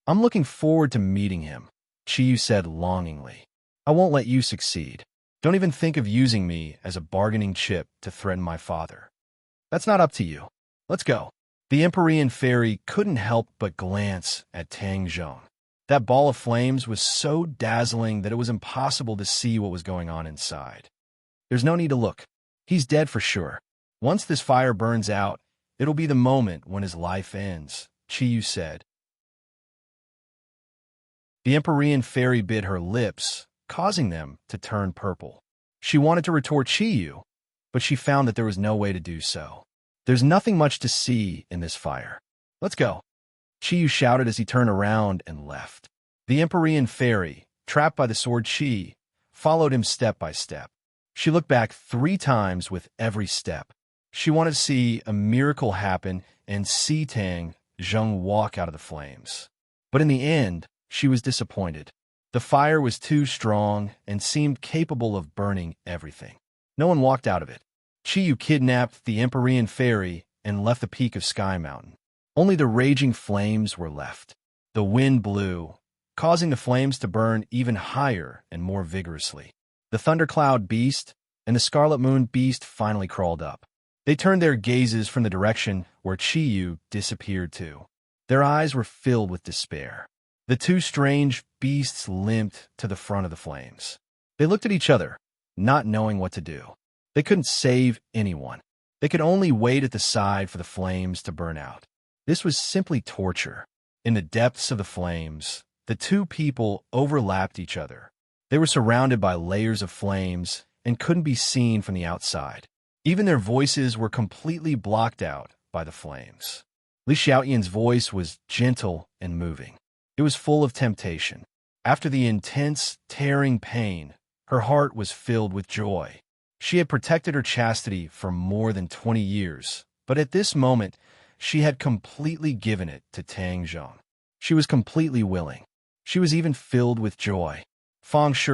I'm looking forward to meeting him, Qiyu said longingly. I won't let you succeed. Don't even think of using me as a bargaining chip to threaten my father. That's not up to you. Let's go. The Empyrean fairy couldn't help but glance at Tang Zhong. That ball of flames was so dazzling that it was impossible to see what was going on inside. There's no need to look. He's dead for sure. Once this fire burns out, it'll be the moment when his life ends, Qiyu said. The Empyrean fairy bit her lips, causing them to turn purple. She wanted to retort Qiyu, but she found that there was no way to do so. There's nothing much to see in this fire. Let's go. Qiyu shouted as he turned around and left. The Empyrean fairy, trapped by the sword Qi, followed him step by step. She looked back 3 times with every step. She wanted to see a miracle happen and see Tang Zhong walk out of the flames. But in the end, she was disappointed. The fire was too strong and seemed capable of burning everything. No one walked out of it. Chiyu kidnapped the Empyrean fairy and left the peak of Sky Mountain. Only the raging flames were left. The wind blew, causing the flames to burn even higher and more vigorously. The Thundercloud Beast and the Scarlet Moon Beast finally crawled up. They turned their gazes from the direction where Chiyu disappeared to. Their eyes were filled with despair. The two strange beasts limped to the front of the flames. They looked at each other, not knowing what to do. They couldn't save anyone. They could only wait at the side for the flames to burn out. This was simply torture. In the depths of the flames, the two people overlapped each other. They were surrounded by layers of flames and couldn't be seen from the outside. Even their voices were completely blocked out by the flames. Li Xiaoyan's voice was gentle and moving. It was full of temptation. After the intense, tearing pain, her heart was filled with joy. She had protected her chastity for more than 20 years, but at this moment, she had completely given it to Tang Zheng. She was completely willing. She was even filled with joy. Fang Shi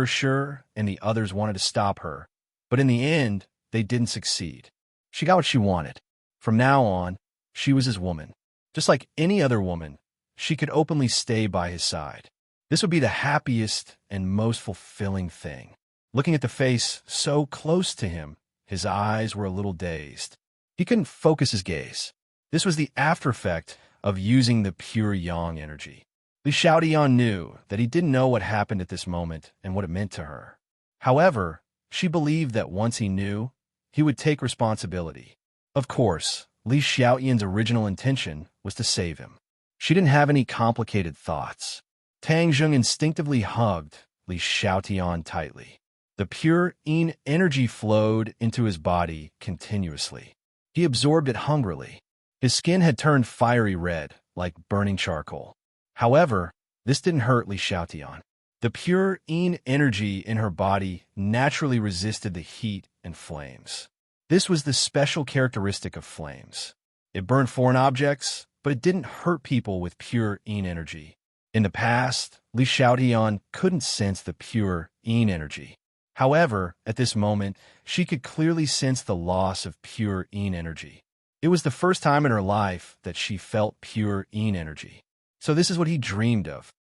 and the others wanted to stop her, but in the end, they didn't succeed. She got what she wanted. From now on, she was his woman. Just like any other woman, she could openly stay by his side. This would be the happiest and most fulfilling thing. Looking at the face so close to him, his eyes were a little dazed. He couldn't focus his gaze. This was the after effect of using the pure yang energy. Li Xiaoyan knew that he didn't know what happened at this moment and what it meant to her. However, she believed that once he knew, he would take responsibility. Of course, Li Xiaoyan's original intention was to save him. She didn't have any complicated thoughts. Tang Zheng instinctively hugged Li Xiaoyan tightly. The pure yin energy flowed into his body continuously. He absorbed it hungrily. His skin had turned fiery red, like burning charcoal. However, this didn't hurt Li Xiaoyan. The pure yin energy in her body naturally resisted the heat and flames. This was the special characteristic of flames. It burned foreign objects, but it didn't hurt people with pure yin energy. In the past, Li Xiaoyan couldn't sense the pure yin energy. However, at this moment, she could clearly sense the loss of pure yin energy. It was the first time in her life that she felt pure yin energy. So this is what he dreamed of.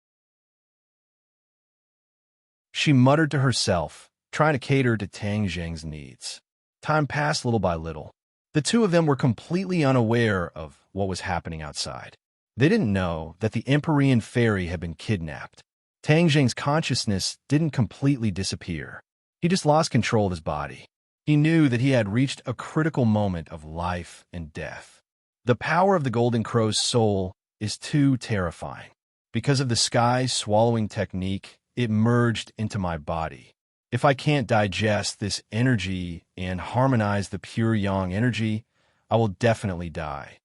She muttered to herself, trying to cater to Tang Zheng's needs. Time passed little by little. The two of them were completely unaware of what was happening outside. They didn't know that the Empyrean fairy had been kidnapped. Tang Zheng's consciousness didn't completely disappear. He just lost control of his body. He knew that he had reached a critical moment of life and death. The power of the Golden Crow's soul is too terrifying. Because of the sky swallowing technique, it merged into my body. If I can't digest this energy and harmonize the pure yang energy, I will definitely die.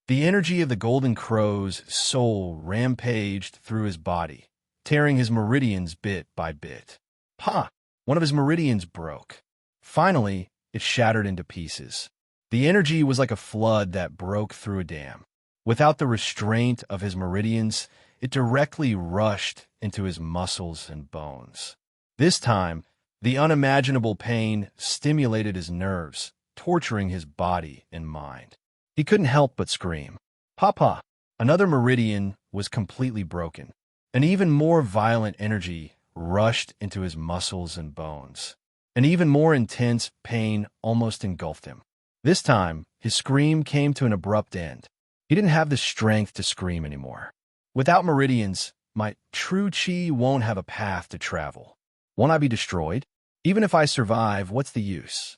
The energy of the Golden Crow's soul rampaged through his body, tearing his meridians bit by bit. Ha! One of his meridians broke. Finally, it shattered into pieces. The energy was like a flood that broke through a dam. Without the restraint of his meridians, it directly rushed into his muscles and bones. This time, the unimaginable pain stimulated his nerves, torturing his body and mind. He couldn't help but scream. Papa! Another meridian was completely broken. An even more violent energy rushed into his muscles and bones. An even more intense pain almost engulfed him. This time, his scream came to an abrupt end. He didn't have the strength to scream anymore. Without meridians, my true chi won't have a path to travel. Won't I be destroyed? Even if I survive, what's the use?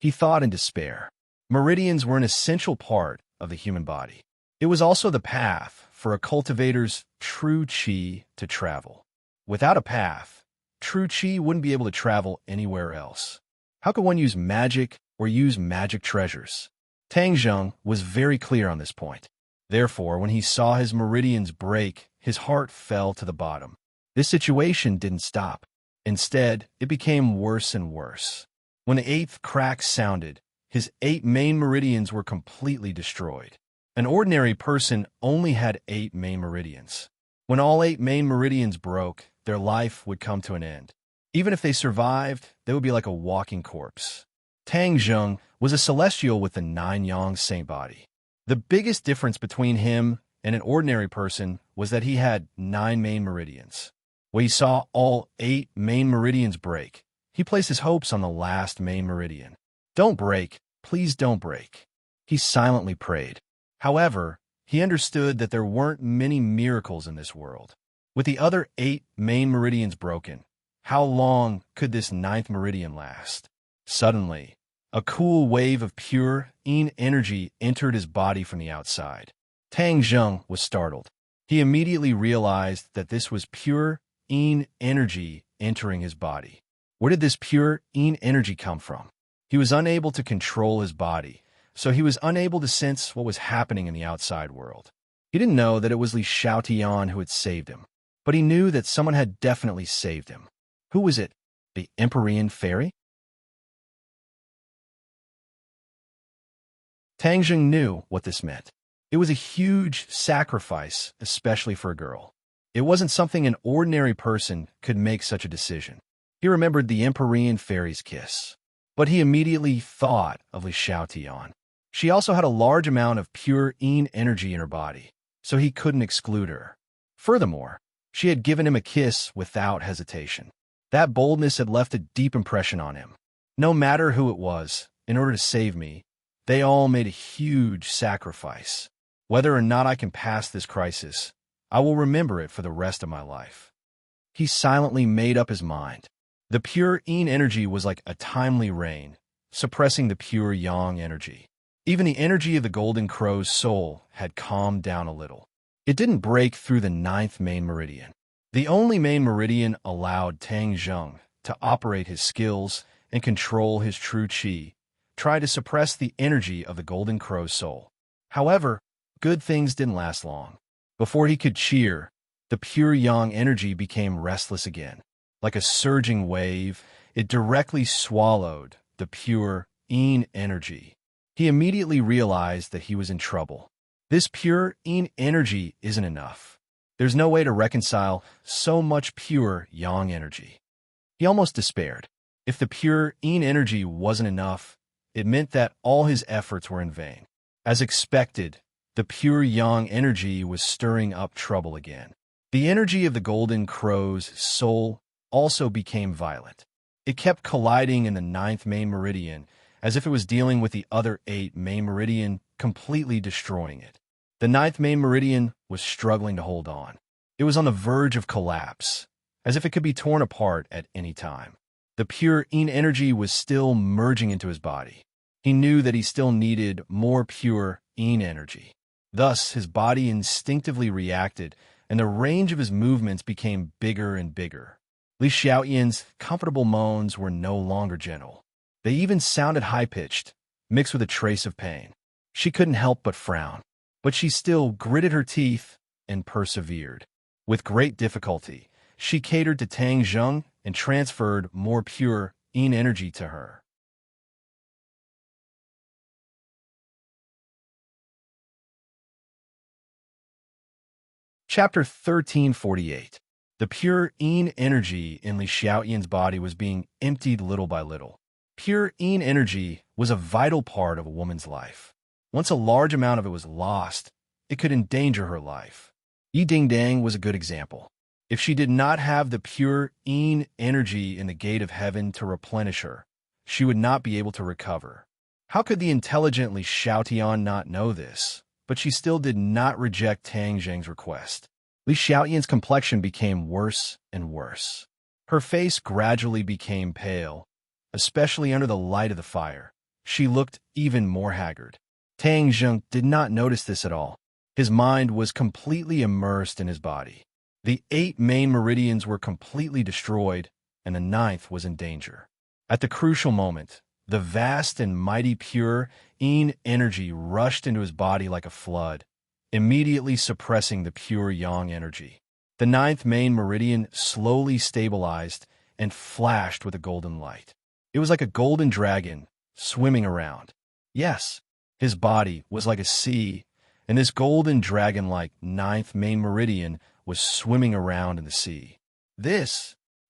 He thought in despair. Meridians were an essential part of the human body. It was also the path for a cultivator's true chi to travel. Without a path, true chi wouldn't be able to travel anywhere else. How could one use magic or use magic treasures? Tang Zheng was very clear on this point. Therefore, when he saw his meridians break, his heart fell to the bottom. This situation didn't stop. Instead, it became worse and worse. When the 8th crack sounded, his 8 main meridians were completely destroyed. An ordinary person only had 8 main meridians. When all 8 main meridians broke, their life would come to an end. Even if they survived, they would be like a walking corpse. Tang Zheng was a celestial with the 9 yang saint body. The biggest difference between him and an ordinary person was that he had 9 main meridians. When he saw all 8 main meridians break, he placed his hopes on the last main meridian. "Don't break, please don't break," he silently prayed. However, he understood that there weren't many miracles in this world. With the other 8 main meridians broken, how long could this 9th meridian last? Suddenly, a cool wave of pure yin energy entered his body from the outside. Tang Zheng was startled. He immediately realized that this was pure yin energy entering his body. Where did this pure yin energy come from? He was unable to control his body, so he was unable to sense what was happening in the outside world. He didn't know that it was Li Xiaotian who had saved him, but he knew that someone had definitely saved him. Who was it? The Empyrean Fairy? Tang Zheng knew what this meant. It was a huge sacrifice, especially for a girl. It wasn't something an ordinary person could make such a decision. He remembered the Empyrean Fairy's kiss, but he immediately thought of Li Xiaotian. She also had a large amount of pure yin energy in her body, so he couldn't exclude her. Furthermore, she had given him a kiss without hesitation. That boldness had left a deep impression on him. No matter who it was, in order to save me, they all made a huge sacrifice. Whether or not I can pass this crisis, I will remember it for the rest of my life. He silently made up his mind. The pure yin energy was like a timely rain, suppressing the pure yang energy. Even the energy of the golden crow's soul had calmed down a little. It didn't break through the 9th main meridian. The only main meridian allowed Tang Zheng to operate his skills and control his true qi, try to suppress the energy of the golden crow's soul. However, good things didn't last long. Before he could cheer, the pure yang energy became restless again. Like a surging wave, it directly swallowed the pure yin energy. He immediately realized that he was in trouble. This pure yin energy isn't enough. There's no way to reconcile so much pure yang energy. He almost despaired. If the pure yin energy wasn't enough, it meant that all his efforts were in vain. As expected, the pure yang energy was stirring up trouble again. The energy of the golden crow's soul also became violent. It kept colliding in the 9th main meridian, as if it was dealing with the other 8 main meridian, completely destroying it. The 9th main meridian was struggling to hold on. It was on the verge of collapse, as if it could be torn apart at any time. The pure yin energy was still merging into his body. He knew that he still needed more pure yin energy. Thus, his body instinctively reacted, and the range of his movements became bigger and bigger. Li Xiaotian's comfortable moans were no longer gentle. They even sounded high-pitched, mixed with a trace of pain. She couldn't help but frown, but she still gritted her teeth and persevered. With great difficulty, she catered to Tang Zheng and transferred more pure yin energy to her. Chapter 1348. The pure yin energy in Li Xiaotian's body was being emptied little by little. Pure yin energy was a vital part of a woman's life. Once a large amount of it was lost, it could endanger her life. Yi Dingdang was a good example. If she did not have the pure yin energy in the gate of heaven to replenish her, she would not be able to recover. How could the intelligent Li Xiaotian not know this? But she still did not reject Tang Zheng's request. Li Xiaotian's complexion became worse and worse. Her face gradually became pale, especially under the light of the fire. She looked even more haggard. Tang Zheng did not notice this at all. His mind was completely immersed in his body. The 8 main meridians were completely destroyed, and the 9th was in danger. At the crucial moment, the vast and mighty pure yin energy rushed into his body like a flood, immediately suppressing the pure yang energy. The 9th main meridian slowly stabilized and flashed with a golden light. It was like a golden dragon swimming around. Yes, his body was like a sea, and this golden dragon-like 9th main meridian was swimming around in the sea.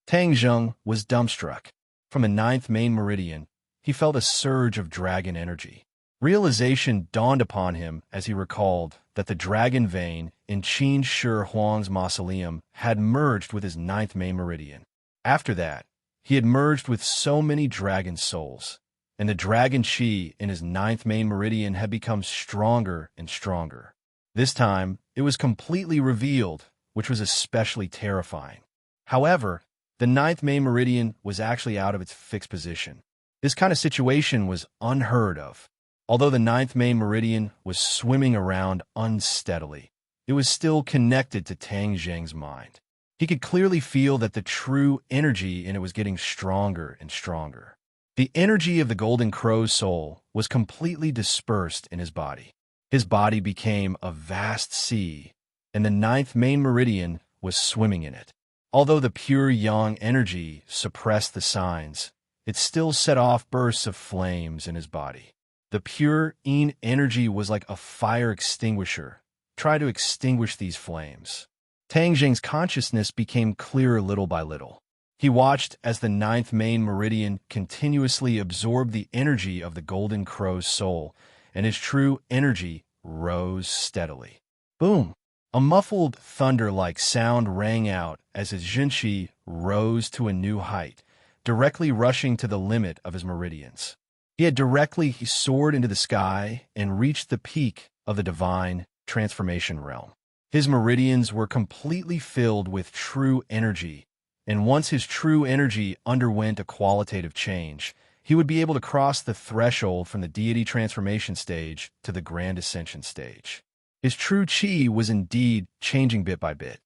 Tang Zheng was dumbstruck. From the 9th main meridian, he felt a surge of dragon energy. Realization dawned upon him as he recalled that the dragon vein in Qin Shi Huang's mausoleum had merged with his ninth main meridian. After that, he had merged with so many dragon souls, and the dragon chi in his ninth main meridian had become stronger and stronger. This time, it was completely revealed, which was especially terrifying. However, the ninth main meridian was actually out of its fixed position. This kind of situation was unheard of. Although the ninth main meridian was swimming around unsteadily, it was still connected to Tang Zheng's mind. He could clearly feel that the true energy in it was getting stronger and stronger. The energy of the Golden Crow's soul was completely dispersed in his body. His body became a vast sea, and the ninth main meridian was swimming in it. Although the pure yang energy suppressed the signs, it still set off bursts of flames in his body. The pure yin energy was like a fire extinguisher, try to extinguish these flames. Tang Zheng's consciousness became clearer little by little. He watched as the ninth main meridian continuously absorbed the energy of the Golden Crow's soul, and his true energy rose steadily. Boom! A muffled thunder-like sound rang out as his Jinqi rose to a new height, directly rushing to the limit of his meridians. He soared into the sky and reached the peak of the divine transformation realm. His meridians were completely filled with true energy, and once his true energy underwent a qualitative change, he would be able to cross the threshold from the deity transformation stage to the grand ascension stage. His true chi was indeed changing bit by bit.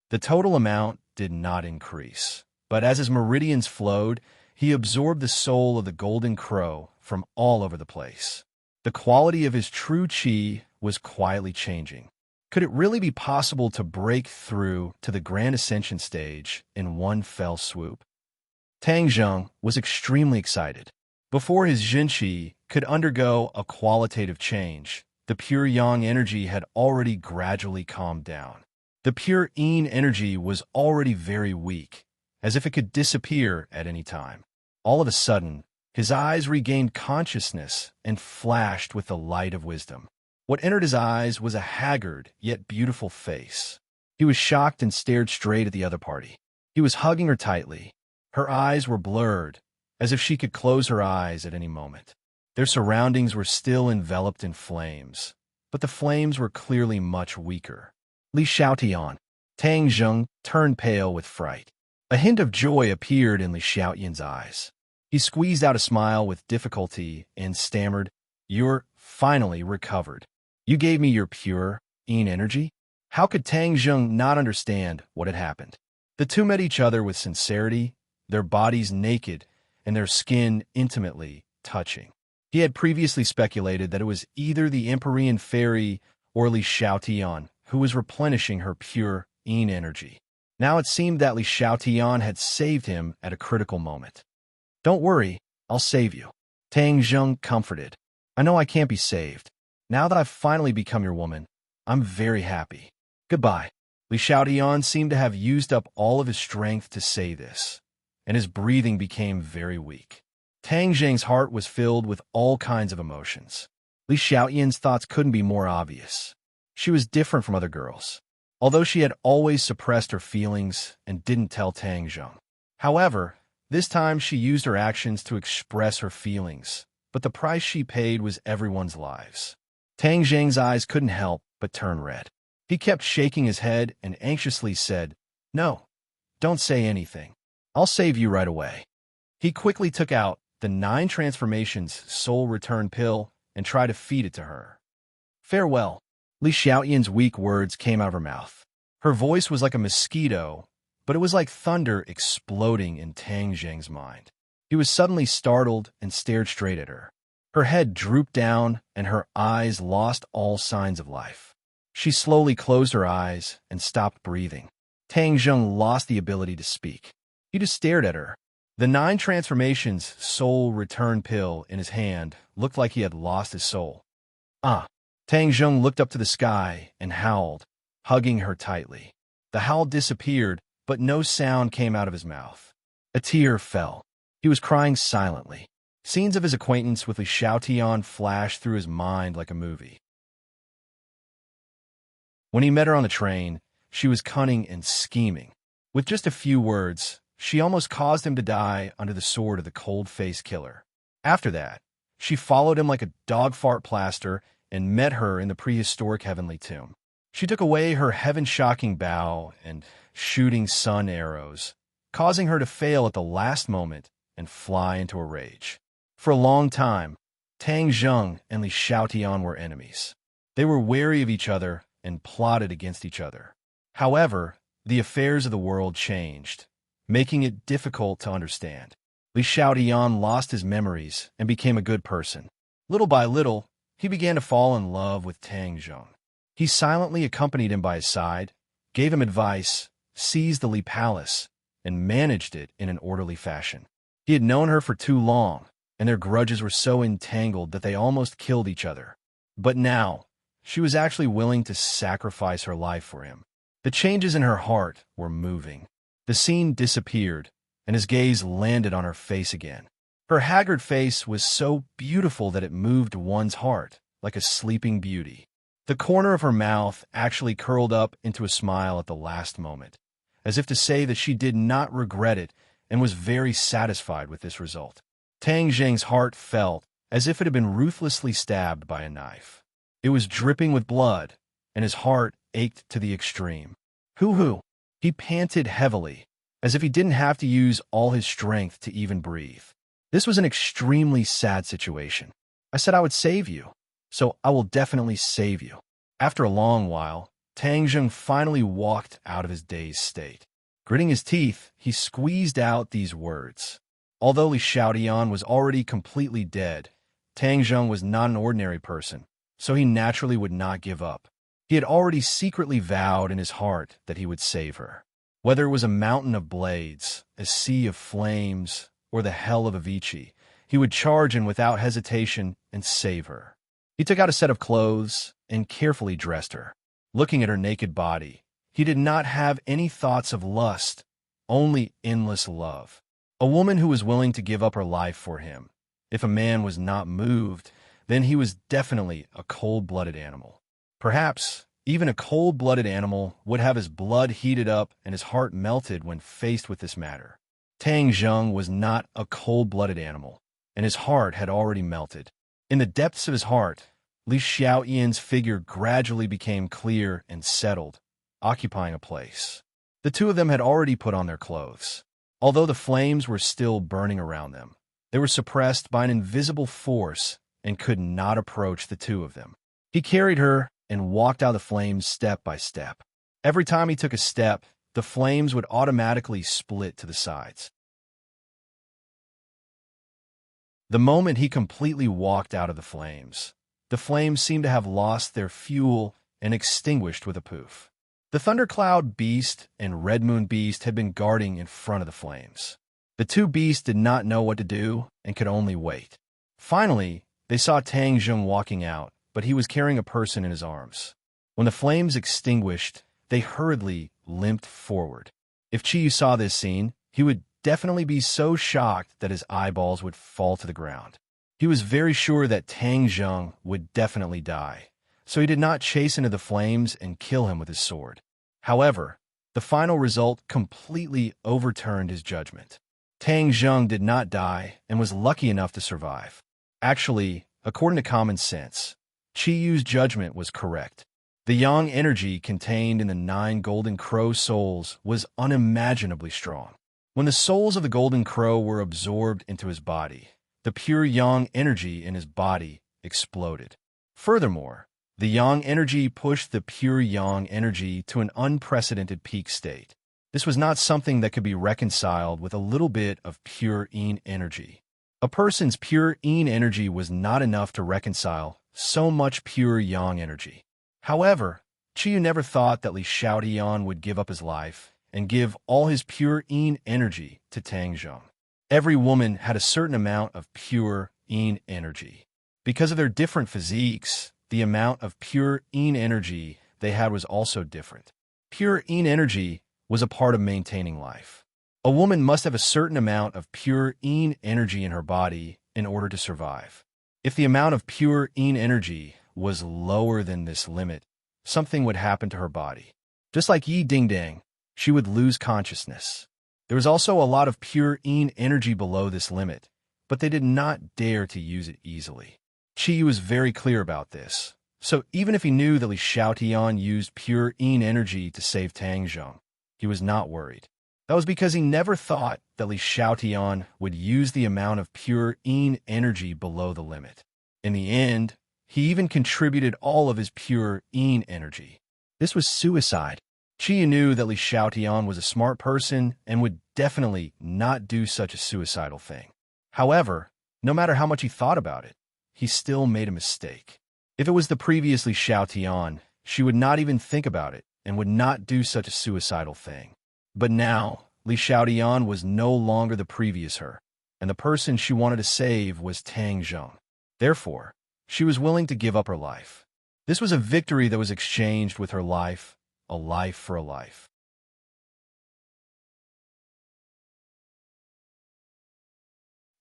The total amount did not increase, but as his meridians flowed, he absorbed the soul of the Golden Crow from all over the place. The quality of his true chi was quietly changing. Could it really be possible to break through to the Grand Ascension stage in one fell swoop? Tang Zheng was extremely excited. Before his Jinqi could undergo a qualitative change, the pure yang energy had already gradually calmed down. The pure yin energy was already very weak, as if it could disappear at any time. All of a sudden, his eyes regained consciousness and flashed with the light of wisdom. What entered his eyes was a haggard yet beautiful face. He was shocked and stared straight at the other party. He was hugging her tightly. Her eyes were blurred, as if she could close her eyes at any moment. Their surroundings were still enveloped in flames, but the flames were clearly much weaker. Li Xiaotian. Tang Zheng turned pale with fright. A hint of joy appeared in Li Xiaotian's eyes. He squeezed out a smile with difficulty and stammered, "You're finally recovered. You gave me your pure yin energy?" How could Tang Zheng not understand what had happened? The two met each other with sincerity, their bodies naked and their skin intimately touching. He had previously speculated that it was either the Empyrean fairy or Li Xiaotian who was replenishing her pure yin energy. Now it seemed that Li Xiaotian had saved him at a critical moment. "Don't worry, I'll save you," Tang Zheng comforted. "I know I can't be saved. Now that I've finally become your woman, I'm very happy. Goodbye." Li Xiaotian seemed to have used up all of his strength to say this, and his breathing became very weak. Tang Zheng's heart was filled with all kinds of emotions. Li Xiaotian's thoughts couldn't be more obvious. She was different from other girls, although she had always suppressed her feelings and didn't tell Tang Zheng. However, this time she used her actions to express her feelings, but the price she paid was everyone's lives. Tang Zheng's eyes couldn't help but turn red. He kept shaking his head and anxiously said, "No, don't say anything. I'll save you right away." He quickly took out the 9 transformations soul return pill and tried to feed it to her. "Farewell." Li Xiaotian's weak words came out of her mouth. Her voice was like a mosquito, but it was like thunder exploding in Tang Zheng's mind. He was suddenly startled and stared straight at her. Her head drooped down and her eyes lost all signs of life. She slowly closed her eyes and stopped breathing. Tang Zheng lost the ability to speak. He just stared at her. The 9 transformations soul return pill in his hand looked like he had lost his soul. "Ah!" Tang Zheng looked up to the sky and howled, hugging her tightly. The howl disappeared, but no sound came out of his mouth. A tear fell. He was crying silently. Scenes of his acquaintance with Li Xiaotian flashed through his mind like a movie. When he met her on the train, she was cunning and scheming. With just a few words, she almost caused him to die under the sword of the cold-faced killer. After that, she followed him like a dog fart plaster and met her in the prehistoric heavenly tomb. She took away her heaven-shocking bow and shooting sun arrows, causing her to fail at the last moment and fly into a rage. For a long time, Tang Zheng and Li Xiaotian were enemies. They were wary of each other and plotted against each other. However, the affairs of the world changed, making it difficult to understand. Li Xiaotian lost his memories and became a good person. Little by little, he began to fall in love with Tang Zheng. He silently accompanied him by his side, gave him advice, seized the Li Palace, and managed it in an orderly fashion. He had known her for too long, and their grudges were so entangled that they almost killed each other. But now, she was actually willing to sacrifice her life for him. The changes in her heart were moving. The scene disappeared, and his gaze landed on her face again. Her haggard face was so beautiful that it moved one's heart, like a sleeping beauty. The corner of her mouth actually curled up into a smile at the last moment, as if to say that she did not regret it and was very satisfied with this result. Tang Zheng's heart felt as if it had been ruthlessly stabbed by a knife. It was dripping with blood, and his heart ached to the extreme. Hoo-hoo! He panted heavily, as if he didn't have to use all his strength to even breathe. This was an extremely sad situation. I said I would save you, so I will definitely save you. After a long while, Tang Zheng finally walked out of his dazed state. Gritting his teeth, he squeezed out these words. Although Li Xiaotian was already completely dead, Tang Zheng was not an ordinary person, so he naturally would not give up. He had already secretly vowed in his heart that he would save her. Whether it was a mountain of blades, a sea of flames, or the hell of Avicii, he would charge in without hesitation and save her. He took out a set of clothes and carefully dressed her. Looking at her naked body, he did not have any thoughts of lust, only endless love. A woman who was willing to give up her life for him. If a man was not moved, then he was definitely a cold-blooded animal. Perhaps even a cold-blooded animal would have his blood heated up and his heart melted when faced with this matter. Tang Zheng was not a cold-blooded animal, and his heart had already melted. In the depths of his heart, Li Xiaotian's figure gradually became clear and settled, occupying a place. The two of them had already put on their clothes. Although the flames were still burning around them, they were suppressed by an invisible force and could not approach the two of them. He carried her and walked out of the flames step by step. Every time he took a step, the flames would automatically split to the sides. The moment he completely walked out of the flames seemed to have lost their fuel and extinguished with a poof. The Thundercloud Beast and Red Moon Beast had been guarding in front of the flames. The two beasts did not know what to do and could only wait. Finally, they saw Tang Zheng walking out, but he was carrying a person in his arms. When the flames extinguished, they hurriedly limped forward. If Chi Yu saw this scene, he would definitely be so shocked that his eyeballs would fall to the ground. He was very sure that Tang Zheng would definitely die, so he did not chase into the flames and kill him with his sword. However, the final result completely overturned his judgment. Tang Zheng did not die and was lucky enough to survive. Actually, according to common sense, Chi Yu's judgment was correct. The yang energy contained in the 9 golden crow souls was unimaginably strong. When the souls of the golden crow were absorbed into his body, the pure yang energy in his body exploded. Furthermore, the yang energy pushed the pure yang energy to an unprecedented peak state. This was not something that could be reconciled with a little bit of pure yin energy. A person's pure yin energy was not enough to reconcile so much pure yang energy. However, Chi Yu never thought that Li Xiaotian would give up his life and give all his pure yin energy to Tang Zheng. Every woman had a certain amount of pure yin energy. Because of their different physiques, the amount of pure yin energy they had was also different. Pure yin energy was a part of maintaining life. A woman must have a certain amount of pure yin energy in her body in order to survive. If the amount of pure yin energy was lower than this limit, something would happen to her body. Just like Yi Ding Ding, she would lose consciousness. There was also a lot of pure yin energy below this limit, but they did not dare to use it easily. Qi was very clear about this, so even if he knew that Li Xiaotian used pure yin energy to save Tang Zheng, he was not worried. That was because he never thought that Li Xiaotian would use the amount of pure yin energy below the limit. In the end, he even contributed all of his pure yin energy. This was suicide. Qi knew that Li Xiaotian was a smart person and would definitely not do such a suicidal thing. However, no matter how much he thought about it, he still made a mistake. If it was the previous Li Xiaotian, she would not even think about it and would not do such a suicidal thing. But now, Li Xiaotian was no longer the previous her, and the person she wanted to save was Tang Zheng. Therefore, she was willing to give up her life. This was a victory that was exchanged with her life, a life for a life.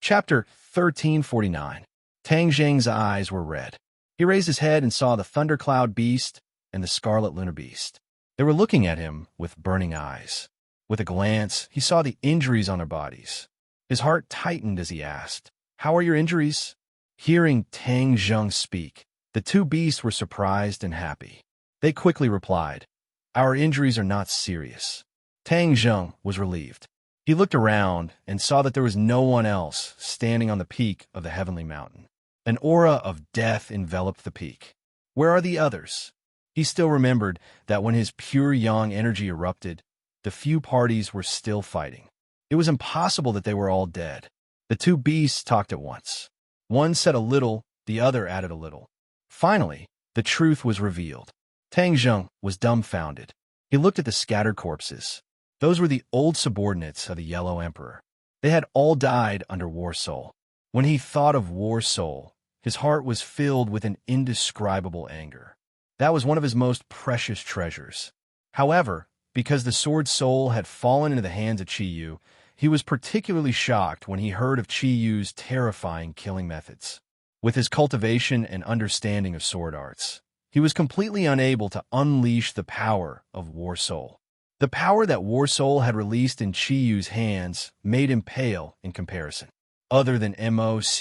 Chapter 1349. Tang Zheng's eyes were red. He raised his head and saw the thundercloud beast and the scarlet lunar beast. They were looking at him with burning eyes. With a glance, he saw the injuries on their bodies. His heart tightened as he asked, "How are your injuries?" Hearing Tang Zheng speak, the two beasts were surprised and happy. They quickly replied, "Our injuries are not serious." Tang Zheng was relieved. He looked around and saw that there was no one else standing on the peak of the heavenly mountain. An aura of death enveloped the peak. Where are the others? He still remembered that when his pure yang energy erupted, the few parties were still fighting. It was impossible that they were all dead. The two beasts talked at once. One said a little, the other added a little. Finally, the truth was revealed. Tang Zheng was dumbfounded. He looked at the scattered corpses. Those were the old subordinates of the Yellow Emperor. They had all died under War Soul. When he thought of War Soul, his heart was filled with an indescribable anger. That was one of his most precious treasures. However, because the Sword Soul had fallen into the hands of Qi Yu, he was particularly shocked when he heard of Qi Yu's terrifying killing methods. With his cultivation and understanding of sword arts, he was completely unable to unleash the power of War Soul. The power that War Soul had released in Qi Yu's hands made him pale in comparison. Other than Immerse,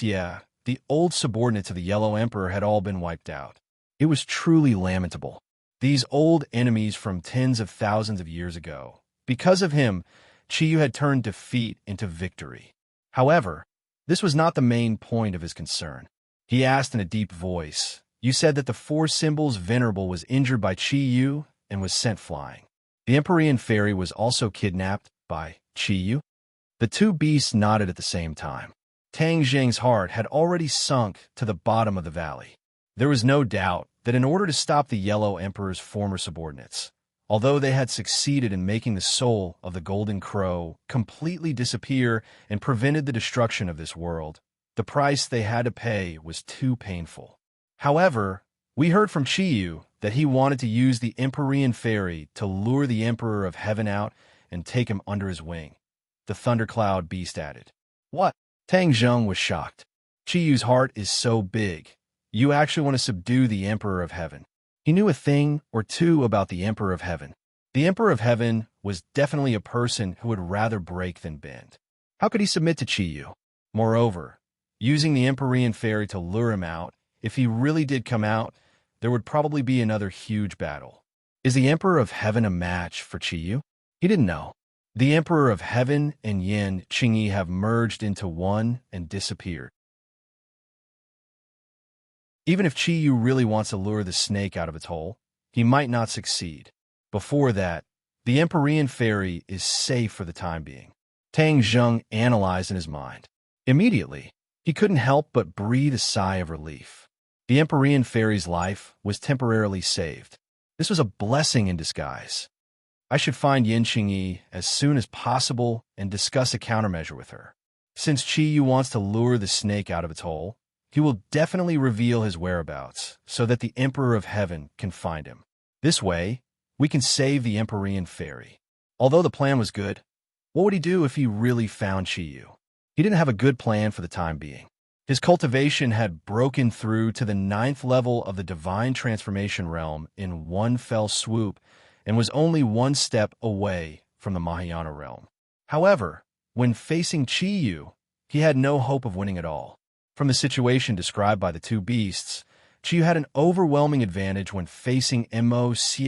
the old subordinates of the Yellow Emperor had all been wiped out. It was truly lamentable. These old enemies from tens of thousands of years ago. Because of him, Qi Yu had turned defeat into victory. However, this was not the main point of his concern. He asked in a deep voice, "You said that the four symbols venerable was injured by Qi Yu and was sent flying. The Empyrean fairy was also kidnapped by Qi Yu?" The two beasts nodded at the same time. Tang Zheng's heart had already sunk to the bottom of the valley. There was no doubt that in order to stop the Yellow Emperor's former subordinates, although they had succeeded in making the soul of the Golden Crow completely disappear and prevented the destruction of this world, the price they had to pay was too painful. However, we heard from Qi Yu that he wanted to use the Empyrean fairy to lure the Emperor of Heaven out and take him under his wing. The Thundercloud beast added. "What?" Tang Zheng was shocked. "Qi Yu's heart is so big. You actually want to subdue the Emperor of Heaven." He knew a thing or two about the Emperor of Heaven. The Emperor of Heaven was definitely a person who would rather break than bend. How could he submit to Qi Yu? Moreover, using the Empyrean fairy to lure him out, if he really did come out, there would probably be another huge battle. Is the Emperor of Heaven a match for Qi Yu? He didn't know. The Emperor of Heaven and Yin Qingyi have merged into one and disappeared. Even if Qi Yu really wants to lure the snake out of its hole, he might not succeed. Before that, the Empyrean fairy is safe for the time being. Tang Zheng analyzed in his mind. Immediately, he couldn't help but breathe a sigh of relief. The Empyrean fairy's life was temporarily saved. This was a blessing in disguise. I should find Yin Qingyi as soon as possible and discuss a countermeasure with her. Since Qi Yu wants to lure the snake out of its hole, he will definitely reveal his whereabouts so that the Emperor of Heaven can find him. This way, we can save the Empyrean fairy. Although the plan was good, What would he do if he really found Chi-Yu? He didn't have a good plan for the time being. His cultivation had broken through to the 9th level of the divine transformation realm in one fell swoop and was only one step away from the Mahayana realm. However, when facing Chi-Yu, he had no hope of winning at all. From the situation described by the two beasts, Chi-Yu had an overwhelming advantage when facing Immerse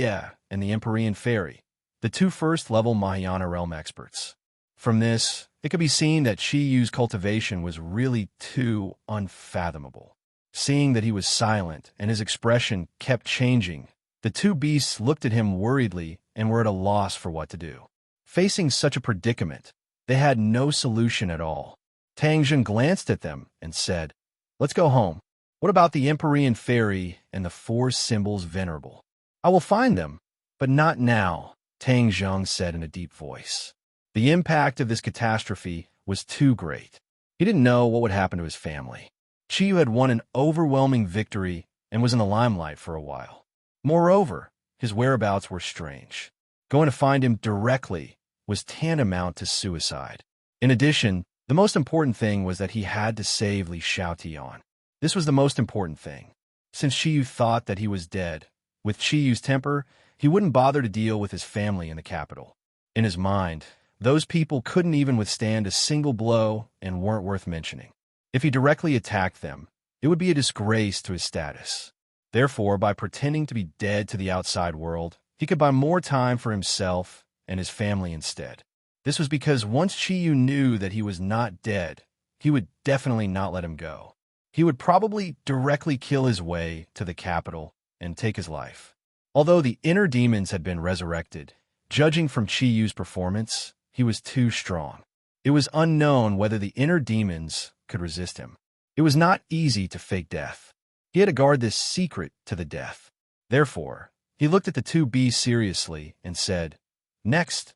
and the Empyrean Fairy, the two first-level Mahayana realm experts. From this, it could be seen that Chi-Yu's cultivation was really too unfathomable. Seeing that he was silent and his expression kept changing, the two beasts looked at him worriedly and were at a loss for what to do. Facing such a predicament, they had no solution at all. Tang Zheng glanced at them and said, "Let's go home. What about the Empyrean Fairy and the 4 symbols venerable?" "I will find them, but not now," Tang Zheng said in a deep voice. The impact of this catastrophe was too great. He didn't know what would happen to his family. Chi-Yu had won an overwhelming victory and was in the limelight for a while. Moreover, his whereabouts were strange. Going to find him directly was tantamount to suicide. In addition, the most important thing was that he had to save Li Xiaotian. This was the most important thing. Since Chi-Yu thought that he was dead, with Chi-Yu's temper, he wouldn't bother to deal with his family in the capital. In his mind, those people couldn't even withstand a single blow and weren't worth mentioning. If he directly attacked them, it would be a disgrace to his status. Therefore, by pretending to be dead to the outside world, he could buy more time for himself and his family instead. This was because once Chi-Yu knew that he was not dead, he would definitely not let him go. He would probably directly kill his way to the capital and take his life. Although the inner demons had been resurrected, judging from Chi-Yu's performance, he was too strong. It was unknown whether the inner demons could resist him. It was not easy to fake death. He had to guard this secret to the death. Therefore, he looked at the two beasts seriously and said, "Next,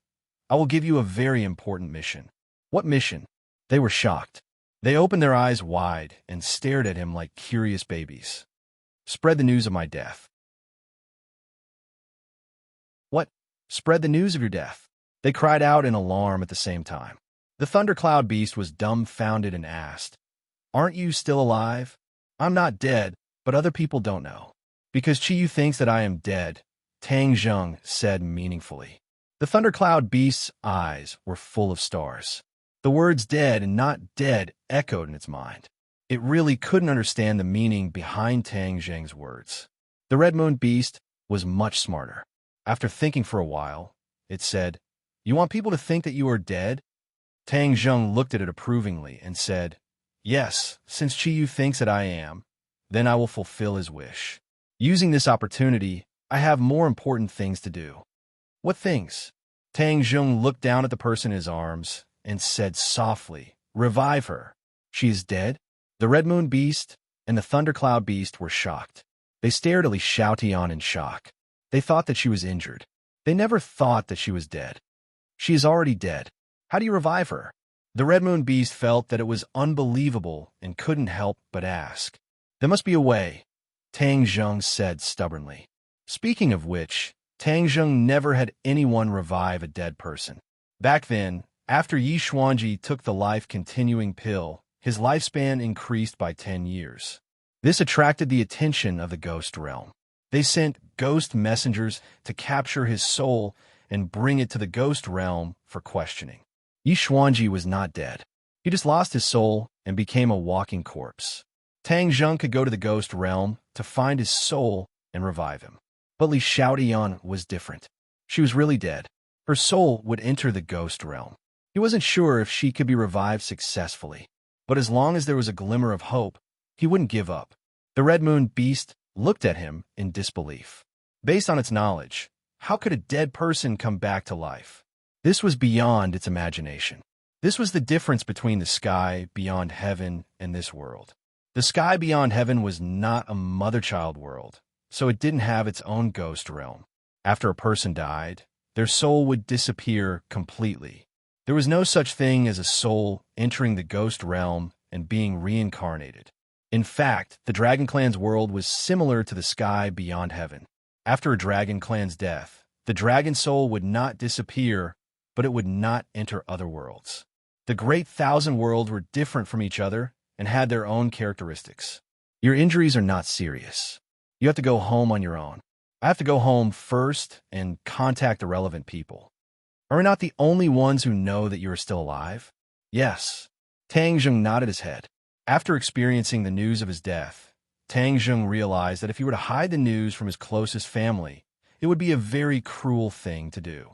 I will give you a very important mission." "What mission?" They were shocked. They opened their eyes wide and stared at him like curious babies. "Spread the news of my death." "What? Spread the news of your death?" They cried out in alarm at the same time. The thundercloud beast was dumbfounded and asked, "Aren't you still alive?" "I'm not dead, but other people don't know." "Because Chi-Yu thinks that I am dead," Tang Zheng said meaningfully. The thundercloud beast's eyes were full of stars. The words dead and not dead echoed in its mind. It really couldn't understand the meaning behind Tang Zheng's words. The red moon beast was much smarter. After thinking for a while, it said, "You want people to think that you are dead?" Tang Zheng looked at it approvingly and said, "Yes, since Chi-Yu thinks that I am, then I will fulfill his wish. Using this opportunity, I have more important things to do." "What things?" Tang Zheng looked down at the person in his arms and said softly, "Revive her." "She is dead?" The red moon beast and the thundercloud beast were shocked. They stared at Li Xiaotian in shock. They thought that she was injured. They never thought that she was dead. "She is already dead. How do you revive her?" The red moon beast felt that it was unbelievable and couldn't help but ask. "There must be a way," Tang Zheng said stubbornly. Speaking of which, Tang Zheng never had anyone revive a dead person. Back then, after Yi Xuanji took the life-continuing pill, his lifespan increased by 10 years. This attracted the attention of the ghost realm. They sent ghost messengers to capture his soul and bring it to the ghost realm for questioning. Yi Xuanji was not dead. He just lost his soul and became a walking corpse. Tang Zheng could go to the ghost realm to find his soul and revive him. But Li Xiaotian was different. She was really dead. Her soul would enter the ghost realm. He wasn't sure if she could be revived successfully, but as long as there was a glimmer of hope, he wouldn't give up. The red moon beast looked at him in disbelief. Based on its knowledge, how could a dead person come back to life? This was beyond its imagination. This was the difference between the sky beyond heaven and this world. The sky beyond heaven was not a mother-child world, so it didn't have its own ghost realm. After a person died, their soul would disappear completely. There was no such thing as a soul entering the ghost realm and being reincarnated. In fact, the Dragon Clan's world was similar to the sky beyond heaven. After a Dragon Clan's death, the dragon soul would not disappear, but it would not enter other worlds. The Great Thousand Worlds were different from each other and had their own characteristics. Your injuries are not serious. You have to go home on your own. I have to go home first and contact the relevant people. Are we not the only ones who know that you are still alive? Yes. Tang Zheng nodded his head. After experiencing the news of his death, Tang Zheng realized that if he were to hide the news from his closest family, it would be a very cruel thing to do.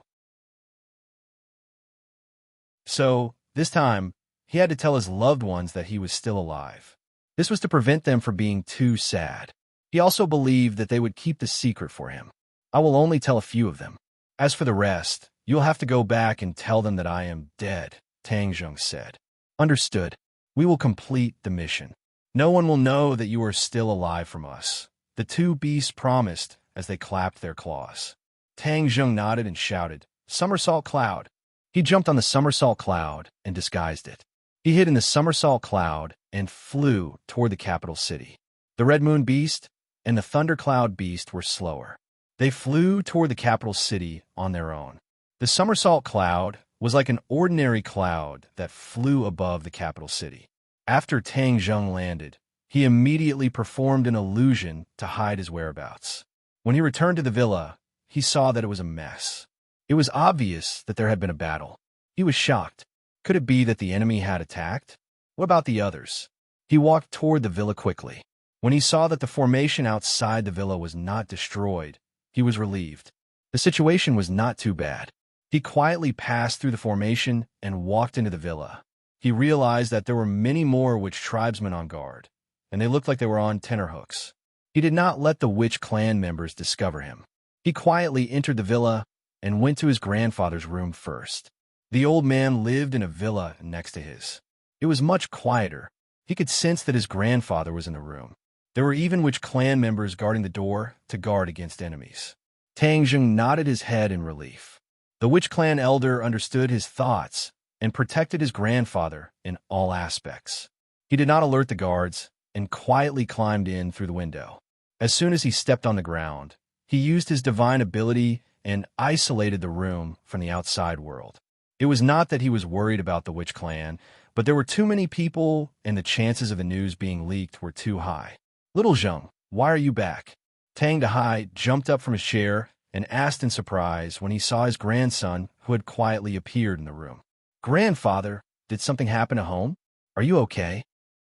So, this time, he had to tell his loved ones that he was still alive. This was to prevent them from being too sad. He also believed that they would keep the secret for him. I will only tell a few of them. As for the rest, you'll have to go back and tell them that I am dead, Tang Zheng said. Understood. We will complete the mission. No one will know that you are still alive from us. The two beasts promised as they clapped their claws. Tang Zheng nodded and shouted, "Somersault Cloud!" He jumped on the somersault cloud and disguised it. He hid in the somersault cloud and flew toward the capital city. The Red Moon Beast and the Thundercloud Beast were slower. They flew toward the capital city on their own. The somersault cloud was like an ordinary cloud that flew above the capital city. After Tang Zheng landed, he immediately performed an illusion to hide his whereabouts. When he returned to the villa, he saw that it was a mess. It was obvious that there had been a battle. He was shocked. Could it be that the enemy had attacked? What about the others? He walked toward the villa quickly. When he saw that the formation outside the villa was not destroyed, he was relieved. The situation was not too bad. He quietly passed through the formation and walked into the villa. He realized that there were many more witch tribesmen on guard, and they looked like they were on tenterhooks. He did not let the witch clan members discover him. He quietly entered the villa and went to his grandfather's room first. The old man lived in a villa next to his. It was much quieter. He could sense that his grandfather was in the room. There were even witch clan members guarding the door to guard against enemies. Tang Zheng nodded his head in relief. The witch clan elder understood his thoughts and protected his grandfather in all aspects. He did not alert the guards and quietly climbed in through the window. As soon as he stepped on the ground, he used his divine ability and isolated the room from the outside world. It was not that he was worried about the witch clan, but there were too many people and the chances of the news being leaked were too high. "Little Zheng, why are you back?" Tang Dahai jumped up from his chair and asked in surprise when he saw his grandson who had quietly appeared in the room. "Grandfather, did something happen at home? Are you okay?"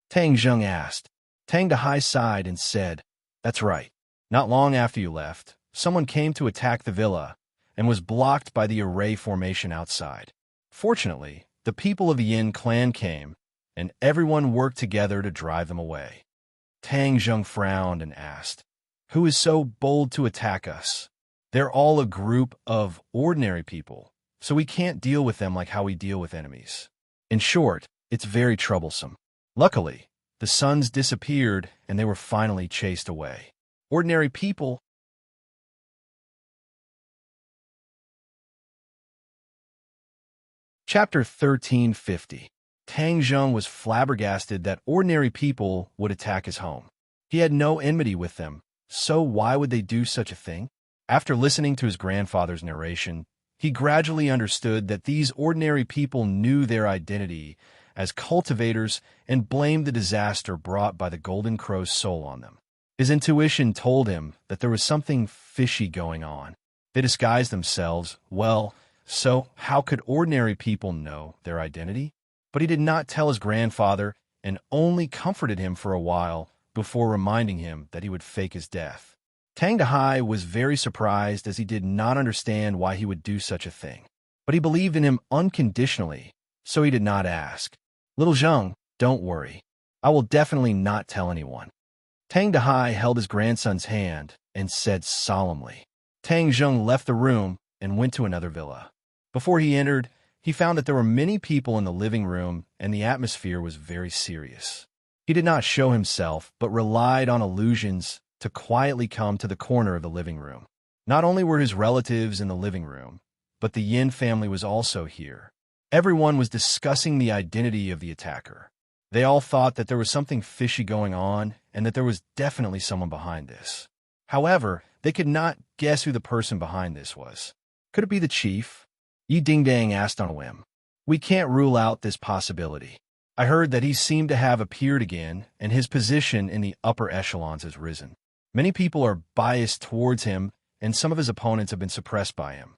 Tang Zheng asked. Tang Dahai sighed and said, "That's right. Not long after you left, someone came to attack the villa and was blocked by the array formation outside. Fortunately, the people of the Yin clan came, and everyone worked together to drive them away." Tang Zheng frowned and asked, "Who is so bold to attack us? They're all a group of ordinary people, so we can't deal with them like how we deal with enemies. In short, it's very troublesome. Luckily, the suns disappeared and they were finally chased away. Ordinary people." Chapter 1350. Tang Zheng was flabbergasted that ordinary people would attack his home. He had no enmity with them, so why would they do such a thing? After listening to his grandfather's narration, he gradually understood that these ordinary people knew their identity as cultivators and blamed the disaster brought by the Golden Crow's soul on them. His intuition told him that there was something fishy going on. They disguised themselves well. So, how could ordinary people know their identity? But he did not tell his grandfather and only comforted him for a while before reminding him that he would fake his death. Tang Dahai was very surprised as he did not understand why he would do such a thing. But he believed in him unconditionally, so he did not ask. "Little Zheng, don't worry. I will definitely not tell anyone." Tang Dahai held his grandson's hand and said solemnly. Tang Zheng left the room and went to another villa. Before he entered, he found that there were many people in the living room and the atmosphere was very serious. He did not show himself, but relied on illusions to quietly come to the corner of the living room. Not only were his relatives in the living room, but the Yin family was also here. Everyone was discussing the identity of the attacker. They all thought that there was something fishy going on and that there was definitely someone behind this. However, they could not guess who the person behind this was. Could it be the chief? Yi Dingdang asked on a whim. We can't rule out this possibility. I heard that he seemed to have appeared again, and his position in the upper echelons has risen. Many people are biased towards him, and some of his opponents have been suppressed by him.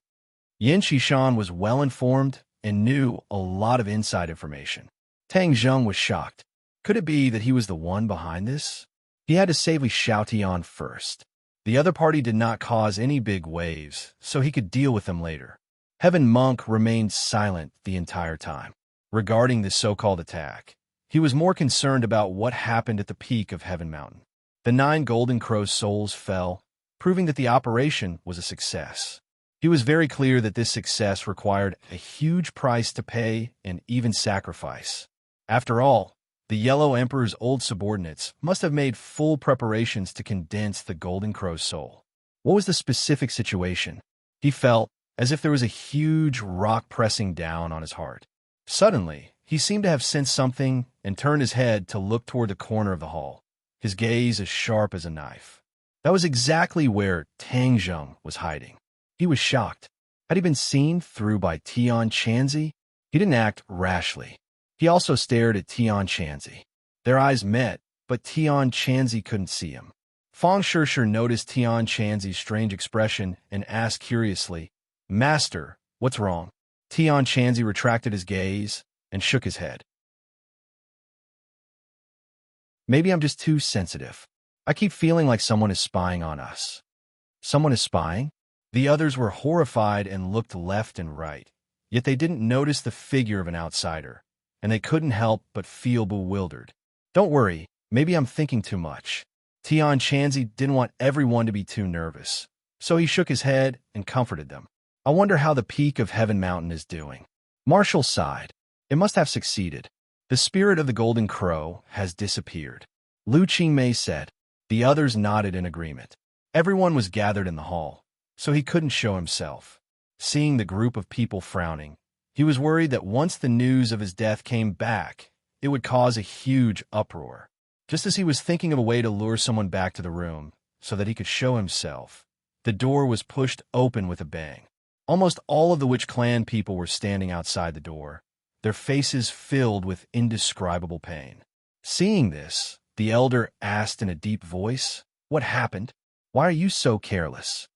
Yin Shishan was well-informed and knew a lot of inside information. Tang Zheng was shocked. Could it be that he was the one behind this? He had to save Li Xiaotian first. The other party did not cause any big waves, so he could deal with them later. Heaven Monk remained silent the entire time. Regarding this so-called attack, he was more concerned about what happened at the peak of Heaven Mountain. The 9 Golden Crow souls fell, proving that the operation was a success. He was very clear that this success required a huge price to pay and even sacrifice. After all, the Yellow Emperor's old subordinates must have made full preparations to condense the Golden Crow's soul. What was the specific situation? He felt as if there was a huge rock pressing down on his heart. Suddenly, he seemed to have sensed something and turned his head to look toward the corner of the hall, his gaze as sharp as a knife. That was exactly where Tang Zheng was hiding. He was shocked. Had he been seen through by Tian Chanzi? He didn't act rashly. He also stared at Tian Chanzi. Their eyes met, but Tian Chanzi couldn't see him. Fang Shishir noticed Tian Chanzi's strange expression and asked curiously, Master, what's wrong? Tian Chanzi retracted his gaze and shook his head. Maybe I'm just too sensitive. I keep feeling like someone is spying on us. Someone is spying? The others were horrified and looked left and right, yet they didn't notice the figure of an outsider, and they couldn't help but feel bewildered. Don't worry, maybe I'm thinking too much. Tian Chanzi didn't want everyone to be too nervous, so he shook his head and comforted them. I wonder how the peak of Heaven Mountain is doing. Marshall sighed. It must have succeeded. The spirit of the Golden Crow has disappeared. Lu Qingmei said. The others nodded in agreement. Everyone was gathered in the hall, so he couldn't show himself. Seeing the group of people frowning, he was worried that once the news of his death came back, it would cause a huge uproar. Just as he was thinking of a way to lure someone back to the room so that he could show himself, the door was pushed open with a bang. Almost all of the Witch Clan people were standing outside the door, their faces filled with indescribable pain. Seeing this, the elder asked in a deep voice, What happened? Why are you so careless?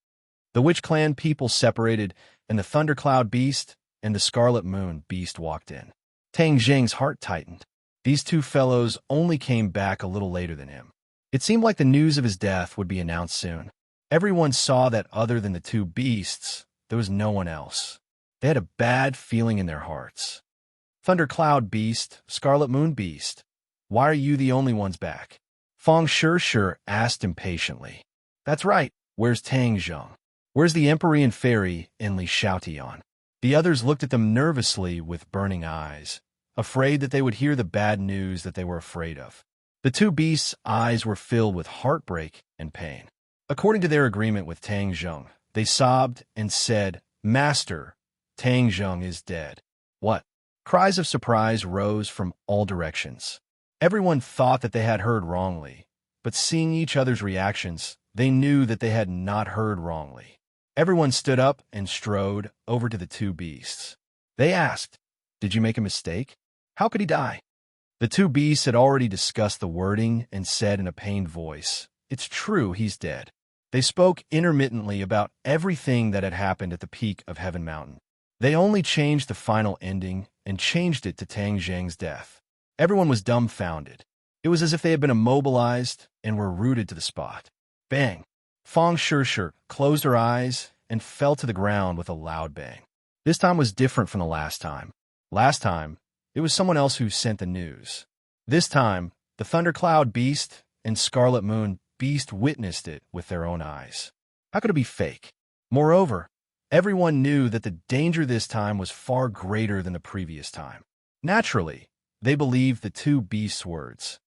The Witch Clan people separated, and the Thundercloud Beast and the Scarlet Moon Beast walked in. Tang Zheng's heart tightened. These two fellows only came back a little later than him. It seemed like the news of his death would be announced soon. Everyone saw that other than the two beasts, there was no one else. They had a bad feeling in their hearts. Thundercloud Beast, Scarlet Moon Beast, why are you the only ones back? Fang Shishir asked impatiently. That's right, where's Tang Zheng? Where's the Empyrean Fairy and Li Xiaotian? The others looked at them nervously with burning eyes, afraid that they would hear the bad news that they were afraid of. The two beasts' eyes were filled with heartbreak and pain. According to their agreement with Tang Zheng, they sobbed and said, Master, Tang Zheng is dead. What? Cries of surprise rose from all directions. Everyone thought that they had heard wrongly, but seeing each other's reactions, they knew that they had not heard wrongly. Everyone stood up and strode over to the two beasts. They asked, Did you make a mistake? How could he die? The two beasts had already discussed the wording and said in a pained voice, It's true, he's dead. They spoke intermittently about everything that had happened at the peak of Heaven Mountain. They only changed the final ending and changed it to Tang Zheng's death. Everyone was dumbfounded. It was as if they had been immobilized and were rooted to the spot. Bang! Fang Shishir closed her eyes and fell to the ground with a loud bang. This time was different from the last time. Last time, it was someone else who sent the news. This time, the Thundercloud Beast and Scarlet Moon Beast witnessed it with their own eyes. How could it be fake? Moreover, everyone knew that the danger this time was far greater than the previous time. Naturally, they believed the two beasts' words.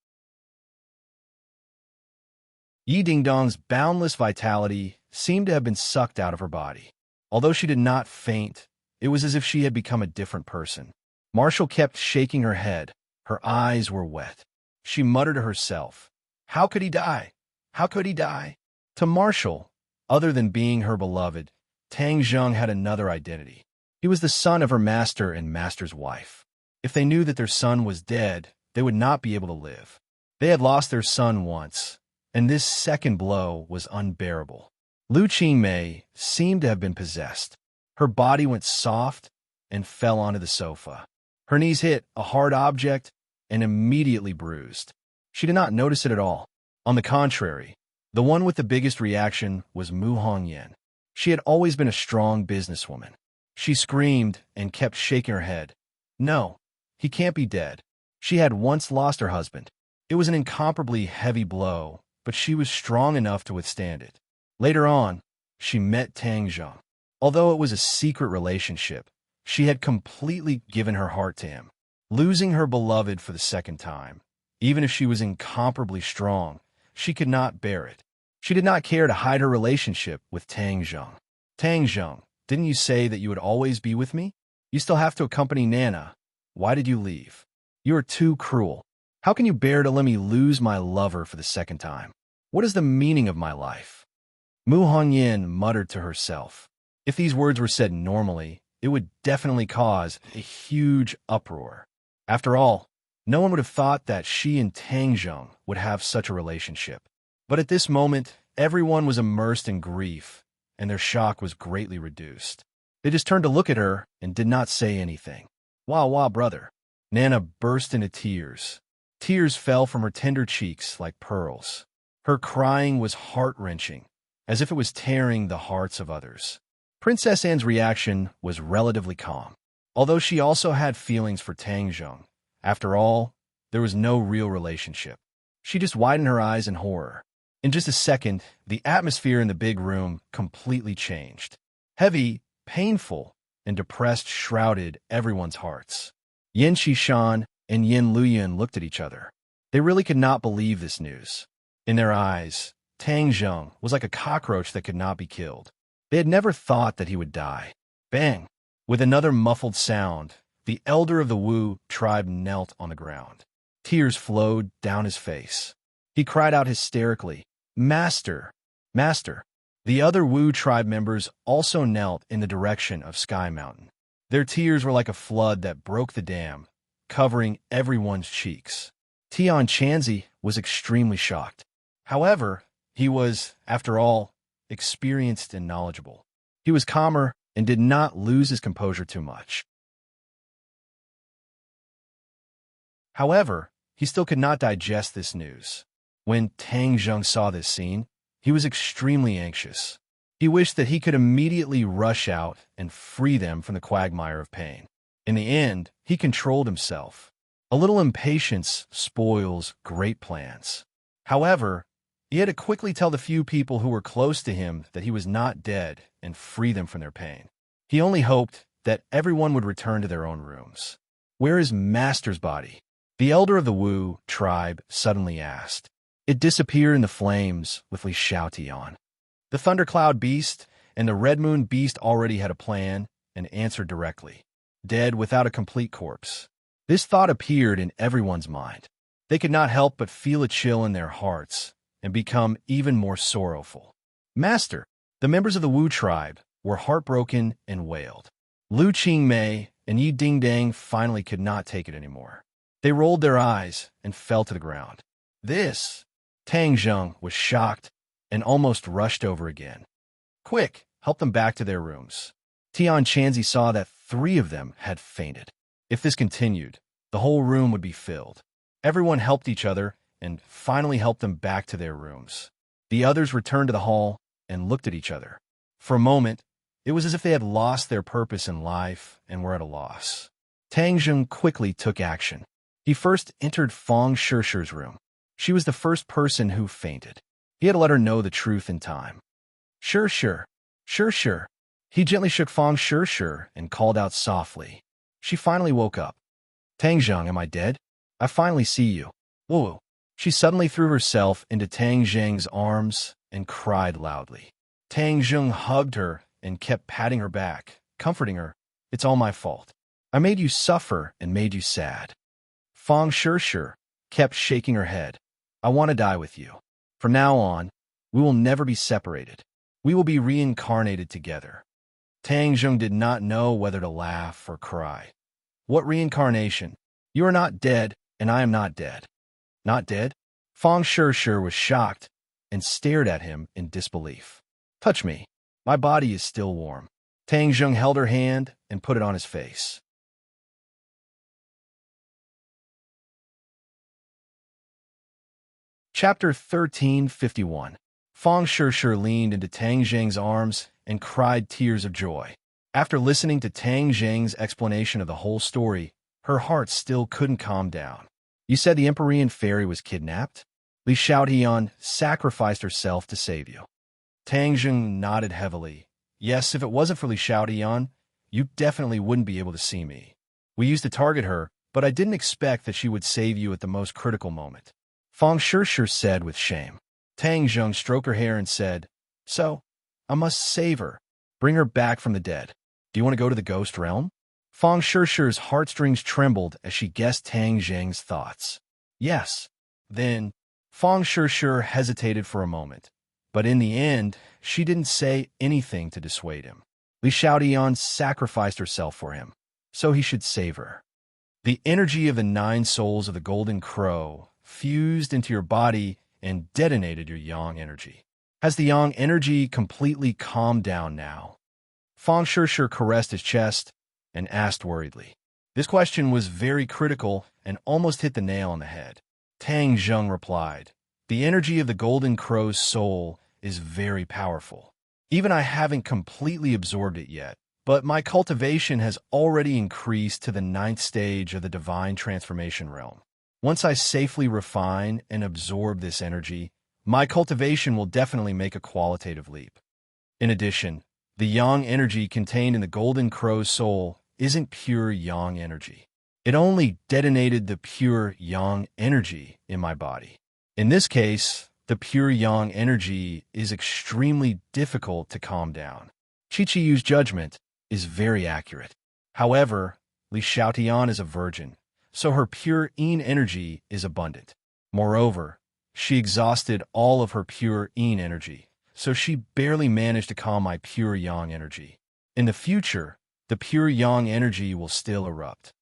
Yi Dingdong's boundless vitality seemed to have been sucked out of her body. Although she did not faint, it was as if she had become a different person. Marshall kept shaking her head. Her eyes were wet. She muttered to herself, How could he die? How could he die? To Marshall, other than being her beloved, Tang Zheng had another identity. He was the son of her master and master's wife. If they knew that their son was dead, they would not be able to live. They had lost their son once, and this second blow was unbearable. Lu Qingmei seemed to have been possessed. Her body went soft and fell onto the sofa. Her knees hit a hard object and immediately bruised. She did not notice it at all. On the contrary, the one with the biggest reaction was Mu Hongyan. She had always been a strong businesswoman. She screamed and kept shaking her head. No, he can't be dead. She had once lost her husband. It was an incomparably heavy blow, but she was strong enough to withstand it. Later on, she met Tang Zheng. Although it was a secret relationship, she had completely given her heart to him. Losing her beloved for the second time, even if she was incomparably strong, she could not bear it. She did not care to hide her relationship with Tang Zheng. Tang Zheng, didn't you say that you would always be with me? You still have to accompany Nana. Why did you leave? You are too cruel. How can you bear to let me lose my lover for the second time? What is the meaning of my life? Mu Hongyan muttered to herself. If these words were said normally, it would definitely cause a huge uproar. After all, no one would have thought that she and Tang Zheng would have such a relationship. But at this moment, everyone was immersed in grief, and their shock was greatly reduced. They just turned to look at her and did not say anything. Wah wah, brother. Nana burst into tears. Tears fell from her tender cheeks like pearls. Her crying was heart-wrenching, as if it was tearing the hearts of others. Princess Anne's reaction was relatively calm, although she also had feelings for Tang Zheng. After all, there was no real relationship. She just widened her eyes in horror. In just a second, the atmosphere in the big room completely changed. Heavy, painful, and depressed shrouded everyone's hearts. Yin Qishan and Yin Luyan looked at each other. They really could not believe this news. In their eyes, Tang Zheng was like a cockroach that could not be killed. They had never thought that he would die. Bang! With another muffled sound, the elder of the Wu tribe knelt on the ground. Tears flowed down his face. He cried out hysterically, "Master! Master!" The other Wu tribe members also knelt in the direction of Sky Mountain. Their tears were like a flood that broke the dam, covering everyone's cheeks. Tian Chanzi was extremely shocked. However, he was, after all, experienced and knowledgeable. He was calmer and did not lose his composure too much. However, he still could not digest this news. When Tang Zheng saw this scene, he was extremely anxious. He wished that he could immediately rush out and free them from the quagmire of pain. In the end, he controlled himself. A little impatience spoils great plans. However, he had to quickly tell the few people who were close to him that he was not dead and free them from their pain. He only hoped that everyone would return to their own rooms. "Where is Master's body?" the elder of the Wu tribe suddenly asked. It disappeared in the flames with Li Xiaotian. The Thundercloud Beast and the Red Moon Beast already had a plan and answered directly. Dead without a complete corpse. This thought appeared in everyone's mind. They could not help but feel a chill in their hearts and become even more sorrowful. "Master!" The members of the Wu tribe were heartbroken and wailed. Lu Qingmei and Yi Dingdang finally could not take it anymore. They rolled their eyes and fell to the ground. This! Tang Zheng was shocked and almost rushed over again. "Quick, help them back to their rooms." Tian Chanzi saw that 3 of them had fainted. If this continued, the whole room would be filled. Everyone helped each other and finally helped them back to their rooms. The others returned to the hall and looked at each other. For a moment, it was as if they had lost their purpose in life and were at a loss. Tang Zheng quickly took action. He first entered Fang Shishi's room. She was the first person who fainted. He had to let her know the truth in time. Sure. He gently shook Fang Shishi and called out softly. She finally woke up. "Tang Zheng, am I dead? I finally see you." Whoa. She suddenly threw herself into Tang Zheng's arms and cried loudly. Tang Zheng hugged her and kept patting her back, comforting her. "It's all my fault. I made you suffer and made you sad." Fang Shishi kept shaking her head. "I want to die with you. From now on, we will never be separated. We will be reincarnated together." Tang Zheng did not know whether to laugh or cry. What reincarnation? You are not dead, and I am not dead. Not dead? Fang Shishir was shocked and stared at him in disbelief. Touch me. My body is still warm. Tang Zheng held her hand and put it on his face. Chapter 1351. Fang Shishir leaned into Tang Zheng's arms and cried tears of joy. After listening to Tang Zheng's explanation of the whole story, her heart still couldn't calm down. You said the Empyrean fairy was kidnapped? Li Xiaotian sacrificed herself to save you. Tang Zheng nodded heavily. Yes, if it wasn't for Li Xiaotian, you definitely wouldn't be able to see me. We used to target her, but I didn't expect that she would save you at the most critical moment. Fang Shishir said with shame. Tang Zheng stroked her hair and said, So, I must save her. Bring her back from the dead. Do you want to go to the ghost realm? Fang Shishir's heartstrings trembled as she guessed Tang Zheng's thoughts. Yes. Then, Fang Shishir hesitated for a moment, but in the end, she didn't say anything to dissuade him. Li Xiaotian sacrificed herself for him, so he should save her. The energy of the 9 souls of the Golden Crow fused into your body and detonated your yang energy. Has the yang energy completely calmed down now? Fang Shishir caressed his chest and asked worriedly. This question was very critical and almost hit the nail on the head. Tang Zheng replied, The energy of the Golden Crow's soul is very powerful. Even I haven't completely absorbed it yet, but my cultivation has already increased to the 9th stage of the divine transformation realm. Once I safely refine and absorb this energy, my cultivation will definitely make a qualitative leap. In addition, the yang energy contained in the Golden Crow's soul isn't pure yang energy. It only detonated the pure yang energy in my body. In this case, the pure yang energy is extremely difficult to calm down. Chi Yu's judgment is very accurate. However, Li Xiaotian is a virgin, so her pure yin energy is abundant. Moreover, she exhausted all of her pure yin energy, so she barely managed to calm my pure yang energy. In the future, the pure yang energy will still erupt.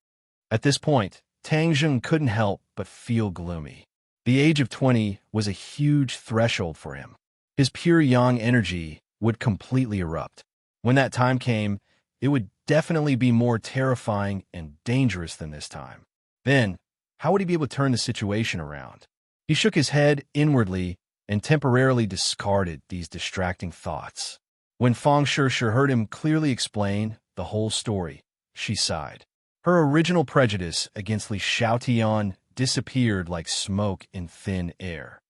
At this point, Tang Zheng couldn't help but feel gloomy. The age of 20 was a huge threshold for him. His pure yang energy would completely erupt. When that time came, it would definitely be more terrifying and dangerous than this time. Then, how would he be able to turn the situation around? He shook his head inwardly and temporarily discarded these distracting thoughts. When Fang Shishir heard him clearly explain the whole story, she sighed. Her original prejudice against Li Xiaotian disappeared like smoke in thin air.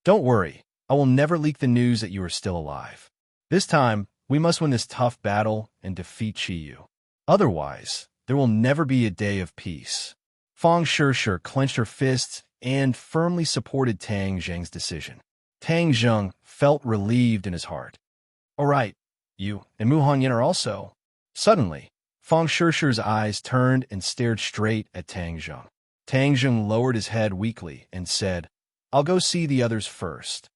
Don't worry, I will never leak the news that you are still alive. This time, we must win this tough battle and defeat Qiyu. Otherwise, there will never be a day of peace. Fang Shishir clenched her fists and firmly supported Tang Zheng's decision. Tang Zheng felt relieved in his heart. All right, you and Mu Hongyan are also. Suddenly, Fang Shishir's eyes turned and stared straight at Tang Zheng. Tang Zheng lowered his head weakly and said, I'll go see the others first.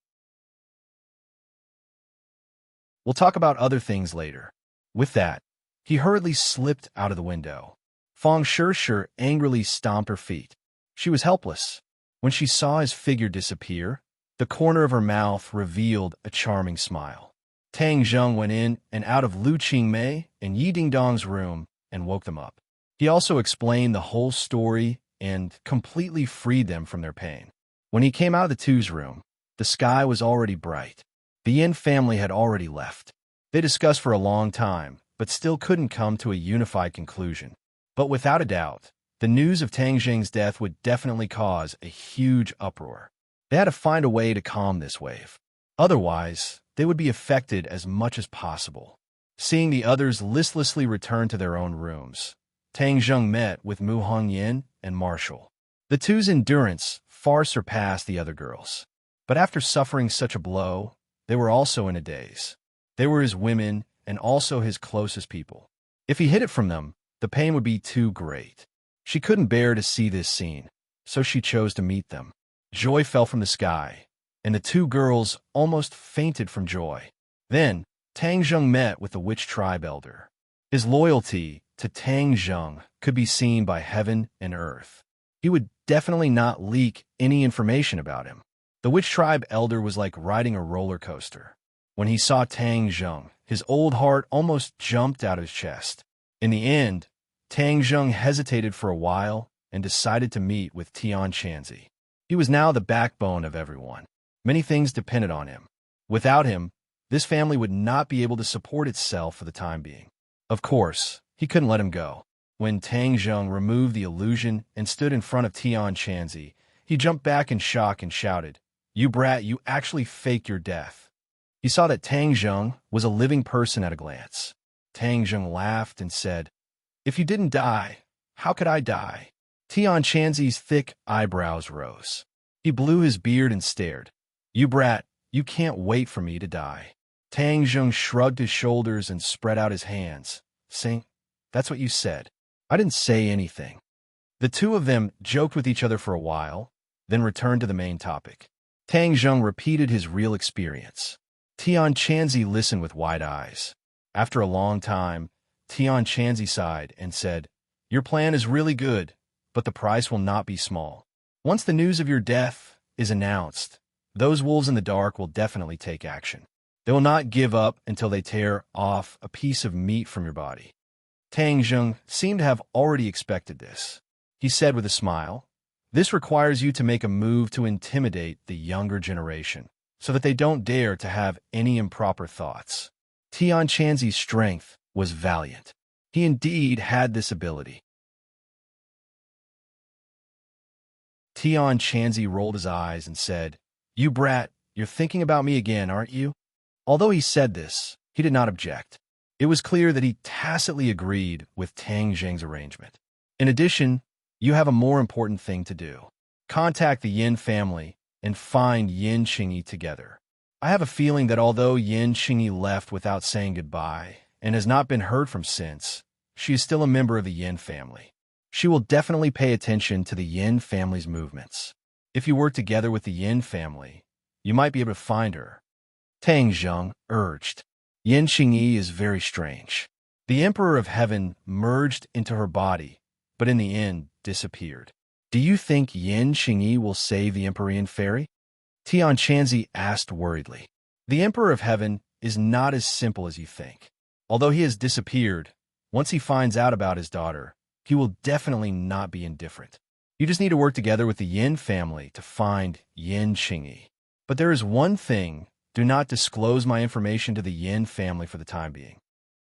We'll talk about other things later. With that, he hurriedly slipped out of the window. Fang Shishir angrily stomped her feet. She was helpless. When she saw his figure disappear, the corner of her mouth revealed a charming smile. Tang Zheng went in and out of Lu Qingmei and Yi Dingdong's room and woke them up. He also explained the whole story and completely freed them from their pain. When he came out of the two's room, the sky was already bright. The Yin family had already left. They discussed for a long time, but still couldn't come to a unified conclusion. But without a doubt, the news of Tang Zheng's death would definitely cause a huge uproar. They had to find a way to calm this wave. Otherwise, they would be affected as much as possible. Seeing the others listlessly return to their own rooms, Tang Zheng met with Mu Hongyan and Marshall. The two's endurance far surpassed the other girls. But after suffering such a blow, they were also in a daze. They were his women and also his closest people. If he hid it from them, the pain would be too great. She couldn't bear to see this scene, so she chose to meet them. Joy fell from the sky, and the two girls almost fainted from joy. Then, Tang Zheng met with the witch tribe elder. His loyalty to Tang Zheng could be seen by heaven and earth. He would definitely not leak any information about him. The witch tribe elder was like riding a roller coaster. When he saw Tang Zheng, his old heart almost jumped out of his chest. In the end, Tang Zheng hesitated for a while and decided to meet with Tian Chanzi. He was now the backbone of everyone. Many things depended on him. Without him, this family would not be able to support itself for the time being. Of course, he couldn't let him go. When Tang Zheng removed the illusion and stood in front of Tian Chanzi, he jumped back in shock and shouted, "You brat, you actually faked your death." He saw that Tang Zheng was a living person at a glance. Tang Zheng laughed and said, "If you didn't die, how could I die?" Tian Chanzi's thick eyebrows rose. He blew his beard and stared. "You brat, you can't wait for me to die." Tang Zheng shrugged his shoulders and spread out his hands, saying, "That's what you said." I didn't say anything. The two of them joked with each other for a while, then returned to the main topic. Tang Zheng repeated his real experience. Tian Chanzi listened with wide eyes. After a long time, Tian Chanzi sighed and said, "Your plan is really good, but the price will not be small. Once the news of your death is announced, those wolves in the dark will definitely take action. They will not give up until they tear off a piece of meat from your body." Tang Zheng seemed to have already expected this. He said with a smile, "This requires you to make a move to intimidate the younger generation, so that they don't dare to have any improper thoughts." Tian Chanzi's strength was valiant. He indeed had this ability. Tian Chanzi rolled his eyes and said, "You brat, you're thinking about me again, aren't you?" Although he said this, he did not object. It was clear that he tacitly agreed with Tang Zheng's arrangement. In addition, you have a more important thing to do. Contact the Yin family and find Yin Qingyi together. I have a feeling that although Yin Qingyi left without saying goodbye and has not been heard from since, she is still a member of the Yin family. She will definitely pay attention to the Yin family's movements. If you work together with the Yin family, you might be able to find her. Tang Zheng urged. Yin Qingyi is very strange. The Emperor of Heaven merged into her body, but in the end disappeared. Do you think Yin Qingyi will save the Empyrean Fairy? Tian Chanzi asked worriedly. The Emperor of Heaven is not as simple as you think. Although he has disappeared, once he finds out about his daughter, he will definitely not be indifferent. You just need to work together with the Yin family to find Yin Qingyi. But there is one thing: do not disclose my information to the Yin family for the time being.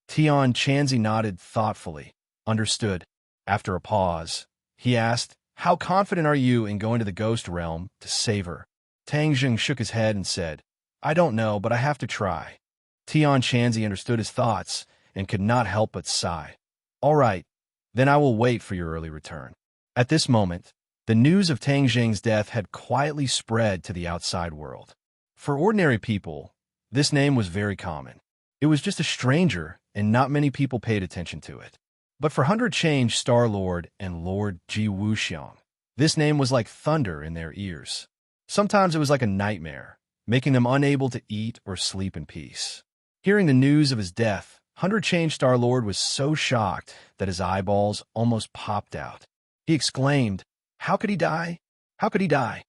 Tian Chanzi nodded thoughtfully. Understood. After a pause, he asked, "How confident are you in going to the ghost realm to save her?" Tang Zheng shook his head and said, "I don't know, but I have to try." Tian Chanzi understood his thoughts and could not help but sigh. "All right, then I will wait for your early return." At this moment, the news of Tang Zheng's death had quietly spread to the outside world. For ordinary people, this name was very common. It was just a stranger, and not many people paid attention to it. But for 100 Change Star-Lord and Lord Ji Wuxiang, this name was like thunder in their ears. Sometimes it was like a nightmare, making them unable to eat or sleep in peace. Hearing the news of his death, 100 Change Star-Lord was so shocked that his eyeballs almost popped out. He exclaimed, "How could he die? How could he die?"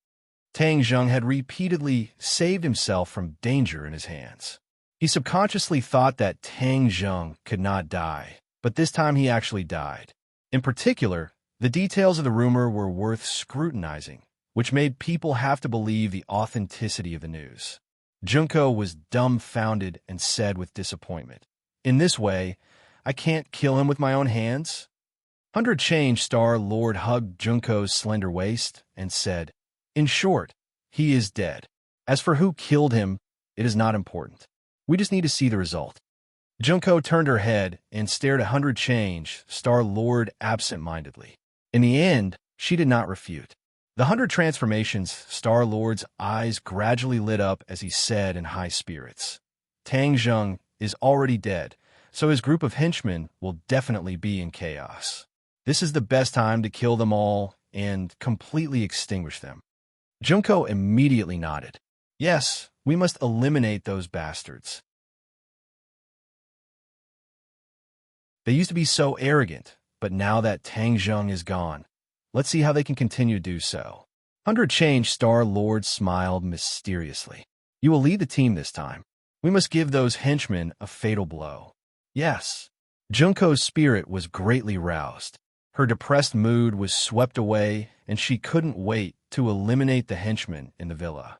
Tang Zheng had repeatedly saved himself from danger in his hands. He subconsciously thought that Tang Zheng could not die, but this time he actually died. In particular, the details of the rumor were worth scrutinizing, which made people have to believe the authenticity of the news. Junko was dumbfounded and said with disappointment, "In this way, I can't kill him with my own hands?" 100 Change Star-Lord hugged Junko's slender waist and said, "In short, he is dead. As for who killed him, it is not important. We just need to see the result." Junko turned her head and stared at 100 Change Star-Lord absent-mindedly. In the end, she did not refute. The 100 Transformations Star-Lord's eyes gradually lit up as he said in high spirits, "Tang Zheng is already dead, so his group of henchmen will definitely be in chaos. This is the best time to kill them all and completely extinguish them." Junko immediately nodded. "Yes, we must eliminate those bastards." They used to be so arrogant, but now that Tang Zheng is gone, let's see how they can continue to do so. 100 Change Star-Lord smiled mysteriously. You will lead the team this time. We must give those henchmen a fatal blow. Yes. Junko's spirit was greatly roused. Her depressed mood was swept away, and she couldn't wait to eliminate the henchmen in the villa.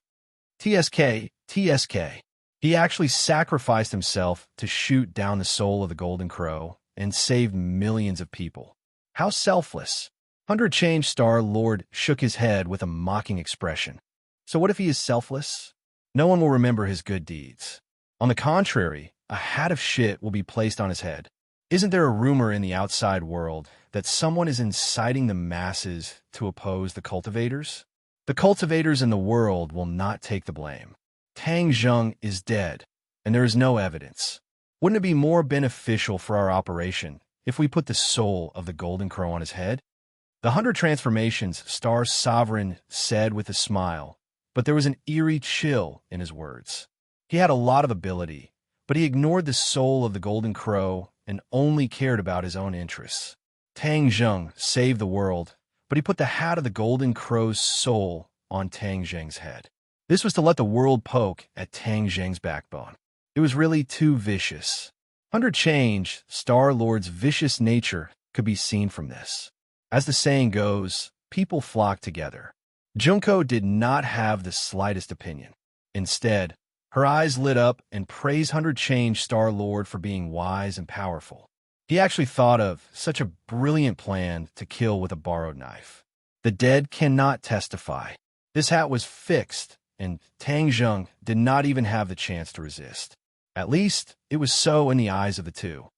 TSK. He actually sacrificed himself to shoot down the soul of the Golden Crow and saved millions of people. How selfless. 100 Change Star-Lord shook his head with a mocking expression. So what if he is selfless? No one will remember his good deeds. On the contrary, a hat of shit will be placed on his head. Isn't there a rumor in the outside world that someone is inciting the masses to oppose the cultivators? The cultivators in the world will not take the blame. Tang Zheng is dead, and there is no evidence. Wouldn't it be more beneficial for our operation if we put the soul of the Golden Crow on his head? The 100 Transformations Star Sovereign said with a smile, but there was an eerie chill in his words. He had a lot of ability, but he ignored the soul of the Golden Crow and only cared about his own interests. Tang Zheng saved the world, but he put the hat of the Golden Crow's soul on Tang Zheng's head. This was to let the world poke at Tang Zheng's backbone. It was really too vicious. 100 Change Star-Lord's vicious nature could be seen from this. As the saying goes, people flock together. Junko did not have the slightest opinion. Instead, her eyes lit up and praised 100 Change Star-Lord for being wise and powerful. He actually thought of such a brilliant plan to kill with a borrowed knife. The dead cannot testify. This hat was fixed, and Tang Zheng did not even have the chance to resist. At least, it was so in the eyes of the two.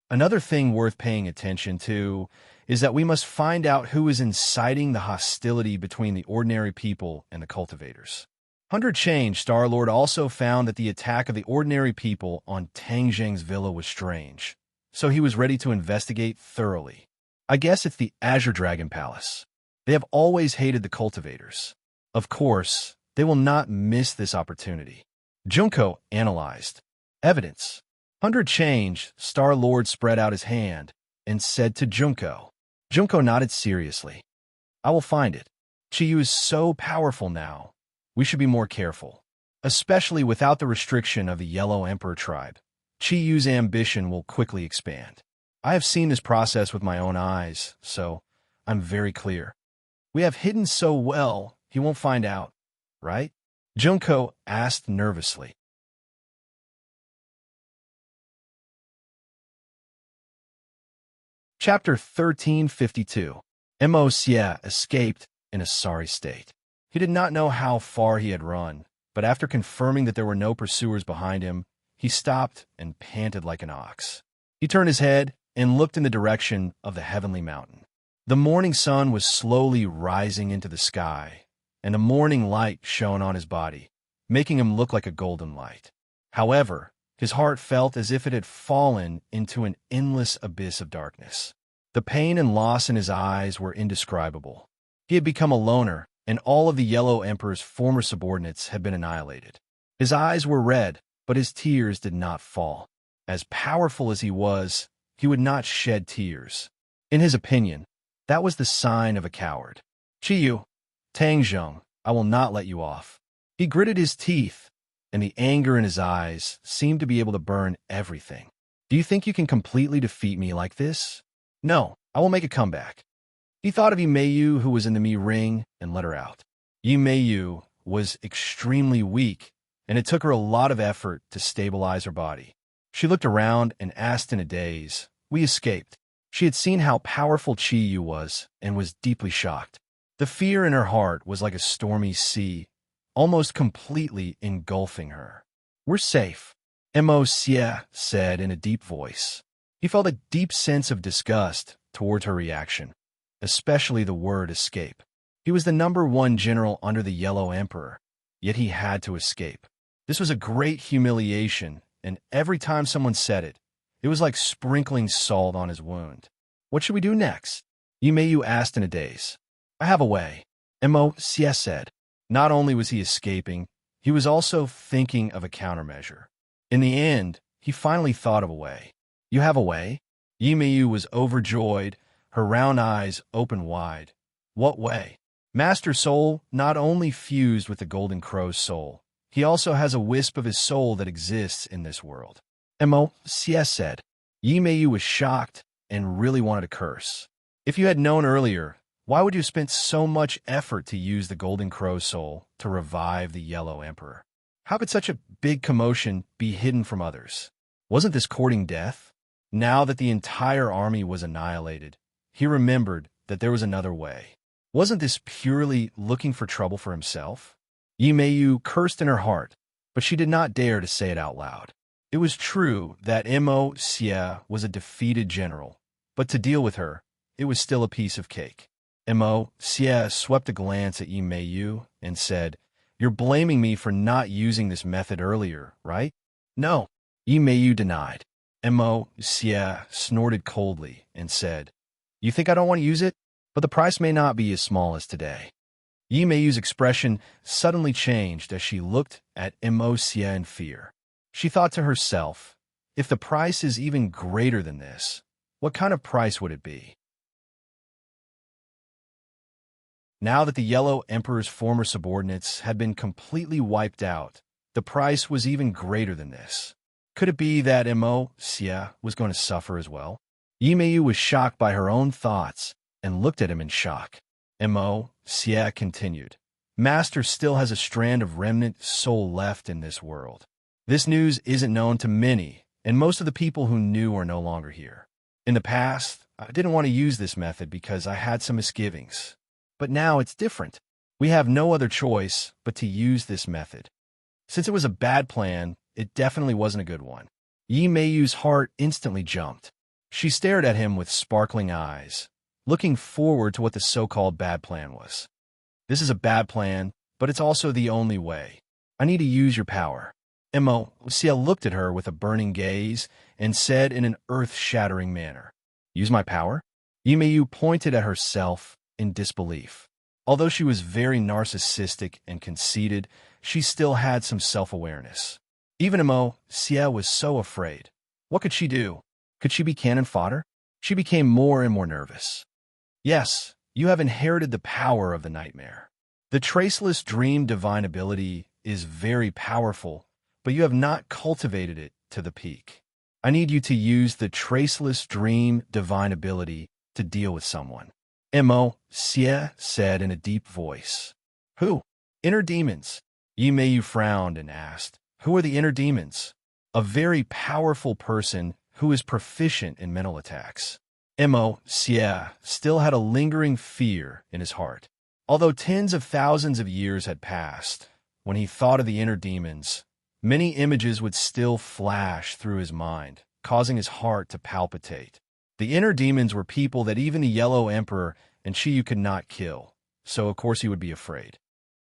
Another thing worth paying attention to is that we must find out who is inciting the hostility between the ordinary people and the cultivators. 100 Change Star-Lord also found that the attack of the ordinary people on Tang Zheng's villa was strange, so he was ready to investigate thoroughly. I guess it's the Azure Dragon Palace. They have always hated the cultivators. Of course, they will not miss this opportunity. Junko analyzed. Evidence. 100 Change Star-Lord spread out his hand and said to Junko. Junko nodded seriously. I will find it. Chiyu is so powerful now. We should be more careful. Especially without the restriction of the Yellow Emperor tribe. Chiyu's ambition will quickly expand. I have seen this process with my own eyes, so I'm very clear. We have hidden so well, he won't find out, right? Junko asked nervously. Chapter 1352. Mo Xie escaped in a sorry state. He did not know how far he had run, but after confirming that there were no pursuers behind him, he stopped and panted like an ox. He turned his head and looked in the direction of the heavenly mountain. The morning sun was slowly rising into the sky, and a morning light shone on his body, making him look like a golden light. However, his heart felt as if it had fallen into an endless abyss of darkness. The pain and loss in his eyes were indescribable. He had become a loner, and all of the Yellow Emperor's former subordinates had been annihilated. His eyes were red, but his tears did not fall. As powerful as he was, he would not shed tears. In his opinion, that was the sign of a coward. Chiyu, Tang Zheng, I will not let you off. He gritted his teeth, and the anger in his eyes seemed to be able to burn everything. Do you think you can completely defeat me like this? No, I will make a comeback. He thought of Yimayu, who was in the Mi ring, and let her out. Yimayu was extremely weak, and it took her a lot of effort to stabilize her body. She looked around and asked in a daze, We escaped. She had seen how powerful Chiyu was and was deeply shocked. The fear in her heart was like a stormy sea, almost completely engulfing her. We're safe, Mo Xie said in a deep voice. He felt a deep sense of disgust towards her reaction, especially the word escape. He was the #1 general under the Yellow Emperor, yet he had to escape. This was a great humiliation, and every time someone said it, it was like sprinkling salt on his wound. What should we do next? Yimayu asked in a daze. I have a way, Mo Xie said. Not only was he escaping, he was also thinking of a countermeasure. In the end, he finally thought of a way. You have a way? Yimayu was overjoyed, her round eyes open wide. What way? Master Soul not only fused with the Golden Crow's soul, he also has a wisp of his soul that exists in this world. CS said. Yimayu was shocked and really wanted to curse. If you had known earlier, why would you have spent so much effort to use the Golden Crow's soul to revive the Yellow Emperor? How could such a big commotion be hidden from others? Wasn't this courting death? Now that the entire army was annihilated, he remembered that there was another way. Wasn't this purely looking for trouble for himself? Yimayu cursed in her heart, but she did not dare to say it out loud. It was true that Mo Xie was a defeated general, but to deal with her, it was still a piece of cake. Mo Xie swept a glance at Yimayu and said, "You're blaming me for not using this method earlier, right?" "No," Yimayu denied. Mo Xie snorted coldly and said, "You think I don't want to use it? But the price may not be as small as today." Yimayu's expression suddenly changed as she looked at Mo Xie in fear. She thought to herself, if the price is even greater than this, what kind of price would it be? Now that the Yellow Emperor's former subordinates had been completely wiped out, the price was even greater than this. Could it be that Mo Xie was going to suffer as well? Yimayu was shocked by her own thoughts and looked at him in shock. Mo Xie continued, "Master still has a strand of remnant soul left in this world. This news isn't known to many, and most of the people who knew are no longer here. In the past, I didn't want to use this method because I had some misgivings. But now it's different. We have no other choice but to use this method. Since it was a bad plan, it definitely wasn't a good one." Yimayu's heart instantly jumped. She stared at him with sparkling eyes, looking forward to what the so-called bad plan was. "This is a bad plan, but it's also the only way. I need to use your power." Mo Xie looked at her with a burning gaze and said in an earth-shattering manner, "Use my power?" Yimayu pointed at herself in disbelief. Although she was very narcissistic and conceited, she still had some self-awareness. Even Mo Xie was so afraid. What could she do? Could she be cannon fodder? She became more and more nervous. "Yes, you have inherited the power of the nightmare. The traceless dream divine ability is very powerful, but you have not cultivated it to the peak. I need you to use the traceless dream divine ability to deal with someone." Mo Xie said in a deep voice. "Who?" "Inner demons." Yimayu frowned and asked, "Who are the inner demons?" "A very powerful person who is proficient in mental attacks." Mo Xie still had a lingering fear in his heart. Although tens of thousands of years had passed, when he thought of the inner demons, many images would still flash through his mind, causing his heart to palpitate. The inner demons were people that even the Yellow Emperor and Shiyu could not kill, so of course he would be afraid.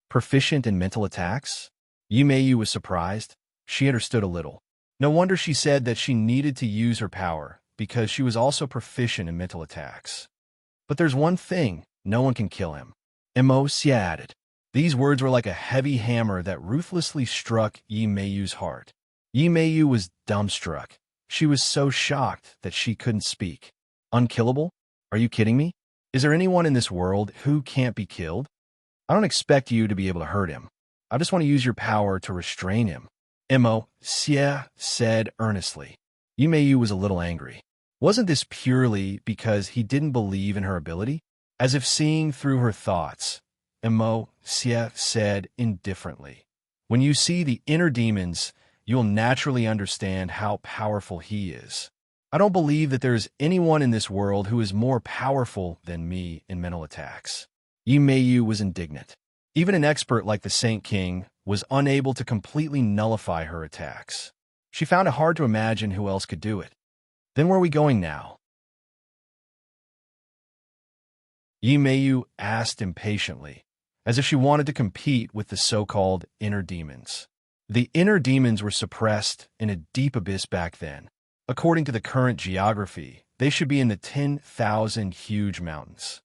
Proficient in mental attacks? Yimayu was surprised. She understood a little. No wonder she said that she needed to use her power, because she was also proficient in mental attacks. "But there's one thing, no one can kill him," Mo Xie added. These words were like a heavy hammer that ruthlessly struck Yimayu's heart. Yimayu was dumbstruck. She was so shocked that she couldn't speak. "Unkillable? Are you kidding me? Is there anyone in this world who can't be killed? I don't expect you to be able to hurt him. I just want to use your power to restrain him," Mo Xie said earnestly. Yimayu was a little angry. Wasn't this purely because he didn't believe in her ability? As if seeing through her thoughts, Mo Xie said indifferently, "When you see the inner demons, you'll naturally understand how powerful he is. I don't believe that there is anyone in this world who is more powerful than me in mental attacks." Yimayu was indignant. Even an expert like the Saint King was unable to completely nullify her attacks. She found it hard to imagine who else could do it. Then where are we going now? Yimayu asked impatiently, as if she wanted to compete with the so-called inner demons. The inner demons were suppressed in a deep abyss back then. According to the current geography, they should be in the 10,000 huge mountains.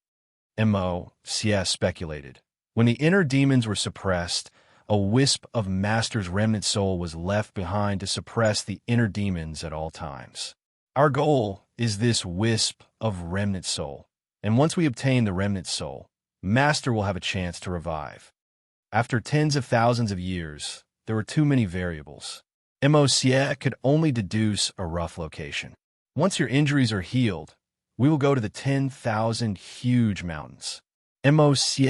Mo Xie speculated. When the inner demons were suppressed, a wisp of Master's remnant soul was left behind to suppress the inner demons at all times. Our goal is this wisp of remnant soul, and once we obtain the remnant soul, Master will have a chance to revive. After tens of thousands of years, there were too many variables. Immerse could only deduce a rough location. Once your injuries are healed, we will go to the 10,000 huge mountains. Immerse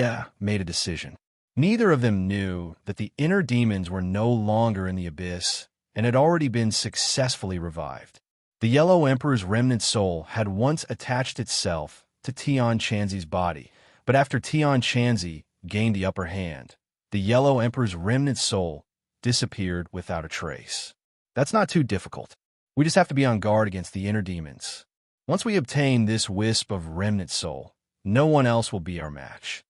made a decision. Neither of them knew that the inner demons were no longer in the abyss and had already been successfully revived. The Yellow Emperor's remnant soul had once attached itself to Tian Chanzi's body, but after Tian Chanzi gained the upper hand, the Yellow Emperor's remnant soul disappeared without a trace. That's not too difficult. We just have to be on guard against the inner demons. Once we obtain this wisp of remnant soul, no one else will be our match.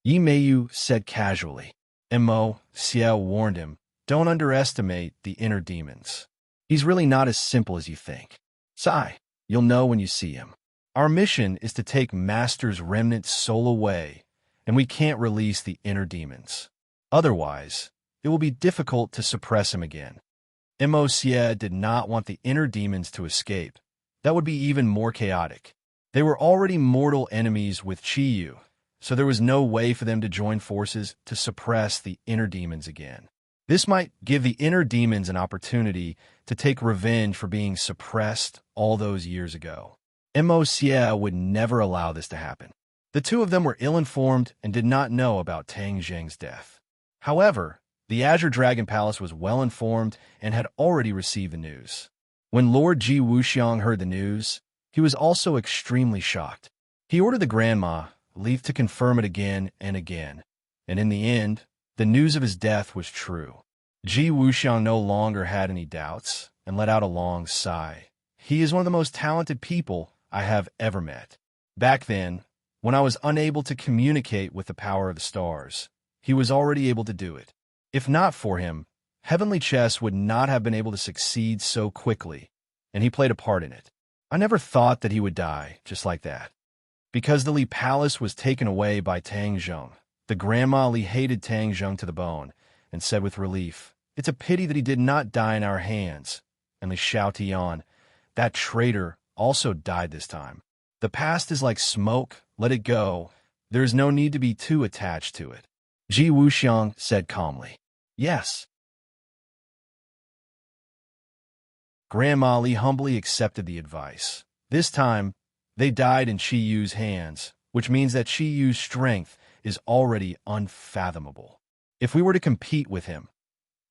Yi Meiyu said casually. Immerse warned him, don't underestimate the inner demons. He's really not as simple as you think. Sigh, you'll know when you see him. Our mission is to take Master's remnant soul away, and we can't release the inner demons. Otherwise, it will be difficult to suppress him again. Immerse did not want the inner demons to escape. That would be even more chaotic. They were already mortal enemies with Chiyu, so there was no way for them to join forces to suppress the inner demons again. This might give the inner demons an opportunity to take revenge for being suppressed all those years ago. Immerse would never allow this to happen. The two of them were ill-informed and did not know about Tang Zheng's death. However, the Azure Dragon Palace was well-informed and had already received the news. When Lord Ji Wuxiang heard the news, he was also extremely shocked. He ordered the grandma leave to confirm it again and again, and in the end, the news of his death was true. Ji Wuxiang no longer had any doubts and let out a long sigh. He is one of the most talented people I have ever met. Back then, when I was unable to communicate with the power of the stars, he was already able to do it. If not for him, Heavenly Chess would not have been able to succeed so quickly, and he played a part in it. I never thought that he would die just like that. Because the Li Palace was taken away by Tang Zheng, the Grandma Li hated Tang Zheng to the bone and said with relief, "It's a pity that he did not die in our hands." And Li Xiaotian, that traitor, also died this time. The past is like smoke, let it go. There is no need to be too attached to it. Ji Wuxiang said calmly. Yes. Grandma Li humbly accepted the advice. This time, they died in Chi Yu's hands, which means that Chi Yu's strength is already unfathomable. If we were to compete with him,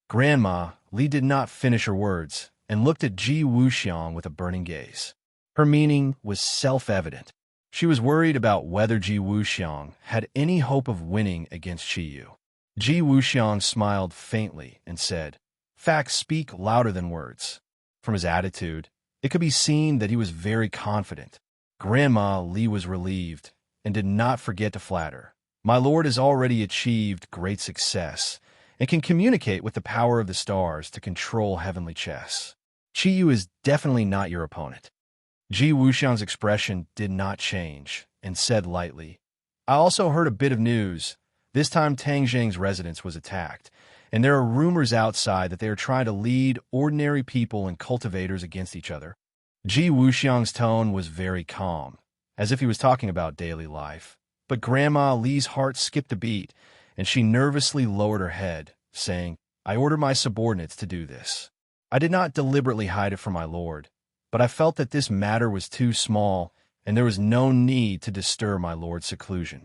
Grandma Li did not finish her words and looked at Ji Wuxiang with a burning gaze. Her meaning was self-evident. She was worried about whether Ji Wuxiang had any hope of winning against Chi Yu. Ji Wuxiang smiled faintly and said, "Facts speak louder than words." From his attitude, it could be seen that he was very confident. Grandma Li was relieved and did not forget to flatter. My lord has already achieved great success and can communicate with the power of the stars to control Heavenly Chess. Chi Yu is definitely not your opponent. Ji Wuxiang's expression did not change and said lightly, "I also heard a bit of news. This time Tang Zheng's residence was attacked, and there are rumors outside that they are trying to lead ordinary people and cultivators against each other." Ji Wuxiang's tone was very calm, as if he was talking about daily life. But Grandma Li's heart skipped a beat, and she nervously lowered her head, saying, "I order my subordinates to do this. I did not deliberately hide it from my lord, but I felt that this matter was too small, and there was no need to disturb my lord's seclusion."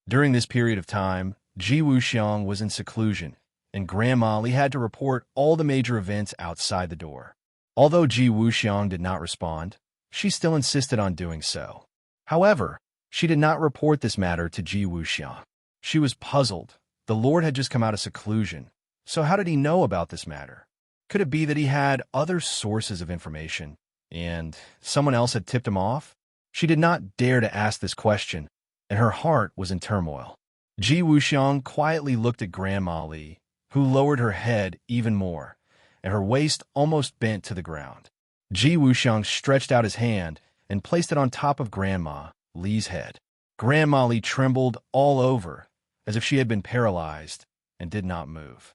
During this period of time, Ji Wuxiang was in seclusion, and Grandma Li had to report all the major events outside the door. Although Ji Wuxiang did not respond, she still insisted on doing so. However, she did not report this matter to Ji Wuxiang. She was puzzled. The Lord had just come out of seclusion, so how did he know about this matter? Could it be that he had other sources of information, and someone else had tipped him off? She did not dare to ask this question, and her heart was in turmoil. Ji Wuxiang quietly looked at Grandma Li, who lowered her head even more, and her waist almost bent to the ground. Ji Wuxiang stretched out his hand and placed it on top of Grandma Li's head. Grandma Li trembled all over, as if she had been paralyzed, and did not move.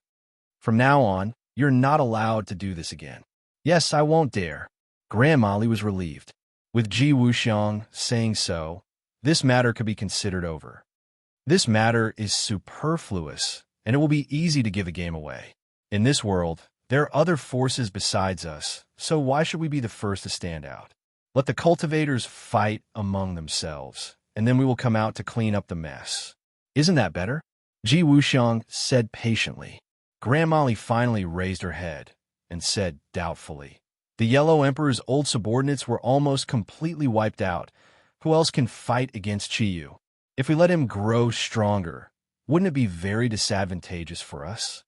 "From now on, you're not allowed to do this again." "Yes, I won't dare." Grand Mali was relieved. With Ji Wuxiang saying so, this matter could be considered over. This matter is superfluous, and it will be easy to give the game away. In this world, there are other forces besides us, so why should we be the first to stand out? Let the cultivators fight among themselves, and then we will come out to clean up the mess. Isn't that better? Ji Wuxiang said patiently. Grand Mali finally raised her head and said doubtfully, "The Yellow Emperor's old subordinates were almost completely wiped out. Who else can fight against Qiyu? If we let him grow stronger, wouldn't it be very disadvantageous for us?"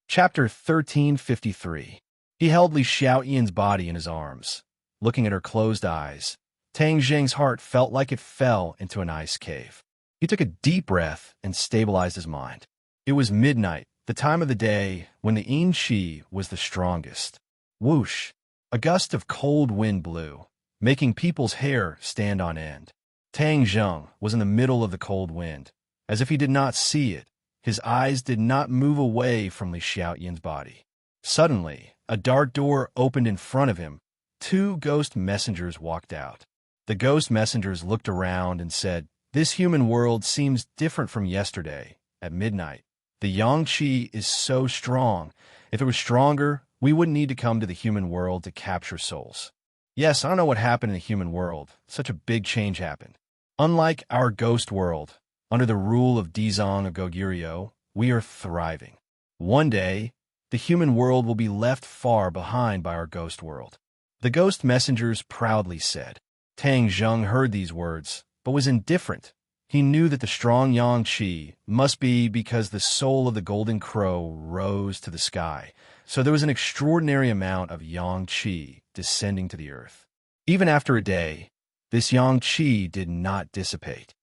Chapter 1353. He held Li Xiaoyan's body in his arms. Looking at her closed eyes, Tang Zheng's heart felt like it fell into an ice cave. He took a deep breath and stabilized his mind. It was midnight, the time of the day when the yin qi was the strongest. Whoosh! A gust of cold wind blew, making people's hair stand on end. Tang Zheng was in the middle of the cold wind. As if he did not see it, his eyes did not move away from Li Xiaoyan's body. Suddenly, a dark door opened in front of him. Two ghost messengers walked out. The ghost messengers looked around and said, "This human world seems different from yesterday, at midnight. The yang qi is so strong. If it was stronger, we wouldn't need to come to the human world to capture souls." Yes, I don't know what happened in the human world. Such a big change happened. Unlike our ghost world, under the rule of Dizong of Goguryeo, we are thriving. One day, the human world will be left far behind by our ghost world. The ghost messengers proudly said. Tang Zheng heard these words, but was indifferent. He knew that the strong yang qi must be because the soul of the golden crow rose to the sky, so there was an extraordinary amount of yang qi descending to the earth. Even after a day, this yang qi did not dissipate.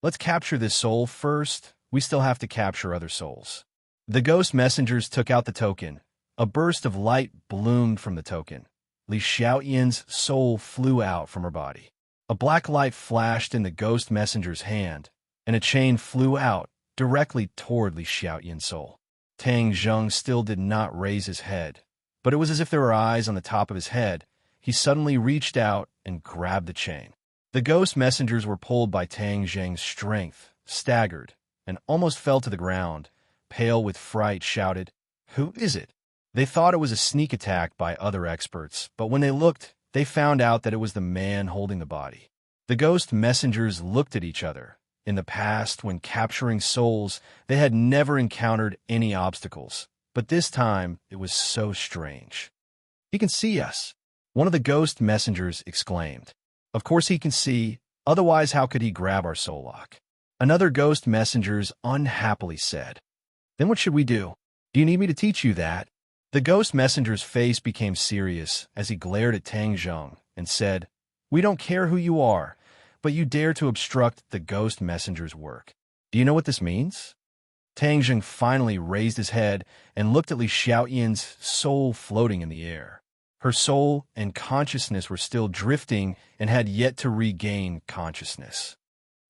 Let's capture this soul first. We still have to capture other souls. The ghost messengers took out the token. A burst of light bloomed from the token. Li Xiaoyan's soul flew out from her body. A black light flashed in the ghost messenger's hand, and a chain flew out directly toward Li Xiaoyan's soul. Tang Zheng still did not raise his head, but it was as if there were eyes on the top of his head. He suddenly reached out and grabbed the chain. The ghost messengers were pulled by Tang Zheng's strength, staggered, and almost fell to the ground. Pale with fright, shouted, "Who is it?" They thought it was a sneak attack by other experts, but when they looked, they found out that it was the man holding the body. The ghost messengers looked at each other. In the past, when capturing souls, they had never encountered any obstacles, but this time it was so strange. "He can see us," one of the ghost messengers exclaimed. "Of course he can see, otherwise how could he grab our soul lock?" Another ghost messengers unhappily said. "Then what should we do? Do you need me to teach you that?" The ghost messenger's face became serious as he glared at Tang Zheng and said, "We don't care who you are, but you dare to obstruct the ghost messenger's work. Do you know what this means?" Tang Zheng finally raised his head and looked at Li Xiaoyan's soul floating in the air. Her soul and consciousness were still drifting and had yet to regain consciousness.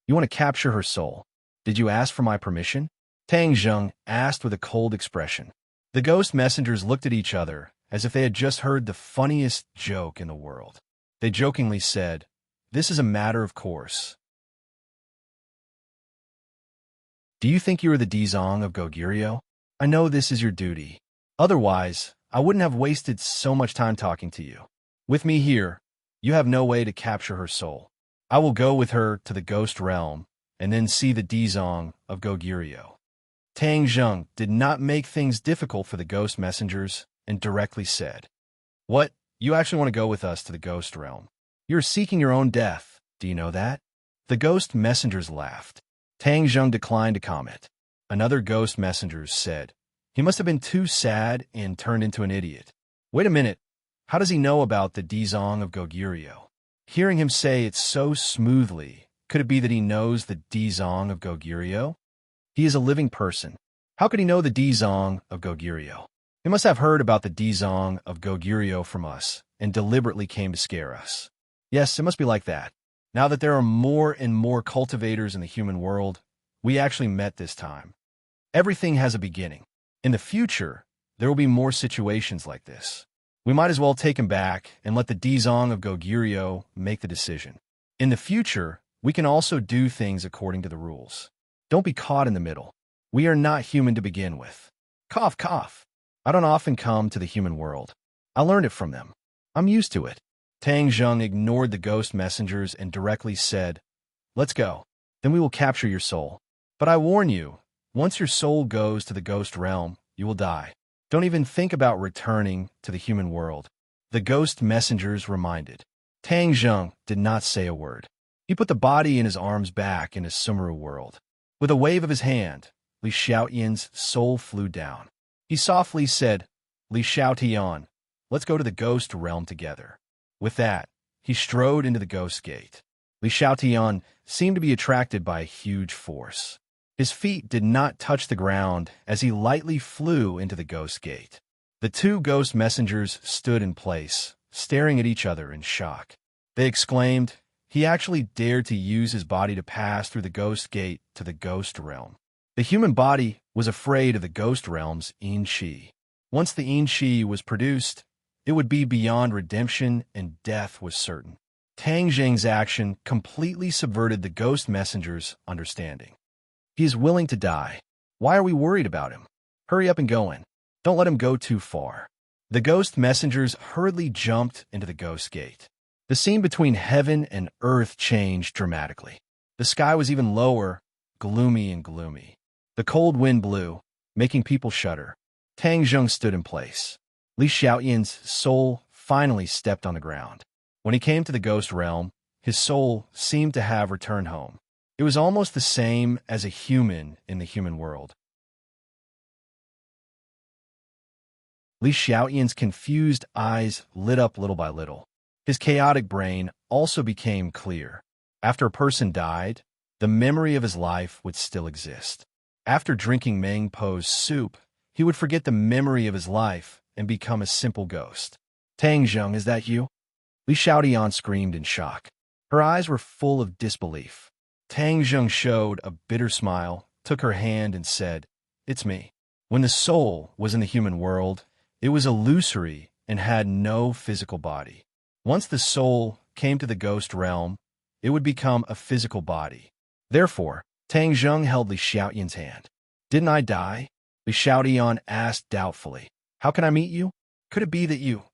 "You want to capture her soul? Did you ask for my permission?" Tang Zheng asked with a cold expression. The ghost messengers looked at each other as if they had just heard the funniest joke in the world. They jokingly said, "This is a matter of course." Do you think you are the Dizong of Goguryeo? I know this is your duty. Otherwise, I wouldn't have wasted so much time talking to you. With me here, you have no way to capture her soul. I will go with her to the ghost realm and then see the Dizong of Goguryeo. Tang Zheng did not make things difficult for the ghost messengers and directly said, "What? You actually want to go with us to the ghost realm? You're seeking your own death. Do you know that?" The ghost messengers laughed. Tang Zheng declined to comment. Another ghost messenger said, "He must have been too sad and turned into an idiot. Wait a minute. How does he know about the Dizong of Goguryeo?" Hearing him say it so smoothly, could it be that he knows the Dizong of Goguryeo? He is a living person. How could he know the Dizong of Goguryeo? He must have heard about the Dizong of Goguryeo from us and deliberately came to scare us. Yes, it must be like that. Now that there are more and more cultivators in the human world, we actually met this time. Everything has a beginning. In the future, there will be more situations like this. We might as well take him back and let the Dizong of Goguryeo make the decision. In the future, we can also do things according to the rules. Don't be caught in the middle. We are not human to begin with. Cough, cough. I don't often come to the human world. I learned it from them. I'm used to it. Tang Zheng ignored the ghost messengers and directly said, "Let's go. Then we will capture your soul. But I warn you, once your soul goes to the ghost realm, you will die. Don't even think about returning to the human world." The ghost messengers reminded. Tang Zheng did not say a word. He put the body in his arms back in his Sumeru world. With a wave of his hand, Li Xiaotian's soul flew down. He softly said, "Li Xiaotian, let's go to the ghost realm together." With that, he strode into the ghost gate. Li Xiaotian seemed to be attracted by a huge force. His feet did not touch the ground as he lightly flew into the ghost gate. The two ghost messengers stood in place, staring at each other in shock. They exclaimed, "He actually dared to use his body to pass through the ghost gate to the ghost realm." The human body was afraid of the ghost realm's Yin-Chi. Once the Yin-Chi was produced, it would be beyond redemption and death was certain. Tang Zheng's action completely subverted the ghost messenger's understanding. He is willing to die. Why are we worried about him? Hurry up and go in. Don't let him go too far. The ghost messengers hurriedly jumped into the ghost gate. The scene between heaven and earth changed dramatically. The sky was even lower, gloomy and gloomy. The cold wind blew, making people shudder. Tang Zheng stood in place. Li Xiaoyan's soul finally stepped on the ground. When he came to the ghost realm, his soul seemed to have returned home. It was almost the same as a human in the human world. Li Xiaoyan's confused eyes lit up little by little. His chaotic brain also became clear. After a person died, the memory of his life would still exist. After drinking Meng Po's soup, he would forget the memory of his life and become a simple ghost. "Tang Zheng, is that you?" Li Xiaotian screamed in shock. Her eyes were full of disbelief. Tang Zheng showed a bitter smile, took her hand and said, "It's me." When the soul was in the human world, it was illusory and had no physical body. Once the soul came to the ghost realm, it would become a physical body. Therefore, Tang Zheng held Li Xiaotian's hand. "Didn't I die?" Li Xiaotian asked doubtfully. "How can I meet you? Could it be that you—"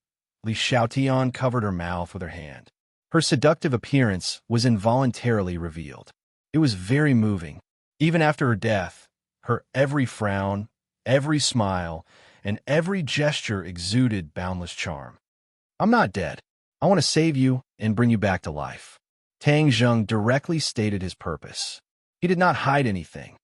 Li Xiaotian covered her mouth with her hand. Her seductive appearance was involuntarily revealed. It was very moving. Even after her death, her every frown, every smile, and every gesture exuded boundless charm. "I'm not dead. I want to save you and bring you back to life." Tang Zheng directly stated his purpose. He did not hide anything.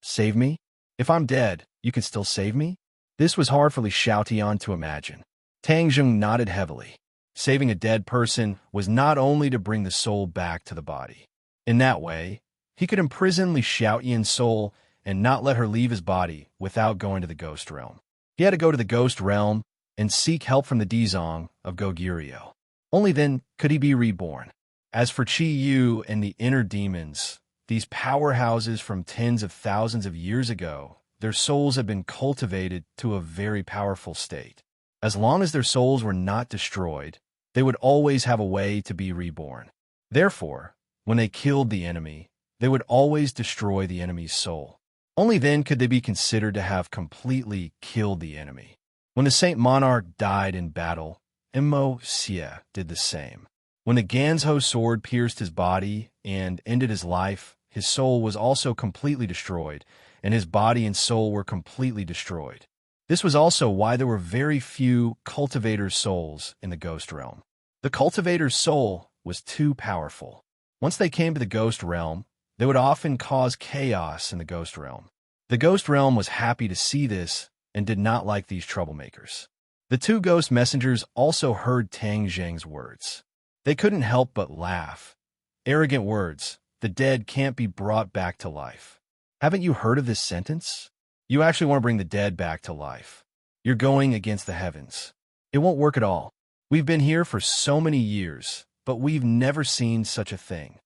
"Save me? If I'm dead, you can still save me?" This was hard for Li Xiaotian to imagine. Tang Zheng nodded heavily. Saving a dead person was not only to bring the soul back to the body. In that way, he could imprison Li Xiaotian's soul and not let her leave his body without going to the ghost realm. He had to go to the ghost realm and seek help from the Dizong of Goguryeo. Only then could he be reborn. As for Qi Yu and the inner demons, these powerhouses from tens of thousands of years ago, their souls had been cultivated to a very powerful state. As long as their souls were not destroyed, they would always have a way to be reborn. Therefore, when they killed the enemy, they would always destroy the enemy's soul. Only then could they be considered to have completely killed the enemy. When the Saint Monarch died in battle, Immerse did the same. When the Ganzhou sword pierced his body and ended his life, his soul was also completely destroyed, and his body and soul were completely destroyed. This was also why there were very few cultivators' souls in the ghost realm. The cultivator's soul was too powerful. Once they came to the ghost realm, they would often cause chaos in the ghost realm. The ghost realm was happy to see this and did not like these troublemakers. The two ghost messengers also heard Tang Zheng's words. They couldn't help but laugh. Arrogant words. The dead can't be brought back to life. Haven't you heard of this sentence? You actually want to bring the dead back to life. You're going against the heavens. It won't work at all. We've been here for so many years, but we've never seen such a thing.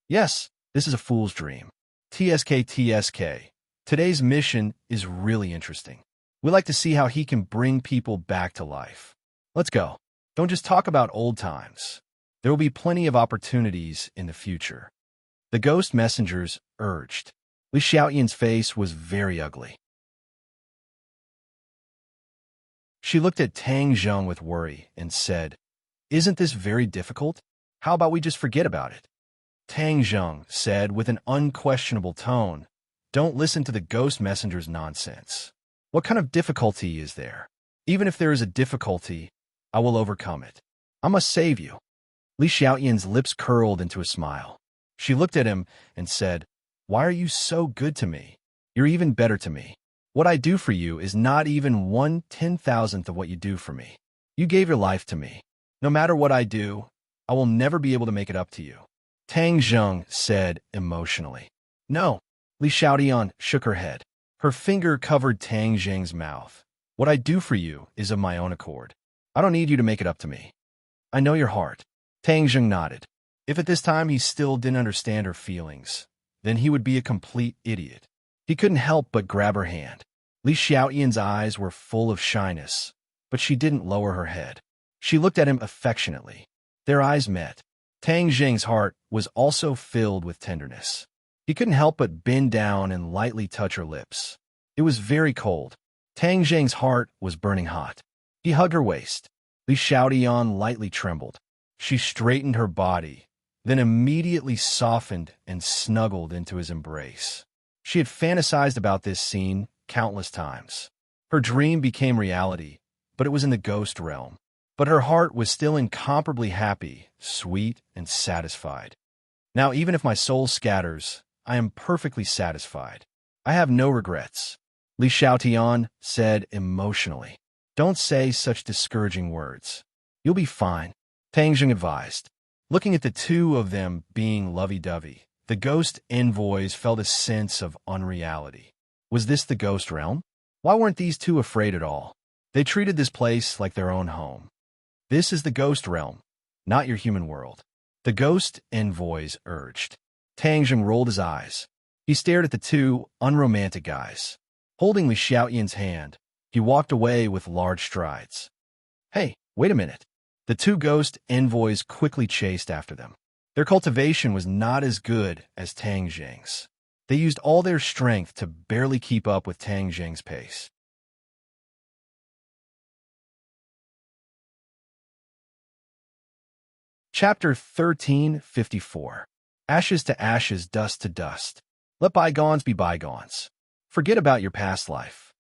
Yes, this is a fool's dream. TSK TSK. Today's mission is really interesting. We like to see how he can bring people back to life. Let's go. Don't just talk about old times. There will be plenty of opportunities in the future. The ghost messengers urged. Li Xiaoyan's face was very ugly. She looked at Tang Zheng with worry and said, "Isn't this very difficult? How about we just forget about it?" Tang Zheng said with an unquestionable tone, "Don't listen to the ghost messenger's nonsense. What kind of difficulty is there? Even if there is a difficulty, I will overcome it. I must save you." Li Xiaoyan's lips curled into a smile. She looked at him and said, "Why are you so good to me? You're even better to me. What I do for you is not even 1/10,000th of what you do for me. You gave your life to me. No matter what I do, I will never be able to make it up to you." Tang Zheng said emotionally. "No." Li Xiaoyan shook her head. Her finger covered Tang Zheng's mouth. "What I do for you is of my own accord. I don't need you to make it up to me. I know your heart." Tang Zheng nodded. If at this time he still didn't understand her feelings, then he would be a complete idiot. He couldn't help but grab her hand. Li Xiaoyan's eyes were full of shyness, but she didn't lower her head. She looked at him affectionately. Their eyes met. Tang Zheng's heart was also filled with tenderness. He couldn't help but bend down and lightly touch her lips. It was very cold. Tang Zheng's heart was burning hot. He hugged her waist. Li Xiaoyan lightly trembled. She straightened her body, then immediately softened and snuggled into his embrace. She had fantasized about this scene countless times. Her dream became reality, but it was in the ghost realm. But her heart was still incomparably happy, sweet, and satisfied. Now, even if my soul scatters, I am perfectly satisfied. I have no regrets. Li Xiaoyan said emotionally. "Don't say such discouraging words. You'll be fine," Tang Zheng advised. Looking at the two of them being lovey-dovey, the ghost envoys felt a sense of unreality. Was this the ghost realm? Why weren't these two afraid at all? They treated this place like their own home. "This is the ghost realm, not your human world," the ghost envoys urged. Tang Zheng rolled his eyes. He stared at the two unromantic guys. Holding Li Xiaoyan's hand, he walked away with large strides. "Hey, wait a minute." The two ghost envoys quickly chased after them. Their cultivation was not as good as Tang Zheng's. They used all their strength to barely keep up with Tang Zheng's pace. Chapter 1354. Ashes to ashes, dust to dust. Let bygones be bygones. Forget about your past life.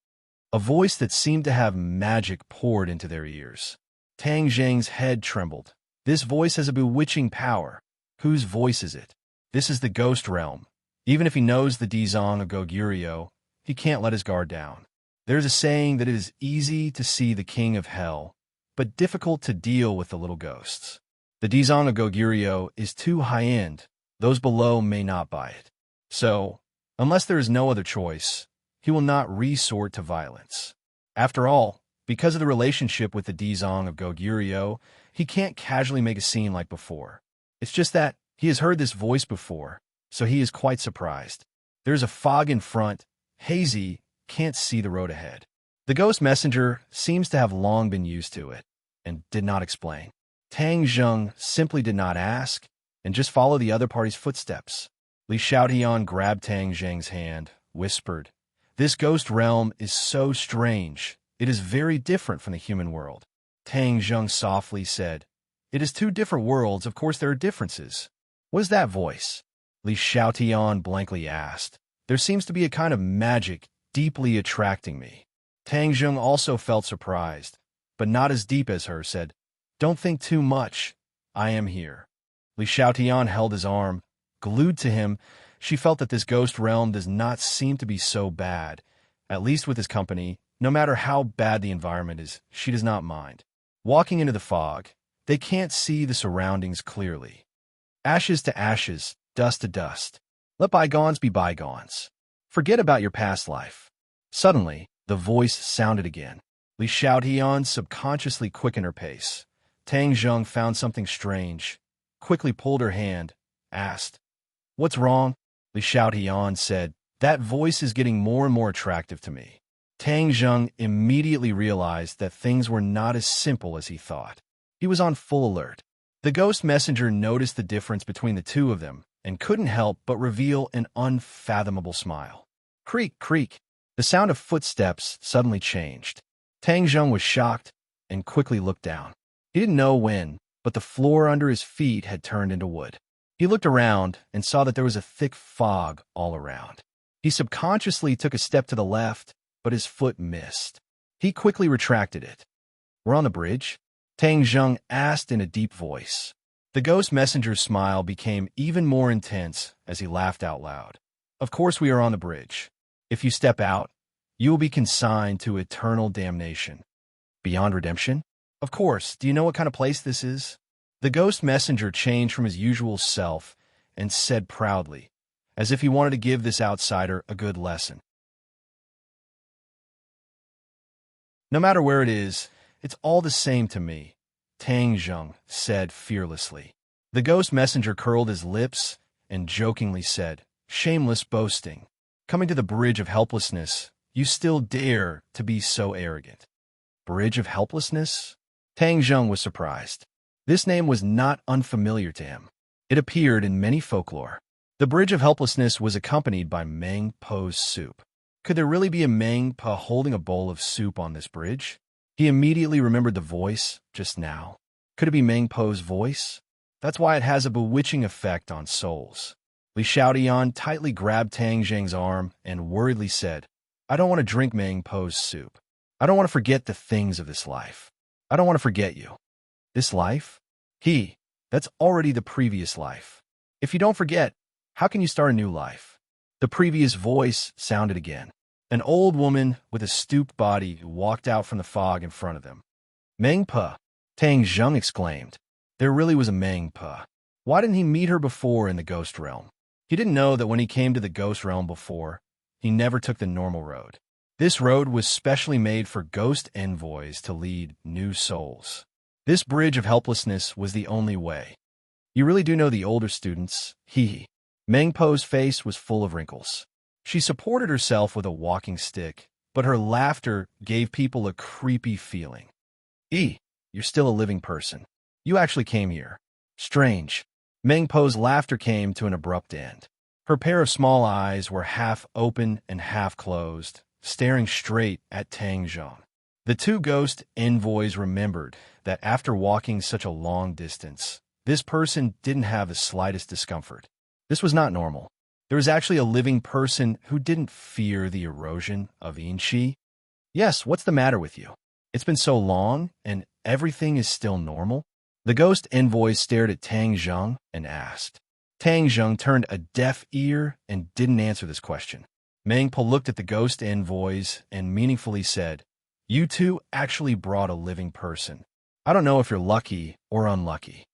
A voice that seemed to have magic poured into their ears. Tang Zheng's head trembled. This voice has a bewitching power. Whose voice is it? This is the ghost realm. Even if he knows the Dizong of Goguryeo, he can't let his guard down. There's a saying that it is easy to see the king of hell, but difficult to deal with the little ghosts. The Dizong of Goguryeo is too high-end. Those below may not buy it. So, unless there is no other choice, he will not resort to violence. After all, because of the relationship with the Dizong of Goguryeo, he can't casually make a scene like before. It's just that he has heard this voice before, so he is quite surprised. There's a fog in front, hazy, can't see the road ahead. The ghost messenger seems to have long been used to it, and did not explain. Tang Zheng simply did not ask, and just followed the other party's footsteps. Li Xiaoyan grabbed Tang Zheng's hand, whispered, "This ghost realm is so strange. It is very different from the human world." Tang Zheng softly said, "It is two different worlds, of course there are differences." "What is that voice?" Li Xiaoyan blankly asked. "There seems to be a kind of magic deeply attracting me." Tang Zheng also felt surprised, but not as deep as her, said, "Don't think too much. I am here." Li Xiaoyan held his arm. Glued to him, she felt that this ghost realm does not seem to be so bad. At least with his company, no matter how bad the environment is, she does not mind. Walking into the fog, they can't see the surroundings clearly. Ashes to ashes, dust to dust. Let bygones be bygones. Forget about your past life. Suddenly, the voice sounded again. Li Xiaoyan subconsciously quickened her pace. Tang Zheng found something strange, quickly pulled her hand, asked, "What's wrong?" Li Xiaoyan said, That voice is getting more and more attractive to me. Tang Zheng immediately realized that things were not as simple as he thought. He was on full alert. The ghost messenger noticed the difference between the two of them and couldn't help but reveal an unfathomable smile. Creak, creak. The sound of footsteps suddenly changed. Tang Zheng was shocked and quickly looked down. He didn't know when, but the floor under his feet had turned into wood. He looked around and saw that there was a thick fog all around. He subconsciously took a step to the left, but his foot missed. He quickly retracted it. "We're on the bridge?" Tang Zheng asked in a deep voice. The ghost messenger's smile became even more intense as he laughed out loud. "Of course we are on the bridge. If you step out, you will be consigned to eternal damnation." "Beyond redemption?" "Of course. Do you know what kind of place this is?" The ghost messenger changed from his usual self and said proudly, as if he wanted to give this outsider a good lesson. "No matter where it is, it's all the same to me," Tang Zheng said fearlessly. The ghost messenger curled his lips and jokingly said, "Shameless boasting. Coming to the bridge of helplessness, you still dare to be so arrogant." Bridge of helplessness? Tang Zheng was surprised. This name was not unfamiliar to him. It appeared in many folklore. The bridge of helplessness was accompanied by Meng Po's soup. Could there really be a Meng Po holding a bowl of soup on this bridge? He immediately remembered the voice just now. Could it be Meng Po's voice? That's why it has a bewitching effect on souls. Li Xiaotian tightly grabbed Tang Zheng's arm and worriedly said, "I don't want to drink Meng Po's soup. I don't want to forget the things of this life. I don't want to forget you." This life? That's already the previous life. If you don't forget, how can you start a new life? The previous voice sounded again. An old woman with a stooped body walked out from the fog in front of them. "Meng Po!" Tang Zheng exclaimed. There really was a Meng Po. Why didn't he meet her before in the ghost realm? He didn't know that when he came to the ghost realm before, he never took the normal road. This road was specially made for ghost envoys to lead new souls. This bridge of helplessness was the only way. "You really do know the older students, Meng Po's face was full of wrinkles. She supported herself with a walking stick, but her laughter gave people a creepy feeling. You're still a living person. You actually came here. Strange." Meng Po's laughter came to an abrupt end. Her pair of small eyes were half open and half closed, staring straight at Tang Zheng. The two ghost envoys remembered that after walking such a long distance, this person didn't have the slightest discomfort. This was not normal. There was actually a living person who didn't fear the erosion of Inchi. "Yes, what's the matter with you? It's been so long, and everything is still normal?" The ghost envoys stared at Tang Zheng and asked. Tang Zheng turned a deaf ear and didn't answer this question. Meng Po looked at the ghost envoys and meaningfully said, "You two actually brought a living person. I don't know if you're lucky or unlucky."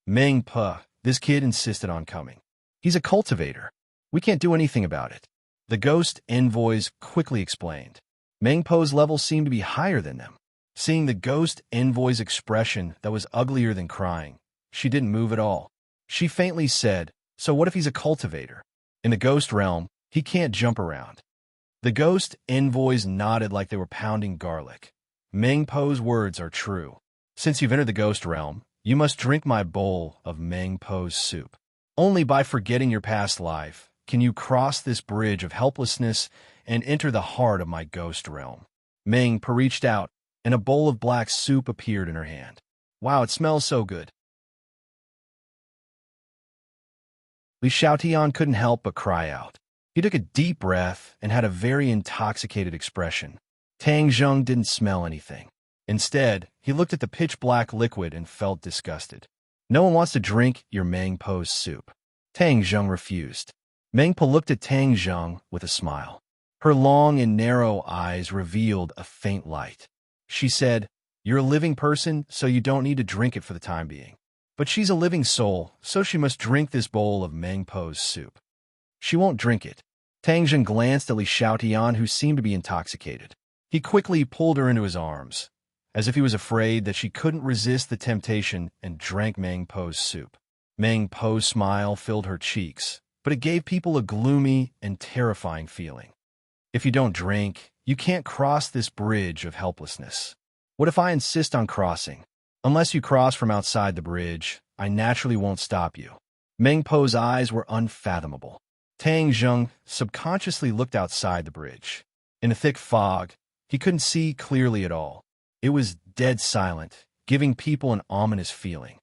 "Meng Po, this kid insisted on coming. He's a cultivator. We can't do anything about it." The ghost envoys quickly explained. Meng Po's level seemed to be higher than them. Seeing the ghost envoy's expression that was uglier than crying, she didn't move at all. She faintly said, "So what if he's a cultivator? In the ghost realm, he can't jump around." The ghost envoys nodded like they were pounding garlic. "Meng Po's words are true. Since you've entered the ghost realm, you must drink my bowl of Meng Po's soup. Only by forgetting your past life can you cross this bridge of helplessness and enter the heart of my ghost realm." Meng Po reached out, and a bowl of black soup appeared in her hand. "Wow, it smells so good." Li Xiaotian couldn't help but cry out. He took a deep breath and had a very intoxicated expression. Tang Zheng didn't smell anything. Instead, he looked at the pitch-black liquid and felt disgusted. "No one wants to drink your Meng Po's soup." Tang Zheng refused. Meng Po looked at Tang Zheng with a smile. Her long and narrow eyes revealed a faint light. She said, "You're a living person, so you don't need to drink it for the time being. But she's a living soul, so she must drink this bowl of Meng Po's soup." "She won't drink it." Tang Zheng glanced at Li Xiaotian, who seemed to be intoxicated. He quickly pulled her into his arms, as if he was afraid that she couldn't resist the temptation, and drank Meng Po's soup. Meng Po's smile filled her cheeks, but but it gave people a gloomy and terrifying feeling. If you don't drink, you can't cross this bridge of helplessness. What if I insist on crossing? Unless you cross from outside the bridge, I naturally won't stop you. Meng Po's eyes were unfathomable. Tang Zheng subconsciously looked outside the bridge. In a thick fog, he couldn't see clearly at all. It was dead silent, giving people an ominous feeling.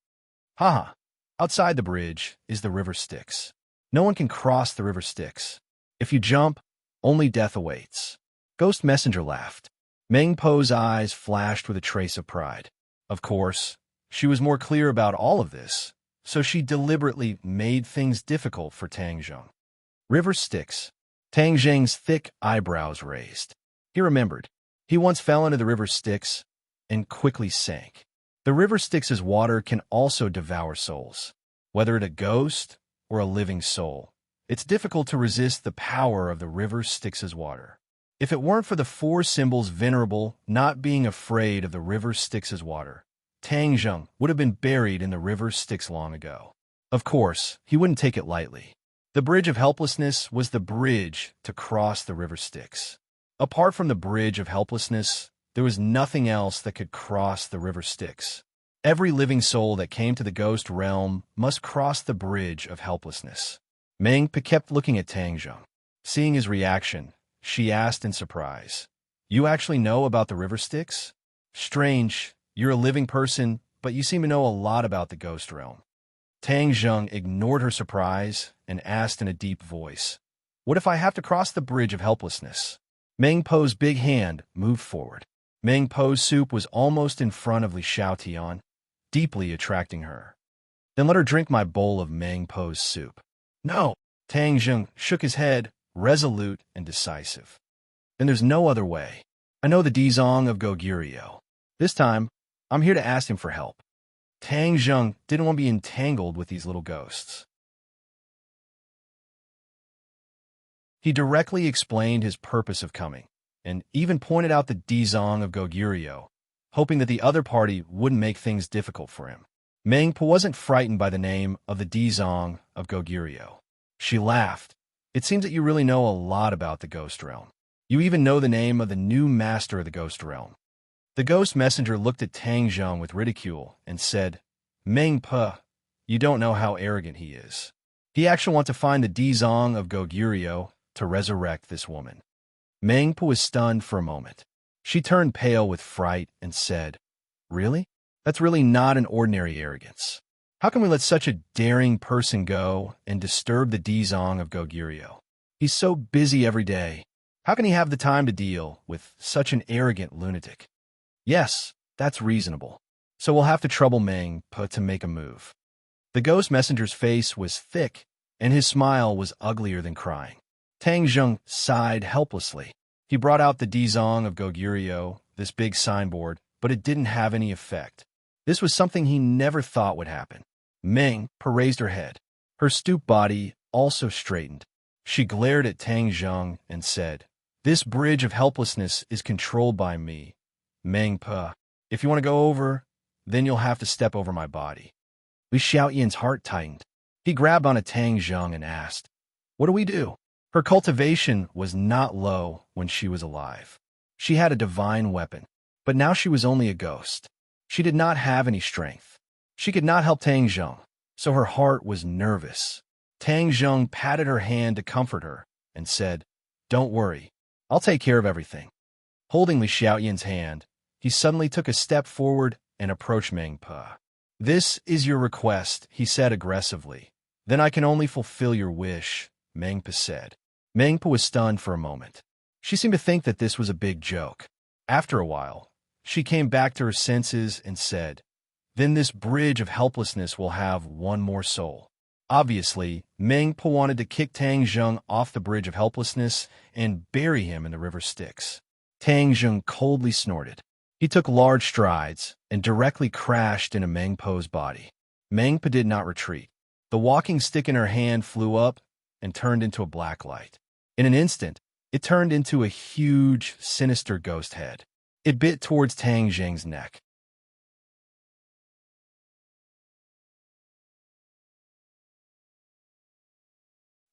Haha, outside the bridge is the river Styx. No one can cross the river Styx. If you jump, only death awaits. Ghost Messenger laughed. Meng Po's eyes flashed with a trace of pride. Of course, she was more clear about all of this, so she deliberately made things difficult for Tang Zheng. River Styx. Tang Zheng's thick eyebrows raised. He remembered. He once fell into the river Styx and quickly sank. The river Styx's water can also devour souls. Whether it's a ghost or a living soul, it's difficult to resist the power of the river Styx's water. If it weren't for the four symbols venerable not being afraid of the river Styx's water, Tang Zheng would have been buried in the river Styx long ago. Of course, he wouldn't take it lightly. The bridge of helplessness was the bridge to cross the river Styx. Apart from the bridge of helplessness, there was nothing else that could cross the river Styx. Every living soul that came to the ghost realm must cross the bridge of helplessness. Meng Po kept looking at Tang Zheng. Seeing his reaction, she asked in surprise, "You actually know about the river Styx? Strange, you're a living person, but you seem to know a lot about the ghost realm." Tang Zheng ignored her surprise and asked in a deep voice, "What if I have to cross the bridge of helplessness?" Meng Po's big hand moved forward. Meng Po's soup was almost in front of Li Xiaotian, deeply attracting her. "Then let her drink my bowl of Meng Po's soup." "No!" Tang Zheng shook his head, resolute and decisive. "Then there's no other way. I know the Dizong of Goguryeo. This time, I'm here to ask him for help." Tang Zheng didn't want to be entangled with these little ghosts. He directly explained his purpose of coming, and even pointed out the Dizong of Goguryeo, hoping that the other party wouldn't make things difficult for him. Meng Po wasn't frightened by the name of the Dizong of Goguryeo. She laughed. "It seems that you really know a lot about the ghost realm. You even know the name of the new master of the ghost realm." The ghost messenger looked at Tang Zheng with ridicule and said, "Meng Po, you don't know how arrogant he is. He actually wants to find the Dizong of Goguryeo to resurrect this woman." Meng Po was stunned for a moment. She turned pale with fright and said, "Really? That's really not an ordinary arrogance. How can we let such a daring person go and disturb the Dizong of Goguryeo? He's so busy every day. How can he have the time to deal with such an arrogant lunatic?" "Yes, that's reasonable. So we'll have to trouble Meng Po to make a move." The ghost messenger's face was thick, and his smile was uglier than crying. Tang Zheng sighed helplessly. He brought out the Dizong of Goguryeo, this big signboard, but it didn't have any effect. This was something he never thought would happen. Meng Po raised her head. Her stooped body also straightened. She glared at Tang Zheng and said, "This bridge of helplessness is controlled by me. Meng Po, if you want to go over, then you'll have to step over my body." Li Xiaoyan's heart tightened. He grabbed onto Tang Zheng and asked, "What do we do?" Her cultivation was not low when she was alive. She had a divine weapon, but now she was only a ghost. She did not have any strength. She could not help Tang Zheng, so her heart was nervous. Tang Zheng patted her hand to comfort her and said, "Don't worry, I'll take care of everything." Holding Li Xiaoyan's hand, he suddenly took a step forward and approached Meng Po. "This is your request," he said aggressively. "Then I can only fulfill your wish," Meng Po said. Meng Po was stunned for a moment. She seemed to think that this was a big joke. After a while, she came back to her senses and said, "Then this bridge of helplessness will have one more soul." Obviously, Meng Po wanted to kick Tang Zheng off the bridge of helplessness and bury him in the river Styx. Tang Zheng coldly snorted. He took large strides and directly crashed into Meng Po's body. Meng Po did not retreat. The walking stick in her hand flew up and turned into a black light. In an instant, it turned into a huge, sinister ghost head. It bit towards Tang Zheng's neck.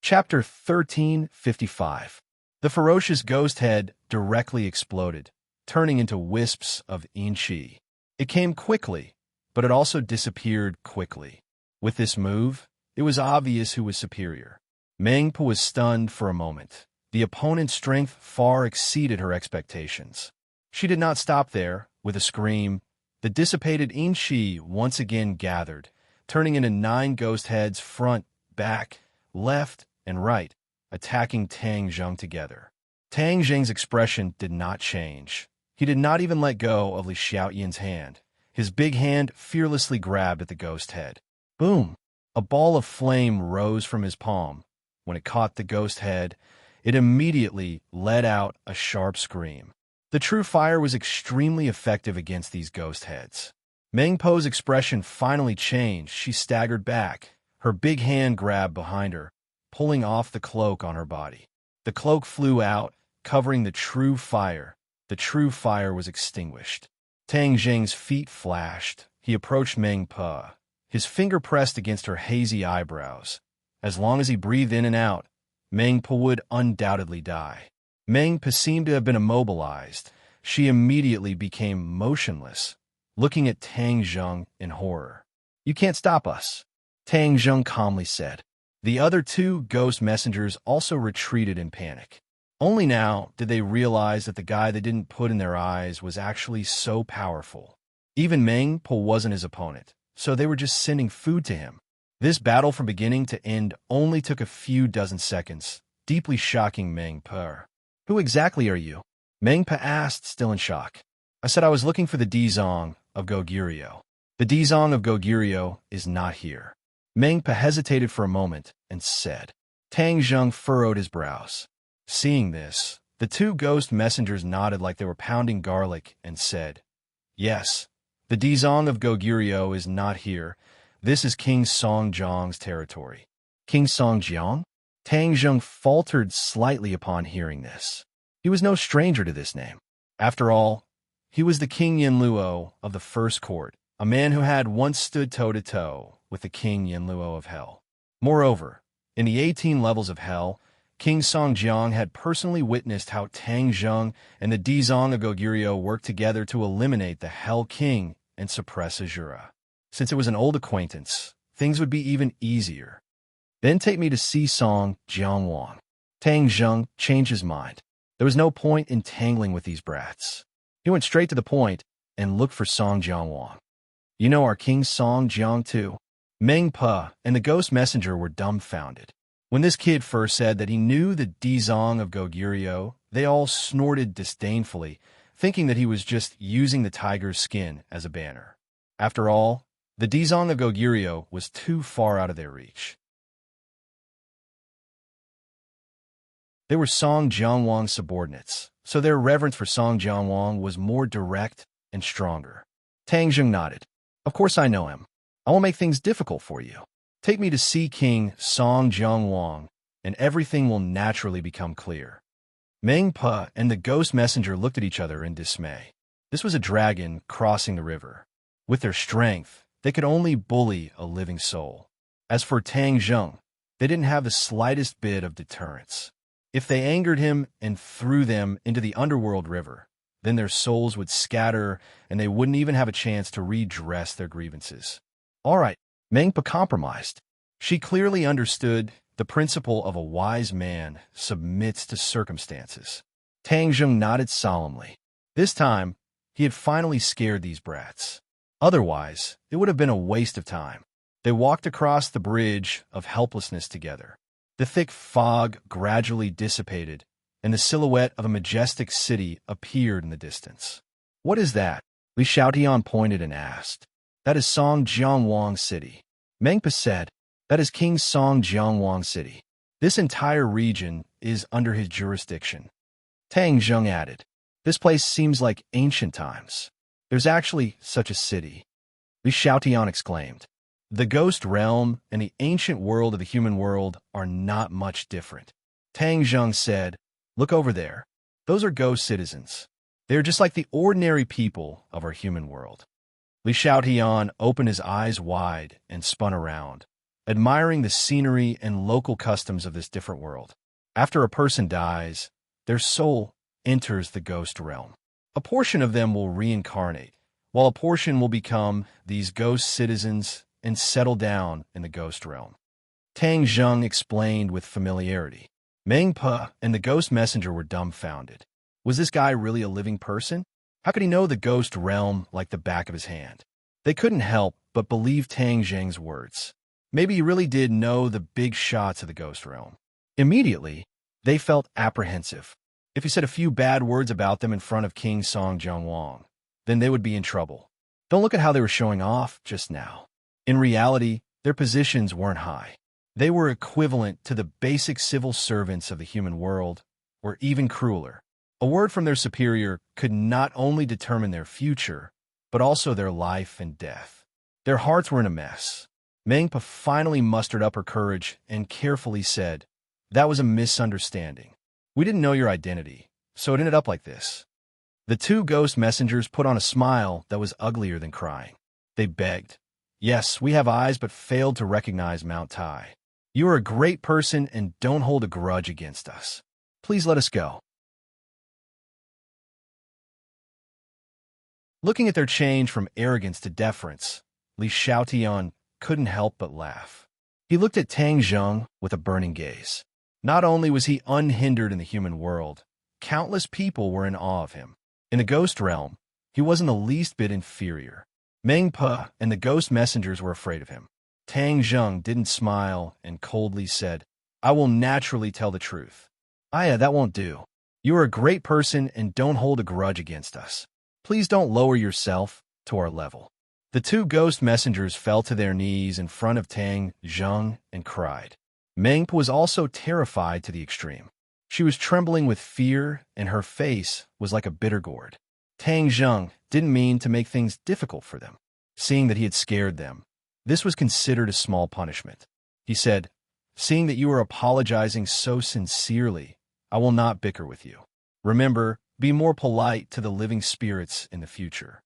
Chapter 1355. The ferocious ghost head directly exploded, turning into wisps of inchi. It came quickly, but it also disappeared quickly. With this move, it was obvious who was superior. Mengpa was stunned for a moment. The opponent's strength far exceeded her expectations. She did not stop there. With a scream, the dissipated inchi once again gathered, turning into 9 ghost heads front, back, left, and right, attacking Tang Zheng together. Tang Zheng's expression did not change. He did not even let go of Li Xiaoyan's hand. His big hand fearlessly grabbed at the ghost head. Boom! A ball of flame rose from his palm. When it caught the ghost head, it immediately let out a sharp scream. The true fire was extremely effective against these ghost heads. Meng Po's expression finally changed. She staggered back. Her big hand grabbed behind her, pulling off the cloak on her body. The cloak flew out, covering the true fire. The true fire was extinguished. Tang Zheng's feet flashed. He approached Meng Po. His finger pressed against her hazy eyebrows. As long as he breathed in and out, Meng Po would undoubtedly die. Meng Po seemed to have been immobilized. She immediately became motionless, looking at Tang Zheng in horror. "You can't stop us," Tang Zheng calmly said. The other 2 ghost messengers also retreated in panic. Only now did they realize that the guy they didn't put in their eyes was actually so powerful. Even Meng Po wasn't his opponent, so they were just sending food to him. This battle from beginning to end only took a few dozen seconds, deeply shocking Meng Po. "Who exactly are you?" Meng Po asked, still in shock. "I said I was looking for the Dizong of Goguryeo. The Dizong of Goguryeo is not here." Meng Po hesitated for a moment and said. Tang Zheng furrowed his brows. Seeing this, the 2 ghost messengers nodded like they were pounding garlic and said, "Yes, the Dizong of Goguryeo is not here. This is King Songjiang's territory." "King Songjiang?" Tang Zheng faltered slightly upon hearing this. He was no stranger to this name. After all, he was the King Yanluo of the First Court, a man who had once stood toe-to-toe with the King Yanluo of Hell. Moreover, in the 18 levels of Hell, King Songjiang had personally witnessed how Tang Zheng and the Dizong of Goguryeo worked together to eliminate the Hell King and suppress Azura. Since it was an old acquaintance, things would be even easier. "Then take me to see Song Jiangwang." Tang Zheng changed his mind. There was no point in tangling with these brats. He went straight to the point and looked for Song Jiangwang. "You know our King Song Jiang too?" Meng Po and the ghost messenger were dumbfounded. When this kid first said that he knew the Dizong of Goguryeo, they all snorted disdainfully, thinking that he was just using the tiger's skin as a banner. After all, the Dizong of Goguryeo was too far out of their reach. They were Song Jiangwang's subordinates, so their reverence for Song Jiangwang was more direct and stronger. Tang Zheng nodded. "Of course I know him. I won't make things difficult for you. Take me to see King Song Jiangwang, and everything will naturally become clear." Meng Po and the ghost messenger looked at each other in dismay. This was a dragon crossing the river. With their strength, they could only bully a living soul. As for Tang Zheng, they didn't have the slightest bit of deterrence. If they angered him and threw them into the underworld river, then their souls would scatter and they wouldn't even have a chance to redress their grievances. All right, Meng Po compromised. She clearly understood the principle of a wise man submits to circumstances. Tang Zheng nodded solemnly. This time, he had finally scared these brats. Otherwise, it would have been a waste of time. They walked across the bridge of helplessness together. The thick fog gradually dissipated, and the silhouette of a majestic city appeared in the distance. "What is that?" Li Xiaotian pointed and asked. "That is Song Jiangwang City." Meng Po said, "That is King Song Jiangwang City. This entire region is under his jurisdiction." Tang Zheng added, "This place seems like ancient times. There's actually such a city." Li Xiaotian exclaimed. The ghost realm and the ancient world of the human world are not much different. Tang Zheng said, "Look over there. Those are ghost citizens. They are just like the ordinary people of our human world." Li Xiaotian opened his eyes wide and spun around. admiring the scenery and local customs of this different world. After a person dies, their soul enters the ghost realm. A portion of them will reincarnate, while a portion will become these ghost citizens and settle down in the ghost realm. Tang Zheng explained with familiarity. Meng Pe and the ghost messenger were dumbfounded. Was this guy really a living person? How could he know the ghost realm like the back of his hand? They couldn't help but believe Tang Zheng's words. Maybe he really did know the big shots of the ghost realm. Immediately, they felt apprehensive. If he said a few bad words about them in front of King Song Jiangwang, then they would be in trouble. Don't look at how they were showing off just now. In reality, their positions weren't high. They were equivalent to the basic civil servants of the human world, or even crueler. A word from their superior could not only determine their future, but also their life and death. Their hearts were in a mess. Meng Pe finally mustered up her courage and carefully said, "That was a misunderstanding. We didn't know your identity, so it ended up like this." The two ghost messengers put on a smile that was uglier than crying. They begged, "Yes, we have eyes but failed to recognize Mount Tai. You are a great person and don't hold a grudge against us. Please let us go." Looking at their change from arrogance to deference, Li Xiaotian couldn't help but laugh. He looked at Tang Zheng with a burning gaze. Not only was he unhindered in the human world, countless people were in awe of him. In the ghost realm, he wasn't the least bit inferior. Meng Pe and the ghost messengers were afraid of him. Tang Zheng didn't smile and coldly said, "I will naturally tell the truth." "Aya, that won't do. You are a great person and don't hold a grudge against us. Please don't lower yourself to our level." The two ghost messengers fell to their knees in front of Tang Zheng and cried. Meng Pe was also terrified to the extreme. She was trembling with fear, and her face was like a bitter gourd. Tang Zheng didn't mean to make things difficult for them. Seeing that he had scared them, this was considered a small punishment. He said, "Seeing that you are apologizing so sincerely, I will not bicker with you. Remember, be more polite to the living spirits in the future."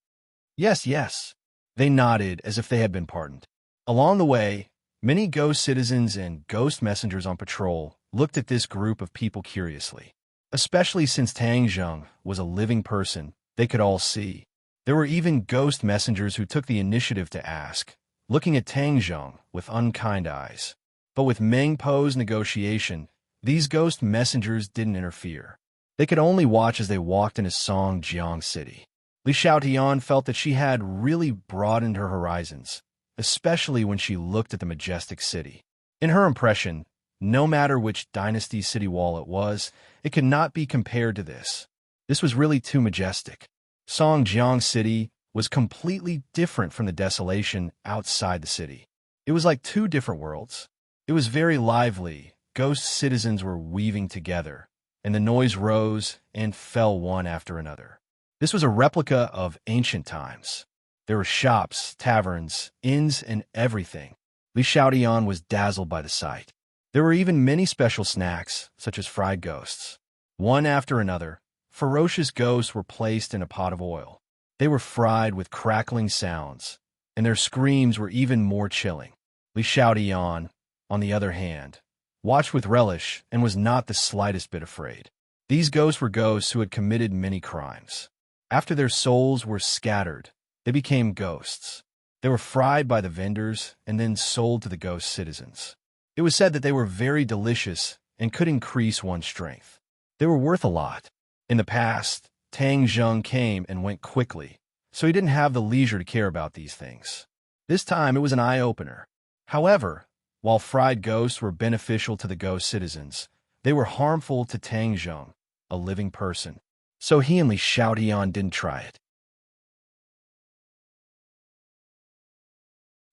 "Yes, yes." They nodded as if they had been pardoned. Along the way, many ghost citizens and ghost messengers on patrol looked at this group of people curiously. Especially since Tang Zheng was a living person, they could all see. There were even ghost messengers who took the initiative to ask, looking at Tang Zheng with unkind eyes. But with Meng Pe's negotiation, these ghost messengers didn't interfere. They could only watch as they walked into Songjiang City. Li Xiaotian felt that she had really broadened her horizons, especially when she looked at the majestic city. In her impression, no matter which dynasty city wall it was, it could not be compared to this. This was really too majestic. Songjiang City was completely different from the desolation outside the city. It was like two different worlds. It was very lively. Ghost citizens were weaving together, and the noise rose and fell one after another. This was a replica of ancient times. There were shops, taverns, inns, and everything. Li Xiaotian was dazzled by the sight. There were even many special snacks, such as fried ghosts. One after another, ferocious ghosts were placed in a pot of oil. They were fried with crackling sounds, and their screams were even more chilling. Li Xiaotian, on the other hand, watched with relish and was not the slightest bit afraid. These ghosts were ghosts who had committed many crimes. After their souls were scattered, they became ghosts. They were fried by the vendors and then sold to the ghost citizens. It was said that they were very delicious and could increase one's strength. They were worth a lot. In the past, Tang Zheng came and went quickly, so he didn't have the leisure to care about these things. This time it was an eye-opener. However, while fried ghosts were beneficial to the ghost citizens, they were harmful to Tang Zheng, a living person. So he and Li Xiaotian didn't try it.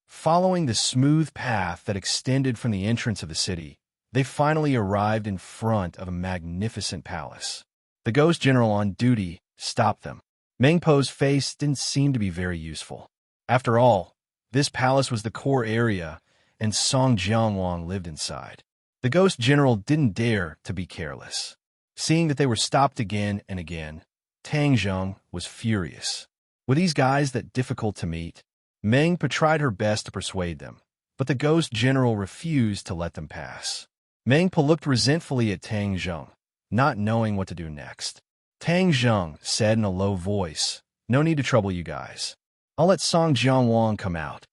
Following the smooth path that extended from the entrance of the city, they finally arrived in front of a magnificent palace. The ghost general on duty stopped them. Meng Pe's face didn't seem to be very useful. After all, this palace was the core area, and Song Jiangwang lived inside. The ghost general didn't dare to be careless. Seeing that they were stopped again and again, Tang Zheng was furious. Were these guys that difficult to meet? Meng Pe tried her best to persuade them, but the ghost general refused to let them pass. Mengpo looked resentfully at Tang Zheng, not knowing what to do next. Tang Zheng said in a low voice, "No need to trouble you guys. I'll let Song Jianwang come out."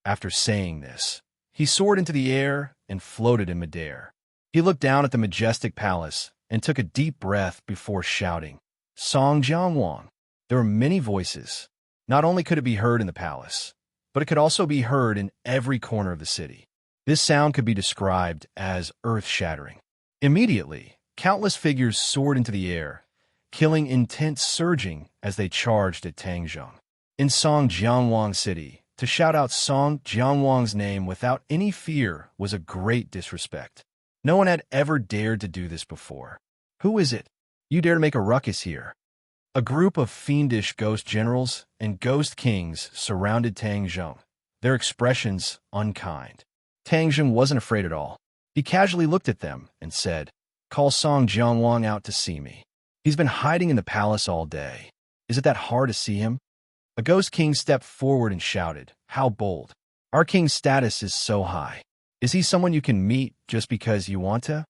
After saying this, he soared into the air and floated in midair. He looked down at the majestic palace and took a deep breath before shouting, "Song Jianwang." There were many voices. Not only could it be heard in the palace, but it could also be heard in every corner of the city. This sound could be described as earth-shattering. Immediately, countless figures soared into the air, killing intense surging as they charged at Tang Zheng. In Song Jianwang City, to shout out Song Jianwang's name without any fear was a great disrespect. No one had ever dared to do this before. "Who is it? You dare to make a ruckus here?" A group of fiendish ghost generals and ghost kings surrounded Tang Zheng, their expressions unkind. Tang Zheng wasn't afraid at all. He casually looked at them and said, "Call Song Jianwang out to see me. He's been hiding in the palace all day. Is it that hard to see him?" A ghost king stepped forward and shouted, "How bold! Our king's status is so high. Is he someone you can meet just because you want to?"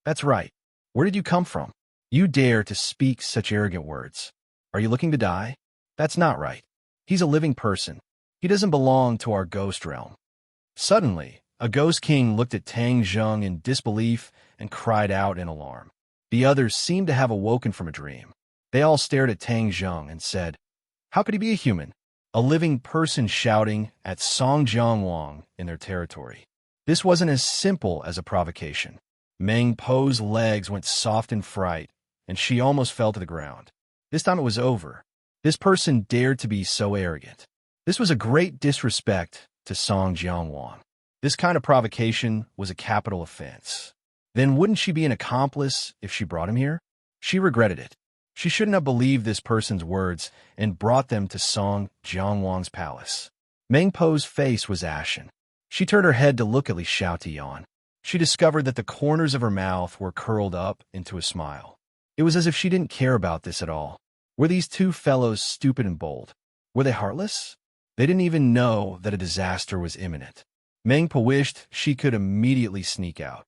"That's right. Where did you come from? You dare to speak such arrogant words. Are you looking to die? That's not right. He's a living person. He doesn't belong to our ghost realm." Suddenly, a ghost king looked at Tang Zheng in disbelief and cried out in alarm. The others seemed to have awoken from a dream. They all stared at Tang Zheng and said, "How could he be a human? A living person shouting at Song Jianwang in their territory." This wasn't as simple as a provocation. Meng Po's legs went soft in fright, and she almost fell to the ground. This time it was over. This person dared to be so arrogant. This was a great disrespect to Song Jianwang. This kind of provocation was a capital offense. Then wouldn't she be an accomplice if she brought him here? She regretted it. She shouldn't have believed this person's words and brought them to Song Jianwang's palace. Meng Po's face was ashen. She turned her head to look at Li Xiaotian. She discovered that the corners of her mouth were curled up into a smile. It was as if she didn't care about this at all. Were these two fellows stupid and bold? Were they heartless? They didn't even know that a disaster was imminent. Meng Po wished she could immediately sneak out.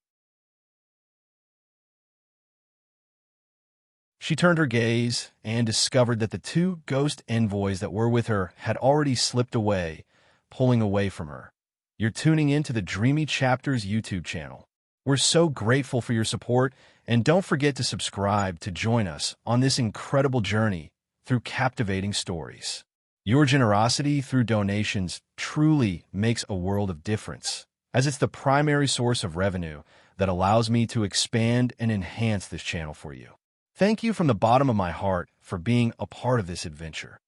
She turned her gaze and discovered that the two ghost envoys that were with her had already slipped away, pulling away from her. You're tuning into the Dreamy Chapters YouTube channel. We're so grateful for your support, and don't forget to subscribe to join us on this incredible journey through captivating stories. Your generosity through donations truly makes a world of difference, as it's the primary source of revenue that allows me to expand and enhance this channel for you. Thank you from the bottom of my heart for being a part of this adventure.